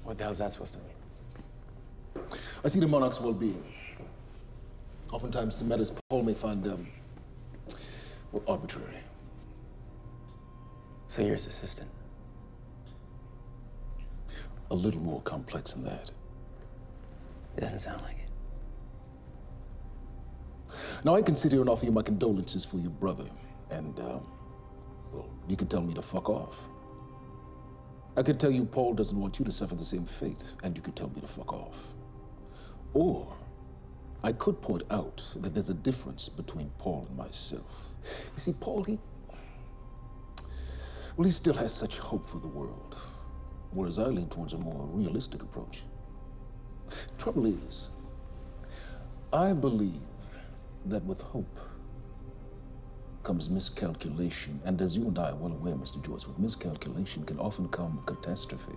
What the hell's that supposed to mean? I see the monarch's well-being. Oftentimes, the matters Paul may find well, arbitrary. So you're his assistant? A little more complex than that. It doesn't sound like it. Now, I can sit here and offer you my condolences for your brother, and, well, you can tell me to fuck off. I could tell you Paul doesn't want you to suffer the same fate, and you could tell me to fuck off. Or I could point out that there's a difference between Paul and myself. You see, Paul, he still has such hope for the world, whereas I lean towards a more realistic approach. Trouble is, I believe that with hope comes miscalculation, and as you and I are well aware, Mr. Joyce, with miscalculation can often come catastrophe.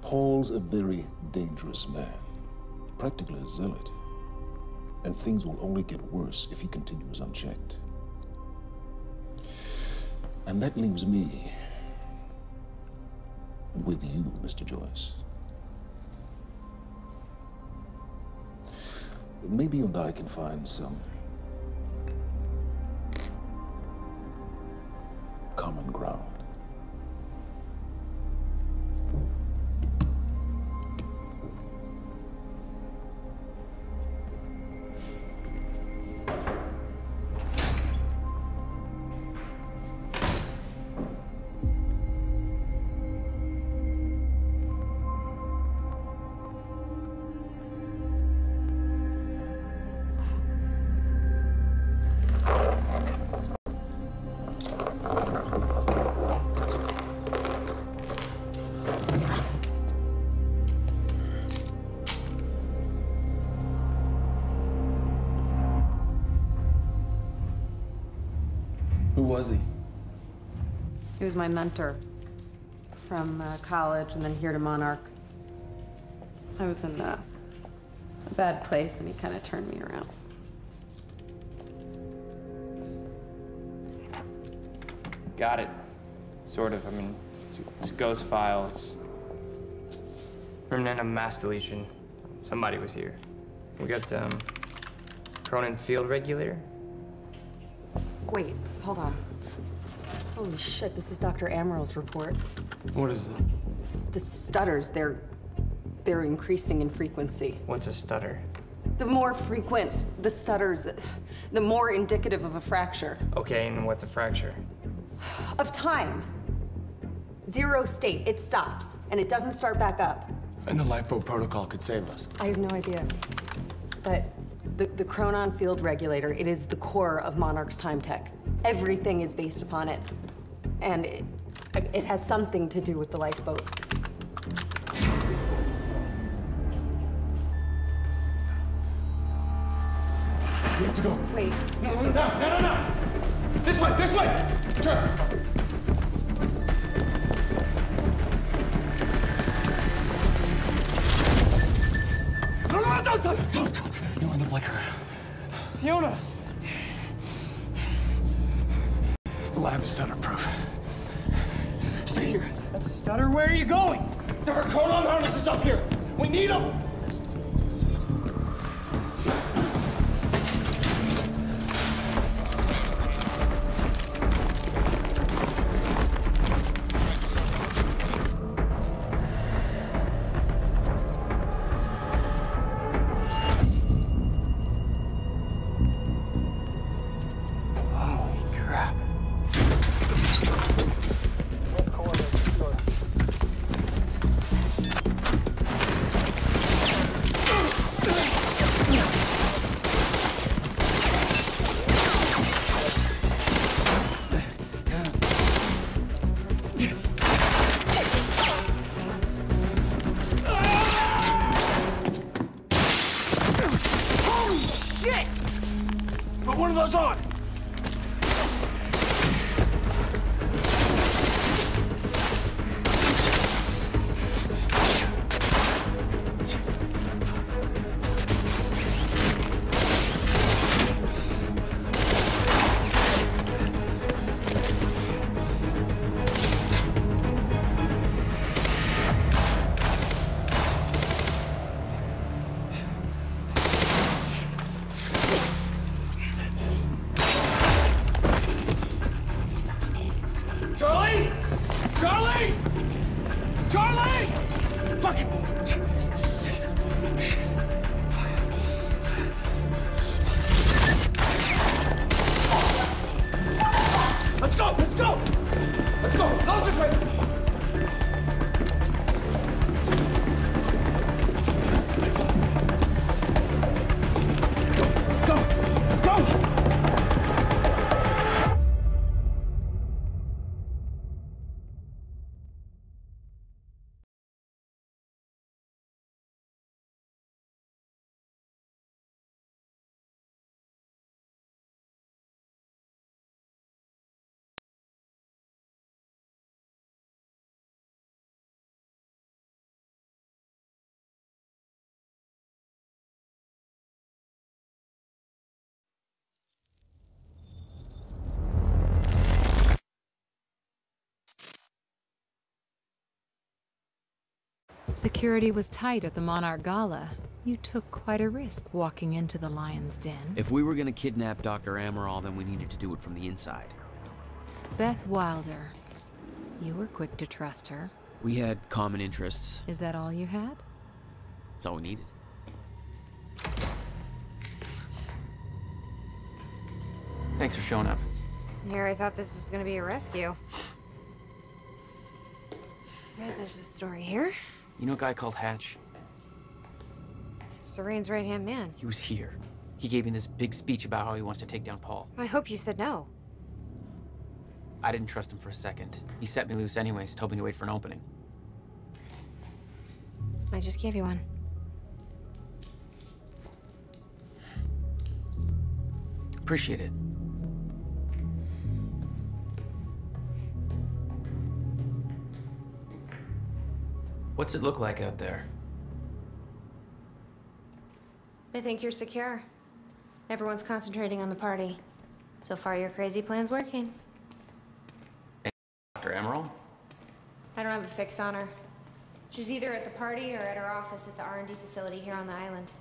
Paul's a very dangerous man, practically a zealot, and things will only get worse if he continues unchecked. And that leaves me with you, Mr. Joyce. Maybe you and I can find some common ground. Who was he? He was my mentor from college and then here to Monarch. I was in a bad place and he kind of turned me around. Got it. Sort of. I mean, it's a ghost file. It's remnant of mass deletion. Somebody was here. We got Cronin Field Regulator. Wait, hold on. Holy shit, this is Dr. Amaril's report. What is it? The stutters, they're increasing in frequency. What's a stutter? The more frequent the stutters, the more indicative of a fracture. Okay, and what's a fracture? Of time. Zero state, it stops, and it doesn't start back up. And the lipo protocol could save us. I have no idea. But the Cronin Field Regulator, it is the core of Monarch's time tech. Everything is based upon it. And it has something to do with the lifeboat. We have to go. Wait. No. This way. Turn. No, don't. You'll end up like her. Fiona! The lab is stutter-proof. Stay here. Stutter, where are you going? There are Cronin harnesses up here. We need them. Security was tight at the Monarch Gala. You took quite a risk walking into the Lion's Den. If we were gonna kidnap Dr. Amaral, then we needed to do it from the inside. Beth Wilder. You were quick to trust her. We had common interests. Is that all you had? That's all we needed. Thanks for showing up. Here, I thought this was gonna be a rescue. Right, there's a story here. You know a guy called Hatch? Serene's right-hand man. He was here. He gave me this big speech about how he wants to take down Paul. I hope you said no. I didn't trust him for a second. He set me loose anyways, told me to wait for an opening. I just gave you one. Appreciate it. What's it look like out there? I think you're secure. Everyone's concentrating on the party. So far, your crazy plan's working. Dr. Emerald? I don't have a fix on her. She's either at the party or at her office at the R&D facility here on the island.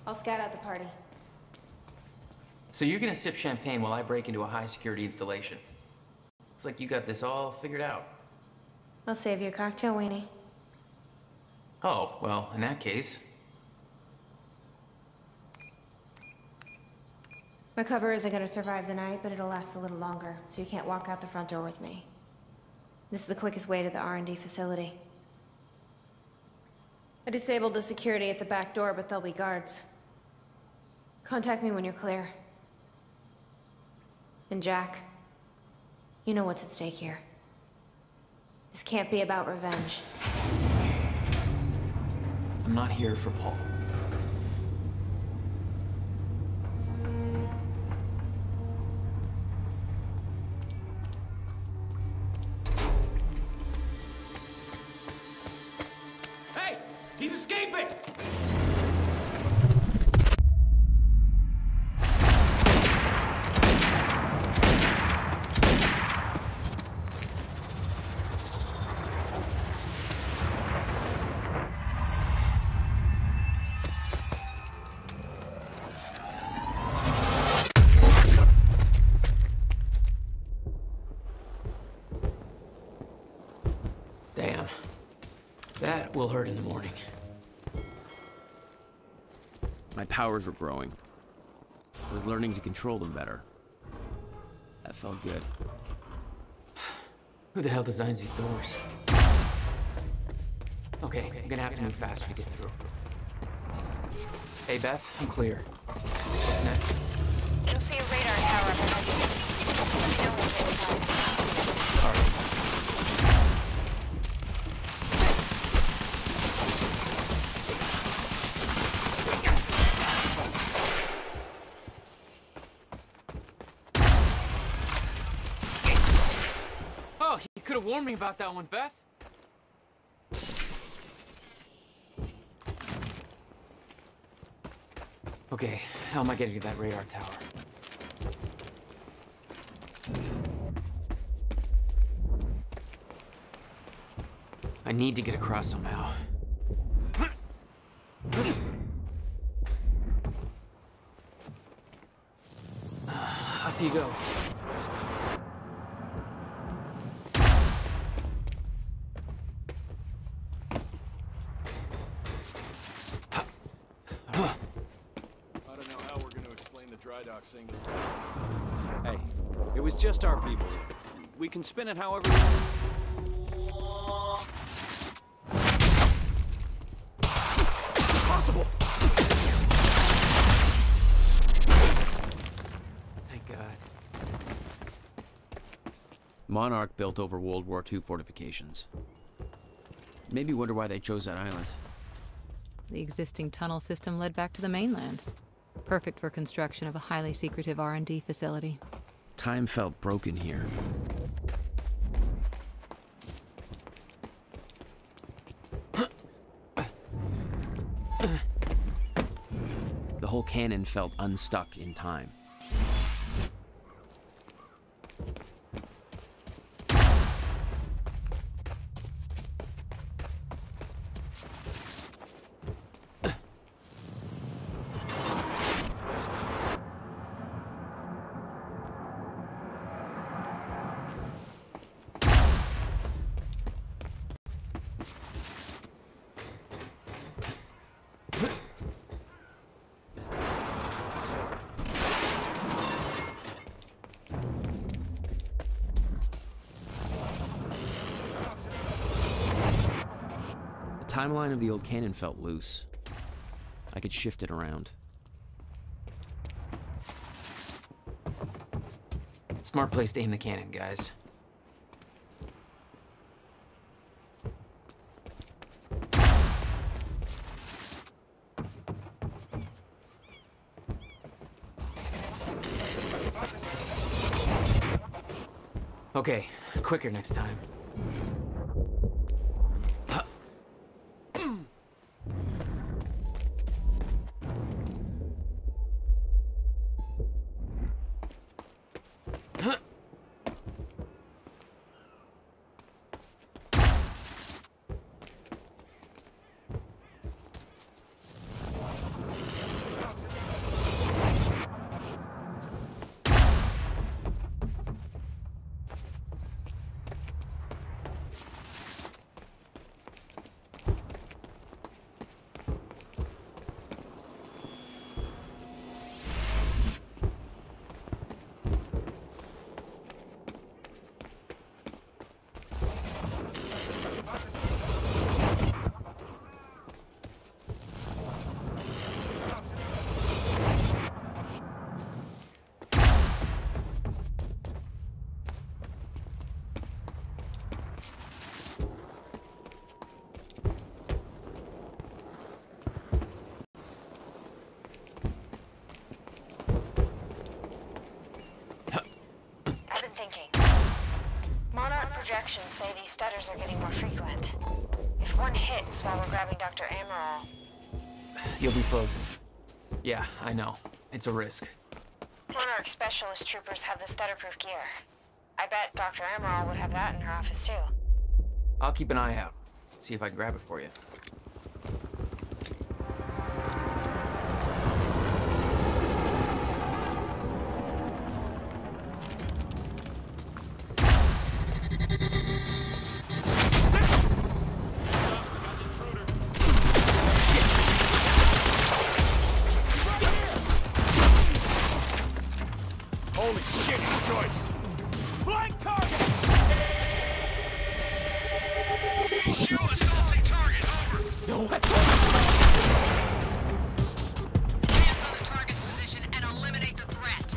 I'll scout out the party. So you're gonna sip champagne while I break into a high-security installation. It's like you got this all figured out. I'll save you a cocktail, Weenie. Oh, well, in that case... My cover isn't gonna survive the night, but it'll last a little longer, so you can't walk out the front door with me. This is the quickest way to the R&D facility. I disabled the security at the back door, but there'll be guards. Contact me when you're clear. And Jack, you know what's at stake here. This can't be about revenge. I'm not here for Paul. Hey! He's escaping! Damn. That will hurt in the morning. My powers were growing. I was learning to control them better. That felt good. Who the hell designs these doors? Okay, I'm gonna have to move faster to get through. Hey, Beth, I'm clear. What's next? You'll see a radar tower up ahead. Let me know when you're inside. All right. Oh, you could have warned me about that one, Beth. Okay, how am I getting to that radar tower? I need to get across somehow. Up you go. I don't know how we're going to explain the dry dock thing to the Hey, it was just our people. We can spin it however... Possible! Thank God. Monarch built over World War II fortifications. Maybe wonder why they chose that island. The existing tunnel system led back to the mainland. Perfect for construction of a highly secretive R&D facility. Time felt broken here. The whole cannon felt unstuck in time. timeline of the old cannon felt loose. I could shift it around. Smart place to aim the cannon, guys. Okay, quicker next time. Projections say these stutters are getting more frequent. If one hits while we're grabbing Dr. Amaral... You'll be frozen. Yeah, I know. It's a risk. Monarch specialist troopers have the stutter-proof gear. I bet Dr. Amaral would have that in her office too. I'll keep an eye out. See if I can grab it for you. Holy shit, it's Joyce! Flank target! Shoot assaulting target, over! No, Hands on the target's position and eliminate the threat.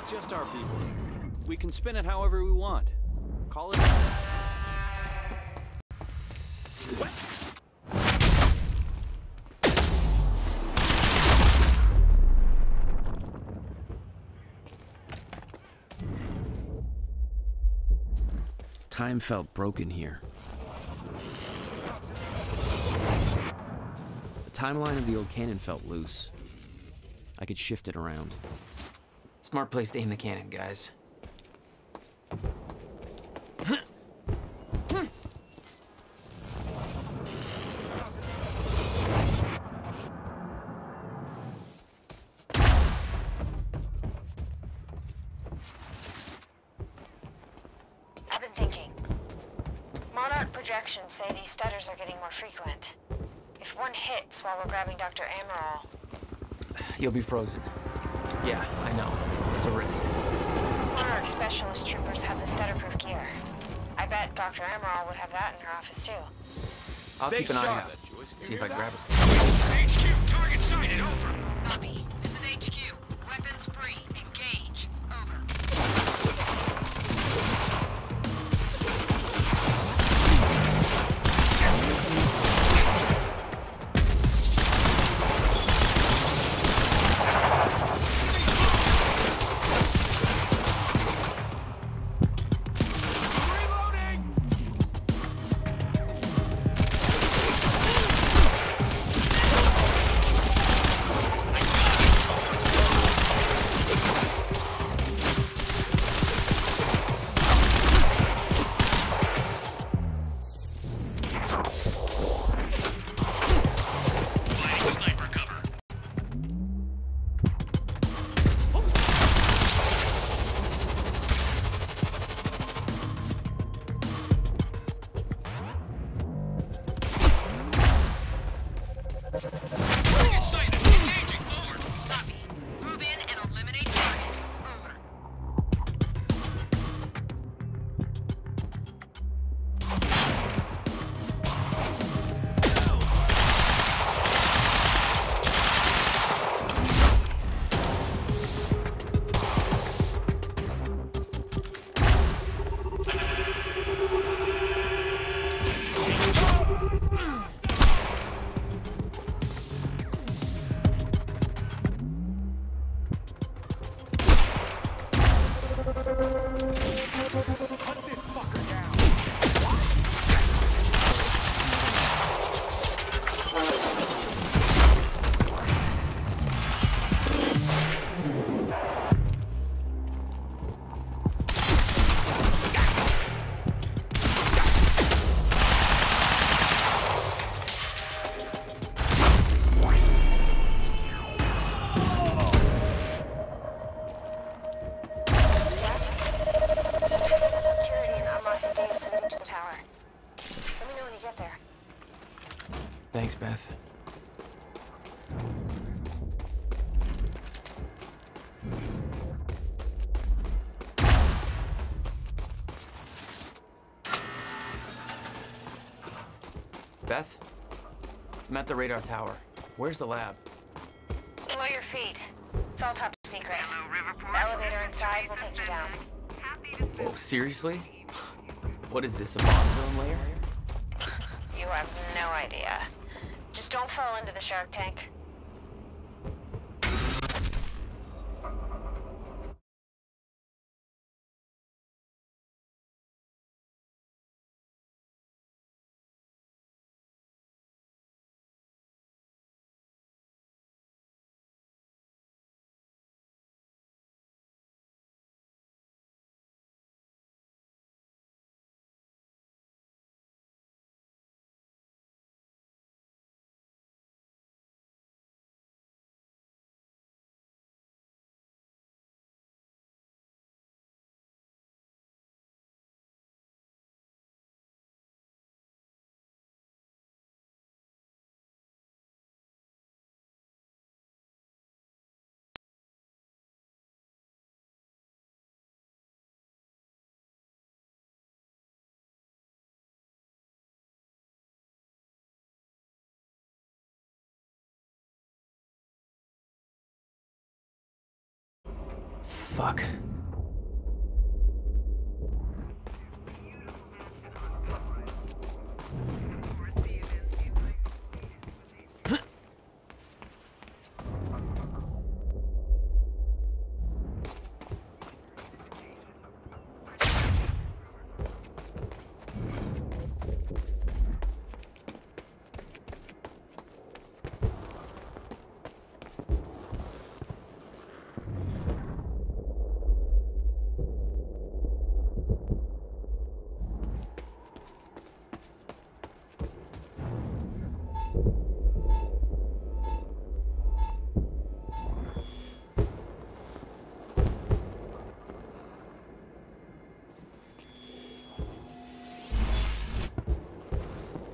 Just our people. We can spin it however we want. Call it... Time felt broken here. The timeline of the old cannon felt loose. I could shift it around. Smart place to aim the cannon, guys. I've been thinking. Monarch projections say these stutters are getting more frequent. If one hits while we're grabbing Dr. Amaral... You'll be frozen. Yeah, I know. It's a risk. Monarch specialist troopers have the stutter-proof gear. I bet Dr. Amaral would have that in her office too. I'll keep an eye out. See if I grab it. HQ, target sighted, over. Copy. This is HQ. Weapons free. Engage. Over. Target sighted. Engaging. Over. Copy. Move in and eliminate target. Over. Thanks, Beth. Beth? I'm at the radar tower. Where's the lab? Below your feet. It's all top secret. The elevator inside will take you down. Oh, seriously? What is this, a Bond villain lair? You have no idea. Just don't fall into the shark tank. Fuck.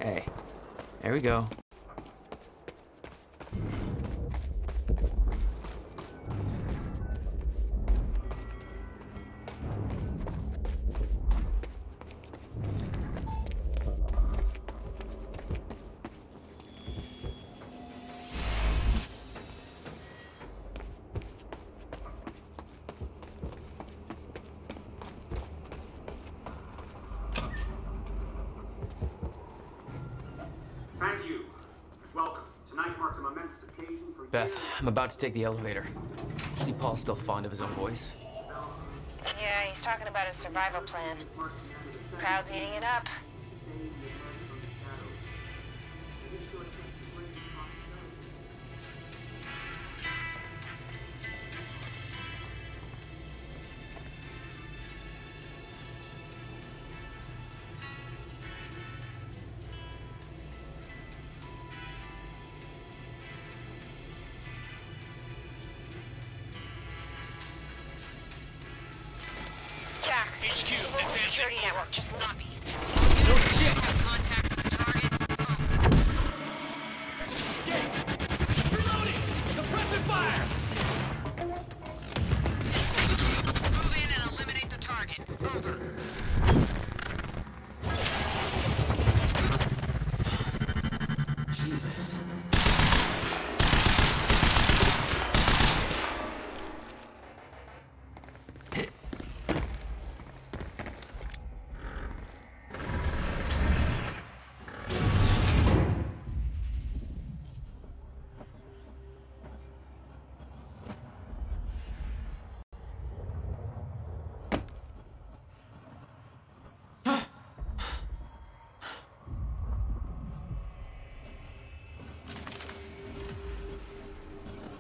Hey, there we go. Thank you. Welcome. Tonight marks a momentous occasion for Beth, I'm about to take the elevator. See Paul still fond of his own voice? Yeah, he's talking about his survival plan. Crowd's eating it up. Jack, HQ, security network, just lobby. No shit! Contact with the target. this.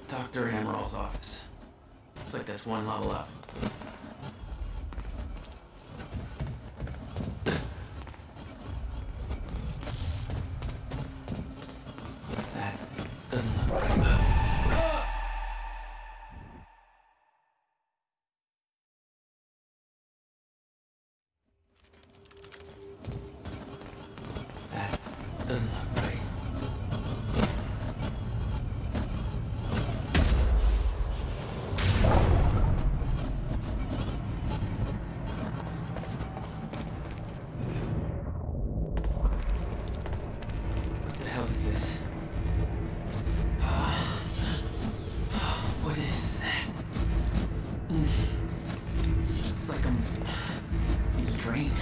Dr. Hammerall's office. Looks like that's one level up. That doesn't look right. That doesn't look right. What the hell is this? What is that? It's like I'm being drained.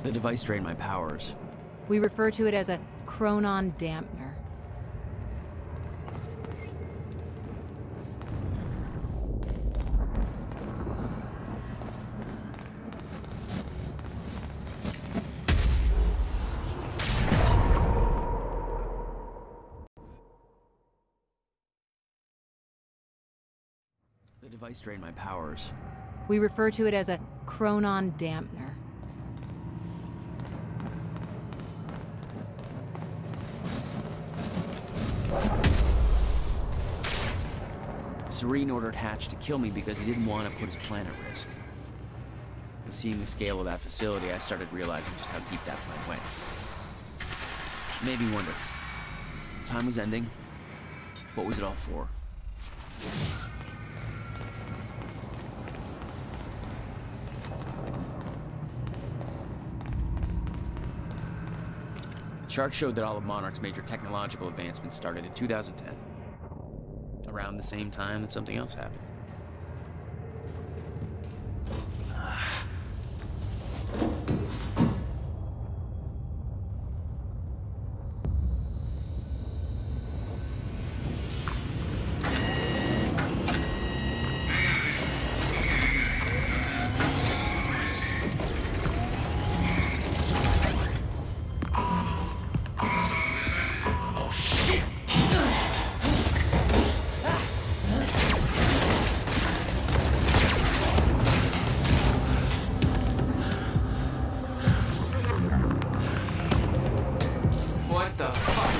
The device drained my powers. We refer to it as a chronon dampener. The device drained my powers. We refer to it as a chronon dampener. Serene ordered Hatch to kill me because he didn't want to put his plan at risk. And seeing the scale of that facility, I started realizing just how deep that plan went. It made me wonder. Time was ending. What was it all for? The chart showed that all of Monarch's major technological advancements started in 2010. Around the same time that something else happened. What the fuck?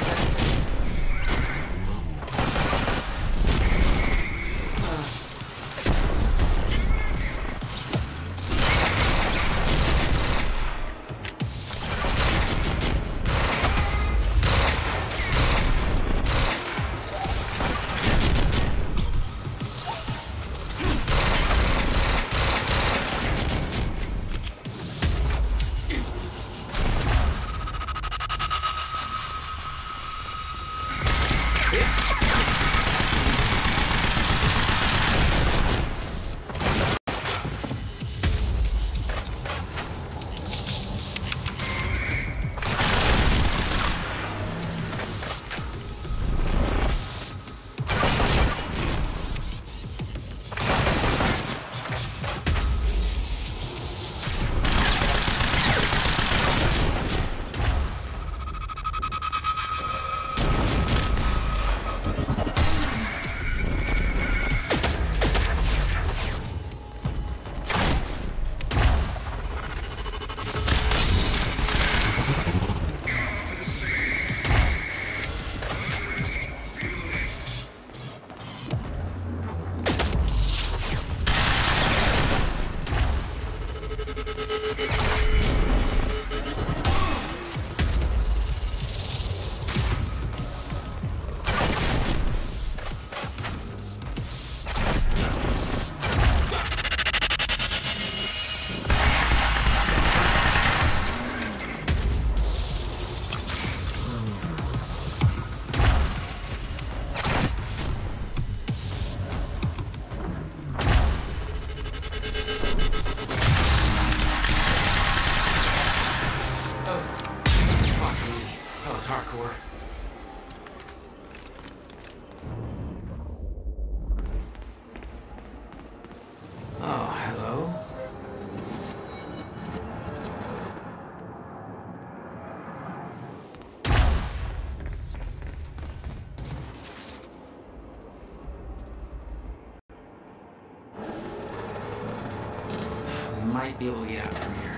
core. Oh, hello. Might be able to get out from here.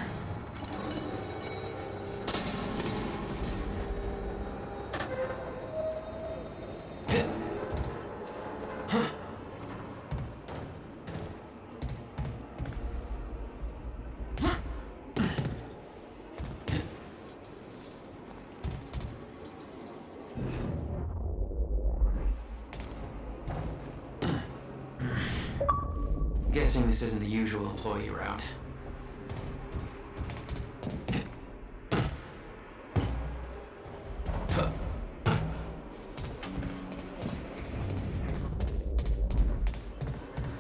Guessing this isn't the usual employee route.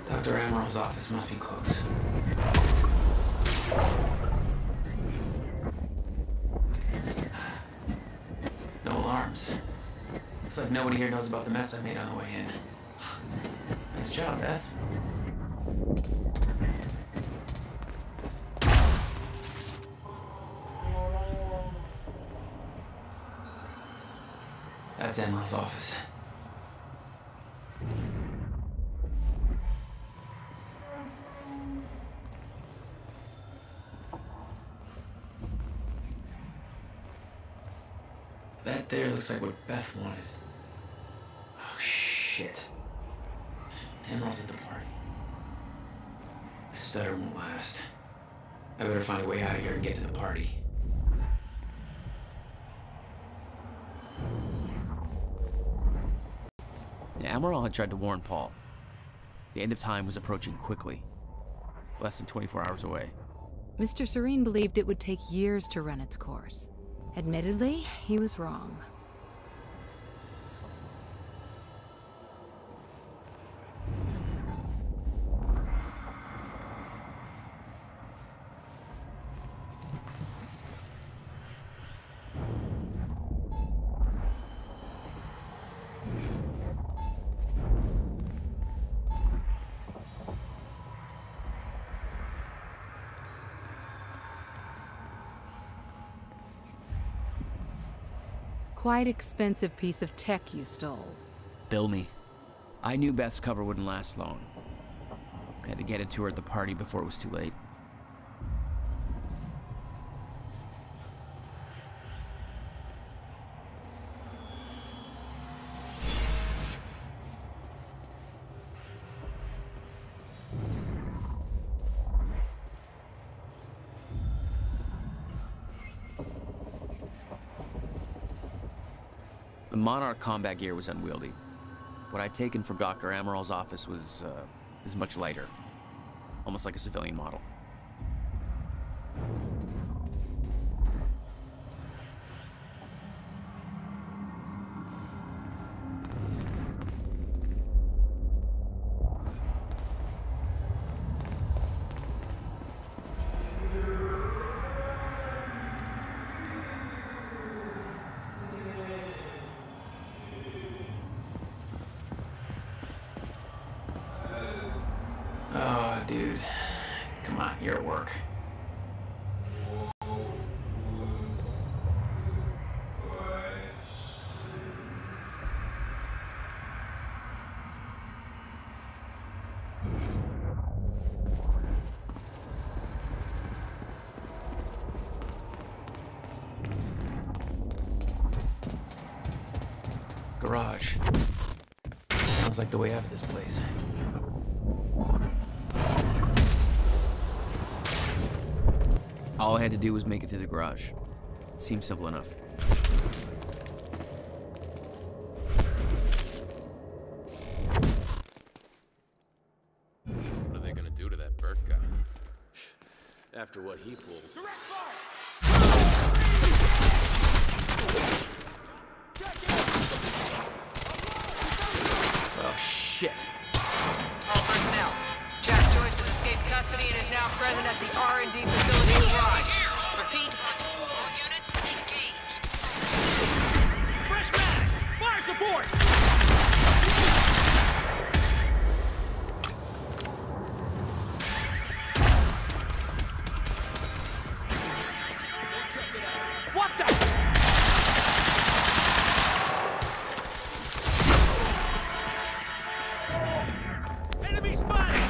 Dr. Amaril's office must be close. No alarms. Looks like nobody here knows about the mess I made on the way in. Nice job, Beth. That's Amaril's office. That there looks like what Beth wanted. Oh, shit. Emerald's at the party. The stutter won't last. I better find a way out of here and get to the party. Amaral had tried to warn Paul. The end of time was approaching quickly. Less than 24 hours away. Mr. Serene believed it would take years to run its course. Admittedly, he was wrong. Quite expensive piece of tech you stole. Bill me. I knew Beth's cover wouldn't last long. I had to get it to her at the party before it was too late. The Monarch combat gear was unwieldy. What I'd taken from Dr. Amaral's office was much lighter, almost like a civilian model. Oh, dude. Come on, you're at work. Garage. Sounds like the way out of this place. All I had to do was make it through the garage. Seemed simple enough. What are they gonna do to that Burt guy? After what he pulled. Oh, shit. All personnel. Jack Joyce has escaped custody and is now present at the R&D facility garage. Repeat. All units, engage. Reinforce! What the? Enemy spotted!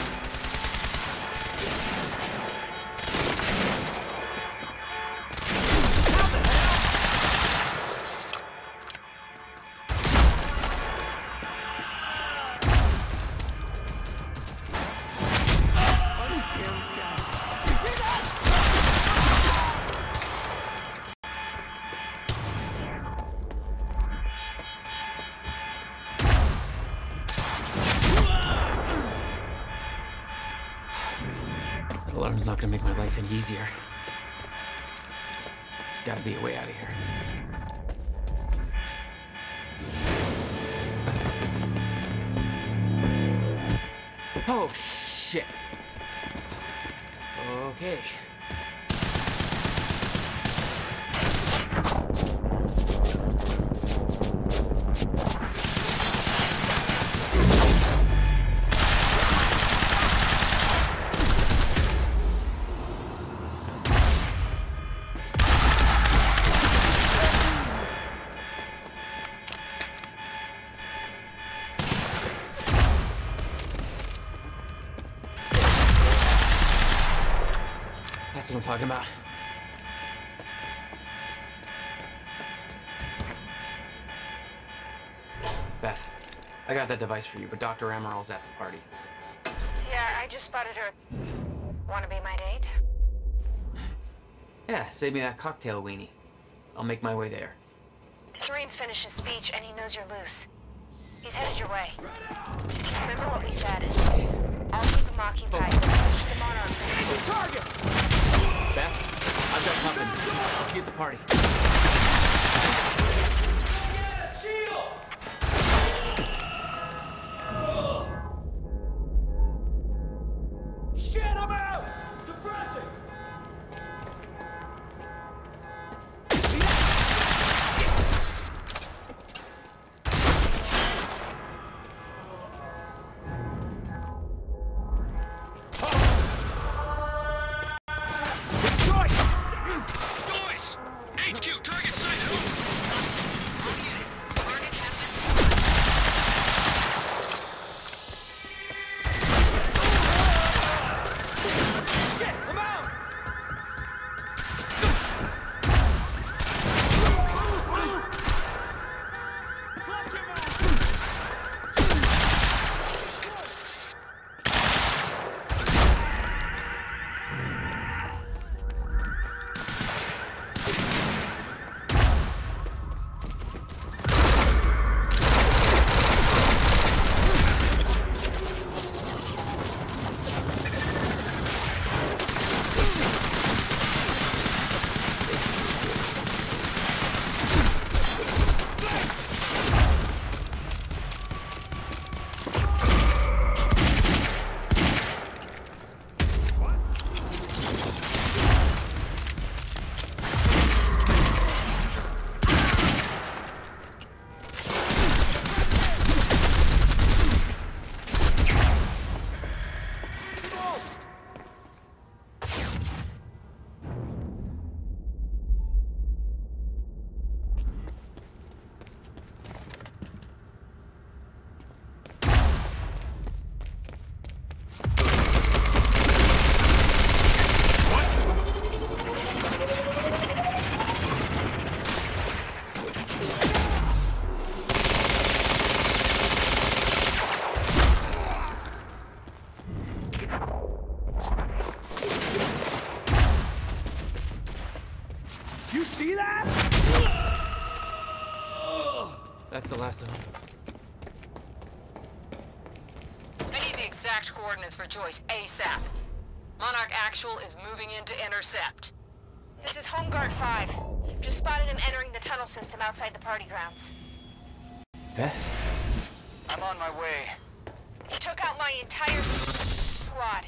That alarm's not gonna make my life any easier. There's gotta be a way out of here. Oh, shit. Okay. That's what I'm talking about. Beth, I got that device for you, but Dr. Amaril's at the party. Yeah, I just spotted her. Wanna be my date? Yeah, save me that cocktail weenie. I'll make my way there. Serene's finished his speech and he knows you're loose. He's headed your way. Remember what we said. I'll keep him occupied. Push the Monarch. Target! Beth, I've got company. I'll see you at the party. Yeah, shield! Shit, I'm out! Suppressing! Boys! HQ, target sighted! All units, target has been Shit, I'm out! Clutch him out! You see that? That's the last of them. I need the exact coordinates for Joyce ASAP. Monarch Actual is moving in to intercept. This is Home Guard 5. Just spotted him entering the tunnel system outside the party grounds. Beth? I'm on my way. He took out my entire squad.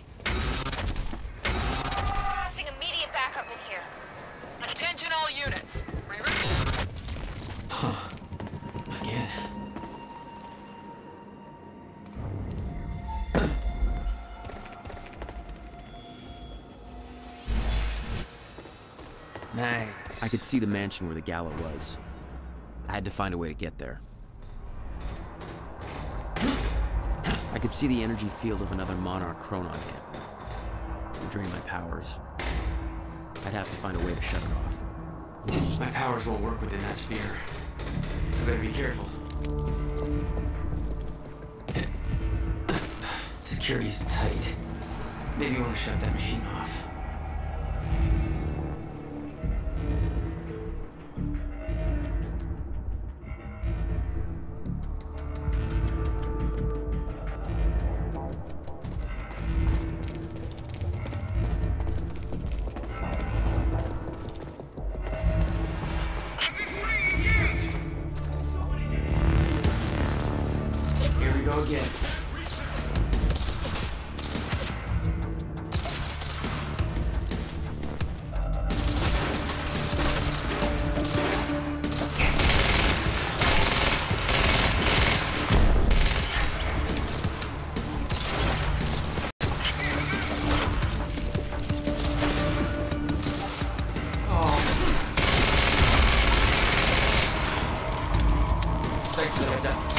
Requesting immediate backup in here. Attention all units. Reroute. Huh. Again. Nice. I could see the mansion where the gala was. I had to find a way to get there. I could see the energy field of another Monarch Chronon camping. It would drain my powers. I'd have to find a way to shut it off. My powers won't work within that sphere. I better be careful. Security's tight. Maybe you want to shut that machine off. Here we go again. Thanks for the heads up.